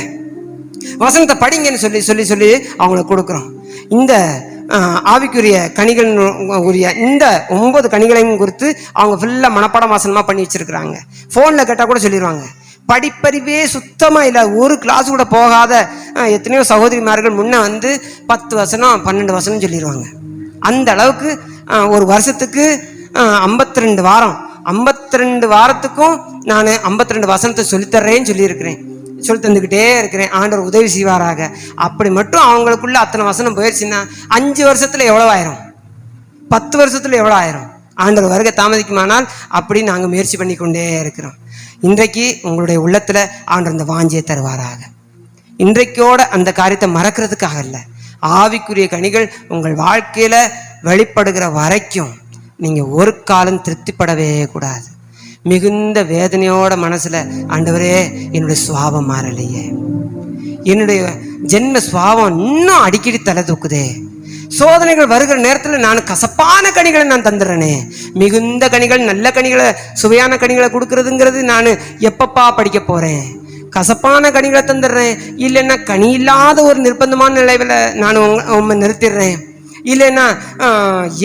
வசனத்தை படிங்கன்னு சொல்லி சொல்லி சொல்லி அவங்களுக்கு கொடுக்குறோம். இந்த ஆவிக்குரிய கனிகள் உரிய இந்த 9 கனிகளையும் குறித்து அவங்க ஃபுல்லாக மனப்பாடம் வாசனமாக பண்ணி வச்சிருக்கிறாங்க. ஃபோனில் கேட்டால் கூட சொல்லிடுவாங்க. படிப்பறிவே சுத்தமா இல்லை. ஒரு கிளாஸ் கூட போகாத எத்தனையோ சகோதரிமார்கள் முன்ன வந்து 10 வசனம் 12 வசனம் சொல்லிடுவாங்க. அந்த அளவுக்கு ஒரு வருஷத்துக்கு 52 வாரம், 52 வாரத்துக்கும் நான் 52 வசனத்தை சொல்லித்தர்றேன்னு சொல்லியிருக்கிறேன். சொல்லி தந்துக்கிட்டே இருக்கிறேன். ஆண்டவர் உதவி செய்வாராக. அப்படி மட்டும் அவங்களுக்குள்ள அத்தனை வசனம் போயிடுச்சுன்னா 5 வருஷத்துல எவ்வளோ ஆயிரும், 10 வருஷத்துல எவ்வளோ ஆயிரும். ஆண்டவர் வருகை தாமதிக்குமானால் அப்படி நாங்கள் முயற்சி பண்ணி கொண்டே இருக்கிறோம். இன்றைக்கு உங்களுடைய உள்ளத்துல ஆண்டவர் இந்த வாஞ்சியை தருவாராக. இன்றைக்கோட அந்த காரியத்தை மறக்கிறதுக்காக இல்லை, ஆவிக்குரிய கனிகள் உங்கள் வாழ்க்கையில வெளிப்படுகிற வரைக்கும் நீங்க ஒரு காலம் திருப்திப்படவே கூடாது. மிகுந்த வேதனையோட மனசுல, ஆண்டவரே என்னுடைய சுவாபம் மாறலையே, என்னுடைய ஜென்ம சுவாபம் இன்னும் அடிக்கடி தலை தூக்குதே, சோதனைகள் வருகிற நேரத்தில் நான் கசப்பான கனிகளை நான் தந்துடுறேனே. மிகுந்த கனிகள், நல்ல கனிகளை, சுவையான கனிகளை கொடுக்கறதுங்கிறது நான் எப்பப்பா படிக்க போறேன்? கசப்பான கனிகளை தந்துடுறேன், இல்லைன்னா கனி இல்லாத ஒரு நிர்பந்தமான நிலையில நான் உண்மை நிறுத்திடுறேன், இல்லைன்னா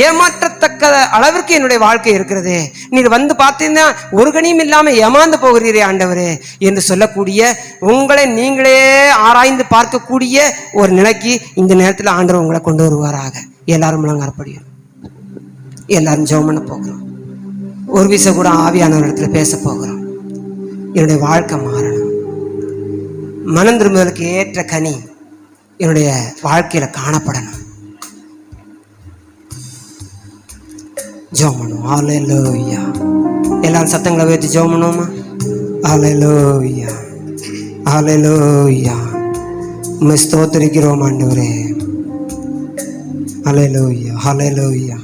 ஏமாற்றத்தக்க அளவிற்கு என்னுடைய வாழ்க்கை இருக்கிறது, நீர் வந்து பார்த்தீங்கன்னா ஒரு கனியும் இல்லாமல் ஏமாந்து போகிறீரே ஆண்டவரே என்று சொல்லக்கூடிய, உங்களை நீங்களே ஆராய்ந்து பார்க்கக்கூடிய ஒரு நிலைக்கு இந்த நேரத்தில் ஆண்டவர் உங்களை கொண்டு வருவாராக. எல்லாரும் முழங்காற்படியும் எல்லாரும் ஜெபம் பண்ண போகிறோம். ஒரு விஷயம் கூட ஆவியானவர் இடத்துல பேச போகிறோம். என்னுடைய வாழ்க்கை மாறணும், மனம் திரும்புதலுக்கு ஏற்ற கனி என்னுடைய வாழ்க்கையில காணப்படணும். ஜெபம் பண்ணுவோம். ஹல்லேலூயா. எல்லாரும் சத்தங்களை உயர்த்தி ஜெபம் பண்ணுவோமா? ஹல்லேலூயா, ஹல்லேலூயா. உம்மை ஸ்தோத்திரிக்கிறோம் ஆண்டவரே. ஹல்லேலூயா, ஹல்லேலூயா.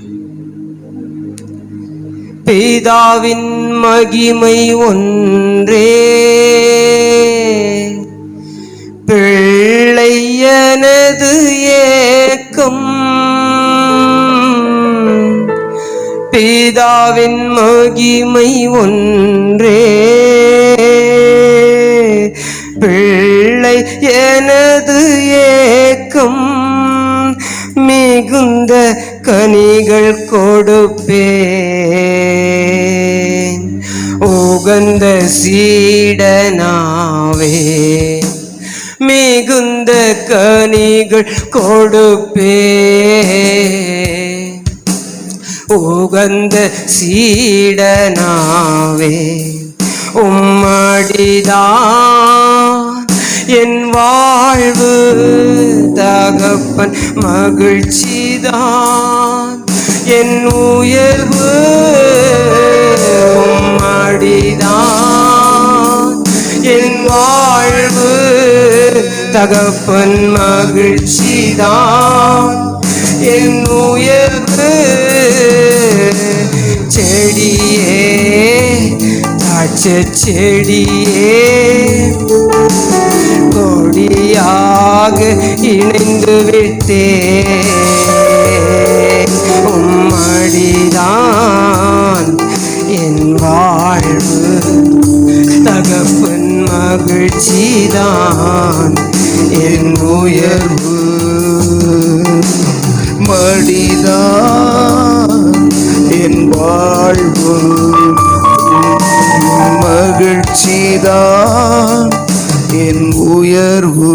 பிதாவின் மகிமை ஒன்றே, பிள்ளை எனது ஏக்கம். பிதாவின் மகிமை ஒன்றே, பிள்ளை எனது ஏக்கம். மிகுந்த கனிகள் கொடுப்பேன், உகந்த சீடனாவே. மிகுந்த கனிகள் கொடுப்பேன், உகந்த சீடனாவே. உம்மடிதான் என் வாழ்வு, தகப்பன் மகிழ்ச்சிதான் என் உயர்வு. உம்மடிதான் என் வாழ்வு, தகப்பன் மகிழ்ச்சிதான் என் உயர்வு. செடியே, தாட்சை செடியே, கொடியாக இணைந்து விட்டேன். உம்மடிதான் என் வாழ்வு, தகப்பன் மகிழ்ச்சிதான் என் உயர்வு. மடிதான் என் வாழ்வு, மகிழ்ச்சிதான் என் உயர்வு.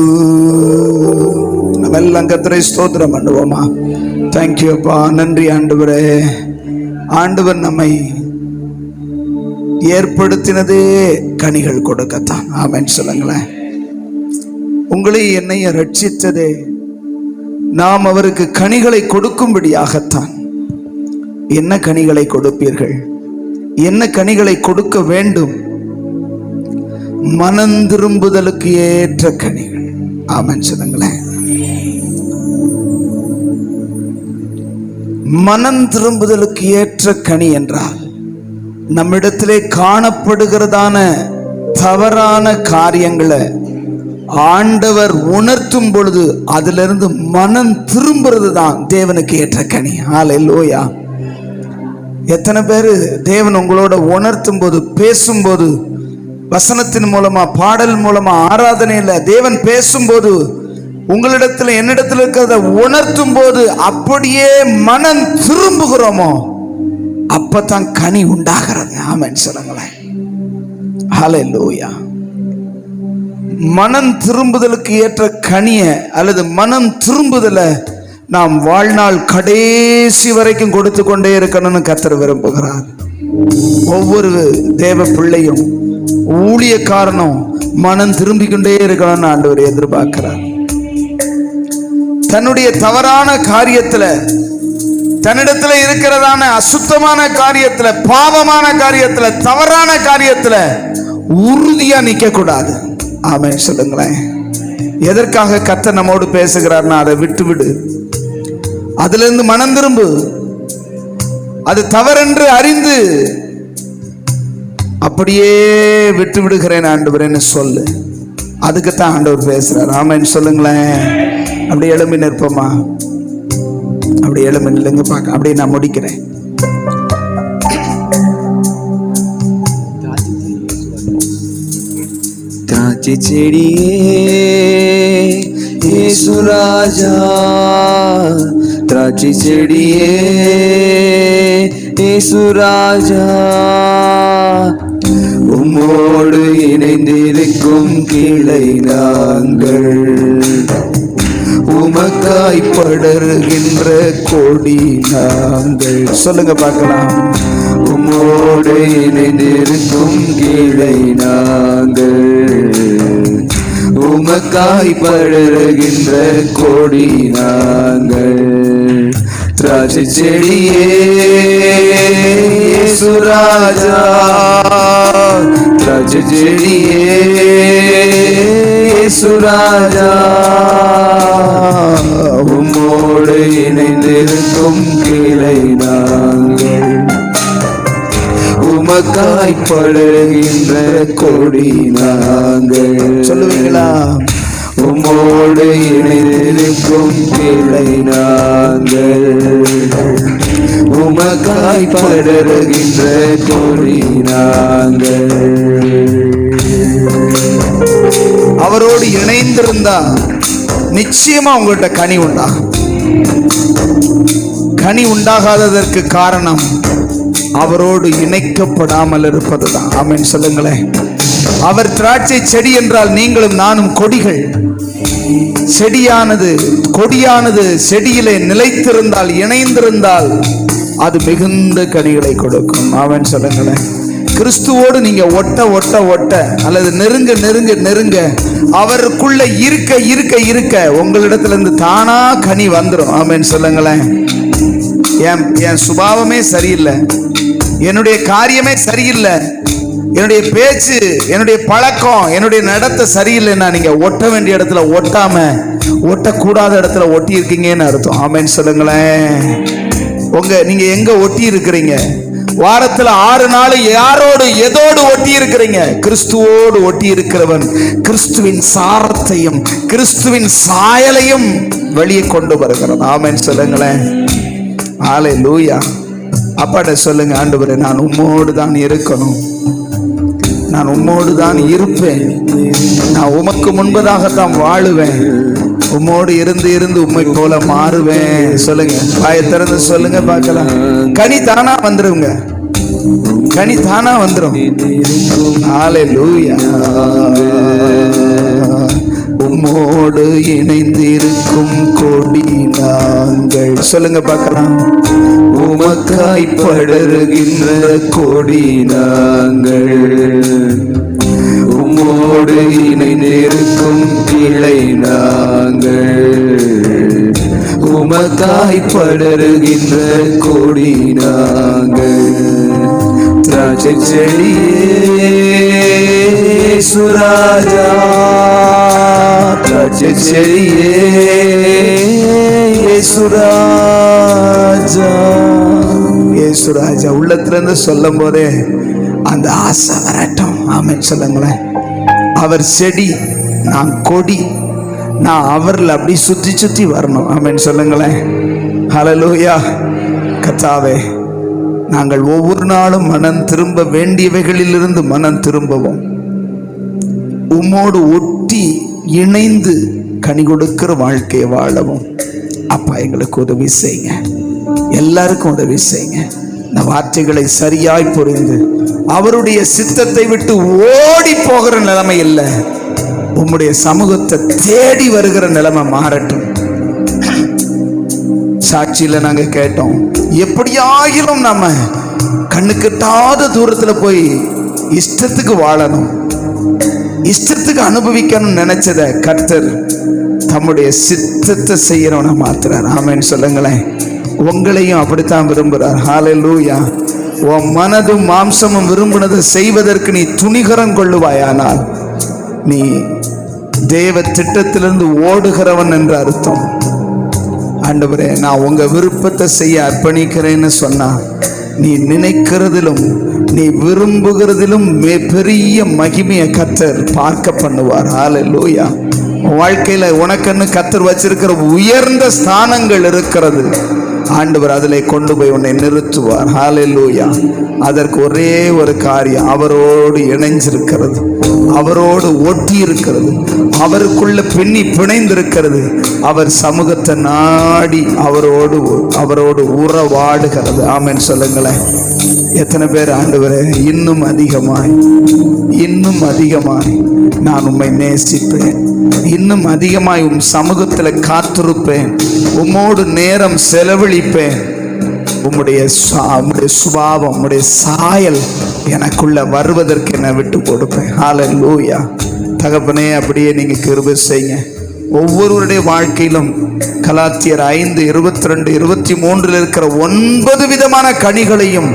நம்ம எல்லாம் கர்த்தரை ஸ்தோத்திரம் பண்ணுவோமா? தேங்க்யூ அப்பா, நன்றி ஆண்டவரே. ஆண்டவர் நம்மை ஏற்படுத்தினதே கனிகள் கொடுக்கத்தான். ஆமென் சொல்லுங்களேன். உங்களை என்னைய ரட்சித்ததே நாம் அவருக்கு கனிகளை கொடுக்கும்படியாகத்தான். என்ன கனிகளை கொடுப்பீர்கள்? என்ன கனிகளை கொடுக்க வேண்டும்? மனம் திரும்புதலுக்கு ஏற்ற கனிகள். ஆமென் சொல்லுங்களேன். மனம் திரும்புதலுக்கு ஏற்ற கனி என்றால் நம்மிடத்திலே காணப்படுகிறதான தவறான காரியங்களை ஆண்டவர் உணர்த்தும் பொழுது அதிலிருந்து மனம் திரும்புறது தான் தேவனுக்கு ஏற்ற கனி. ஹல்லேலூயா. எத்தனை பேரு தேவன் உங்களோட உணர்த்தும் போது, பேசும்போது, வசனத்தின் மூலமா, பாடல் மூலமா, ஆராதனையில தேவன் பேசும்போது, உங்களிடத்துல என்னிடத்துல இருக்கிறத உணர்த்தும் போது அப்படியே மனம் திரும்புகிறோமோ அப்பதான் கனி உண்டாகிறது. ஆமென் சொல்லுங்களேன். ஹல்லேலூயா. மனம் திரும்புதலுக்கு ஏற்ற கனிய அல்லது மனம் திரும்புதலை நாம் வாழ்நாள் கடைசி வரைக்கும் கொடுத்து கொண்டே இருக்கணும்னு கர்த்தர் விரும்புகிறார். ஒவ்வொரு தேவ பிள்ளையும் ஊழியக்காரனும் மனம் திரும்பிக் கொண்டே இருக்கணும்னு ஆண்டவர் எதிர்பார்க்கிறார். தன்னுடைய தவறான காரியத்துல, தன்னிடத்துல இருக்கிறதான அசுத்தமான காரியத்துல, பாவமான காரியத்துல, தவறான காரியத்துல உறுதியா நிக்க கூடாது. ஆமென் சொல்லுங்களேன். எதற்காக கர்த்தர் நம்மோடு பேசுகிறார்னா, அதை விட்டு விடு, அதுல இருந்து மனம் திரும்பு, அது தவறென்று அறிந்து அப்படியே விட்டு விடுகிறேன் ஆண்டவரேன்னு சொல்லு. அதுக்குத்தான் ஆண்டவர் பேசுறார். ஆமென் சொல்லுங்களேன். அப்படி எழும்பி நிற்போமா? அப்படி எழும்பி நில்லுங்க பார்க்க. அப்படியே நான் முடிக்கிறேன். திராட்சை செடியே இயேசு ராஜா, திராட்சை செடியே இயேசு ராஜா, உம்மோடு இணைந்திருக்கும் கிளை நாங்கள், உமக்காய் படருகின்ற கொடி நாங்கள். சொல்லுங்க பார்க்கலாம். உம்மோடு இணைந்திருக்கும் கிளை நாங்கள், உமக்காய் படருகின்ற கொடி நாங்கள். திராட்சை செடியே இயேசு ராஜா, திராட்சை செடியே இயேசு ராஜா, உம்மோடு இணைந்திருக்கும் கிளை நாங்கள், உமக்காய் படருகின்ற கொடி நாங்கள். சொல்லுவீங்களா? உம்மோடு இணைந்திருக்கும் கிளை நாங்கள், உமக்காய் படருகின்ற கொடி நாங்கள். அவரோடு இணைந்திருந்தா நிச்சயமா உங்கள்கிட்ட கனி உண்டாகும். கனி உண்டாகாததற்கு காரணம் அவரோடு இணைக்கப்படாமல் இருப்பதுதான். ஆமென் சொல்லுங்களேன். அவர் திராட்சை செடி என்றால் நீங்களும் நானும் கொடிகள். செடியானது, கொடியானது செடியிலே நிலைத்திருந்தால், இணைந்திருந்தால் அது மிகுந்த கனிகளை கொடுக்கும். ஆமென் சொல்லுங்களேன். கிறிஸ்துவோடு நீங்க ஒட்ட ஒட்ட ஒட்ட அல்லது நெருங்க நெருங்க நெருங்க அவருக்குள்ள இருக்க இருக்க இருக்க உங்களிடத்துல இருந்து தானா கனி வந்துடும். ஆமென் சொல்லுங்களேன். என் சுபாவமே சரியில்லை, என்னுடைய காரியமே சரியில்லை, என்னுடைய பேச்சு, என்னுடைய பழக்கம், என்னுடைய நடத்தை சரியில்லைன்னா நீங்க ஒட்ட வேண்டிய இடத்துல ஒட்டாம ஒட்டக்கூடாத இடத்துல ஒட்டி இருக்கீங்கன்னு அர்த்தம். ஆமென் சொல்லுங்களேன். நீங்க எங்க ஒட்டி இருக்கிறீங்க? வாரத்துல 6 நாள் யாரோடு எதோடு ஒட்டி இருக்கிறீங்க? கிறிஸ்துவோடு ஒட்டி இருக்கிறவன் கிறிஸ்துவின் சாரத்தையும் கிறிஸ்துவின் சாயலையும் வெளியே கொண்டு வருகிறான். ஆமென் சொல்லுங்களேன். ஹல்லேலூயா. அப்பாட்ட சொல்லுங்க, ஆண்டவரே நான் உம்மோடு தான் இருக்கணும், நான் உம்மோடு தான் இருப்பேன், நான் உமக்கு முன்பதாகத்தான் வாழுவேன், உம்மோடு இருந்து இருந்து உம்மை போல மாறுவேன். சொல்லுங்க, வாயை திறந்து சொல்லுங்க பார்க்கலாம். கனி தானா வந்துருங்க, கனி தானா வந்துரும். ஹல்லேலூயா. உம்மோடு இணைந்திருக்கும் கொடி நாங்கள். சொல்லுங்க பார்க்கலாம். உமக்காய் படருகின்ற கொடி நாங்கள், உம்மோடு இணைந்திருக்கும் கிளை நாங்கள், உமக்காய் படருகின்ற கொடி நாங்கள். திராட்சை செடியே இயேசு ராஜா, திராட்சை செடியே இயேசு ராஜா. இயேசு ராஜா உள்ளத்துல இருந்து சொல்லும் போதே அந்த ஆசை வரட்டும். ஆமென் சொல்லுங்களேன். அவர் செடி, நான் கொடி, நான் அவர்ல அப்படி சுத்தி சுத்தி வரணும். ஆமென் சொல்லுங்களேன். ஹல்லேலூயா. கர்த்தாவே, நாங்கள் ஒவ்வொரு நாளும் மனம் திரும்ப வேண்டியவைகளிலிருந்து மனம் திரும்பவும், உம்மோடு ஒட்டி இணைந்து கனி கொடுக்கிற வாழ்க்கையை வாழவும் அப்பா எங்களுக்கு உதவி செய்யுங்க. எல்லாருக்கும் உதவி செய்யுங்க. இந்த வார்த்தைகளை சரியாய் புரிந்து அவருடைய சித்தத்தை விட்டு ஓடி போகிற நிலைமை இல்லை, உம்முடைய சமூகத்தை தேடி வருகிற நிலைமை மாறட்டும். சாட்சியில நாங்க கேட்டோம், எப்படியாகிலும் நம்ம கண்ணுக்கெட்டாத தூரத்துல போய் இஷ்டத்துக்கு வாழணும், இஷ்டத்துக்கு அனுபவிக்கணும்னு நினைச்சத கர்த்தர் தம்முடைய சித்தத்தை செய்யறவன மாத்துறார். ஆமென் சொல்லுங்களேன். உங்களையும் அப்படித்தான் விரும்புறார். ஹல்லேலூயா. உன் மனதும் மாம்சமும் விரும்பினதை செய்வதற்கு நீ துணிகரம் கொள்ளுவாயானால் நீ தேவ திட்டத்திலிருந்து ஓடுகிறவன் என்று அர்த்தம். ஆண்டவரே, நான் உங்க விருப்பத்தை செய்ய அர்ப்பணிக்கிறேன்னு சொன்னா நீ நினைக்கிறதிலும் நீ விரும்புகிறதிலும் பெரிய மகிமையை கர்த்தர் பார்க்க பண்ணுவார். ஹல்லேலூயா. உன் வாழ்க்கையில உனக்குன்னு கர்த்தர் வச்சிருக்கிற உயர்ந்த ஸ்தானங்கள் இருக்கிறது. ஆண்டவர் அதிலே கொண்டு போய் உன்னை நிறுத்துவார். ஹல்லேலூயா. அதற்கு ஒரே ஒரு காரியம், அவரோடு இணைஞ்சிருக்கிறது, அவரோடு ஒட்டி இருக்கிறது, அவருக்குள்ள பின்னி பிணைந்திருக்கிறது, அவர் சமூகத்தை நாடி அவரோடு உறவாடுகிறது. ஆமென் சொல்லுங்களேன். எத்தனை பேர் ஆண்டவரே, இன்னும் அதிகமாய் நான் உம்மை நேசிப்பேன், இன்னும் அதிகமாய் உம் சமூகத்தில் காத்திருப்பேன், உம்மோடு நேரம் செலவழிப்பேன், உம்முடைய சுபாவம், உம்முடைய சாயல் எனக்குள்ள வருவதற்கு என்னை விட்டு கொடுப்பேன். ஹல்லேலூயா. தகப்பனே, அப்படியே நீங்க கிருபை செய்யுங்க. ஒவ்வொருவருடைய வாழ்க்கையிலும் கலாத்தியர் 5:22-23 இருக்கிற 9 விதமான கனிகளையும்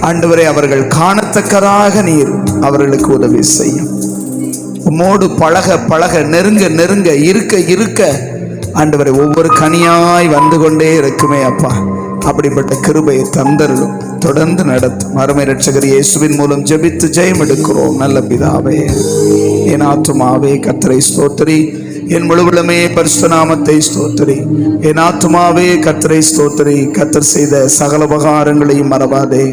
ஆண்டவரே அவர்கள் காணத்தக்கதாக நீர் அவர்களுக்கு உதவி செய்யும். உம்மோடு பழக நெருங்க இருக்க ஆண்டவரே ஒவ்வொரு கனியாய் வந்து கொண்டே இருக்குமே அப்பா. அப்படிப்பட்ட கிருபையை தந்தருளும், தொடர்ந்து நடத்தும். அருமை இரட்சகர் இயேசுவின் மூலம் ஜெபித்து ஜெயம் எடுக்கிறோம் நல்ல பிதாவே. என் ஆத்துமாவே கர்த்தரை ஸ்தோத்திரி, என் முழுவதுமே பரிசுத்த நாமத்தை ஸ்தோத்திரி. என் ஆத்துமாவே கர்த்தரை ஸ்தோத்திரி, கர்த்தர் செய்த சகல உபகாரங்களையும் மறவாதே.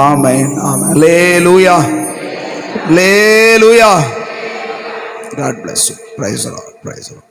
ஆமென், ஆமென். அல்லேலூயா, அல்லேலூயா. God bless you. Praise the Lord. Praise the Lord.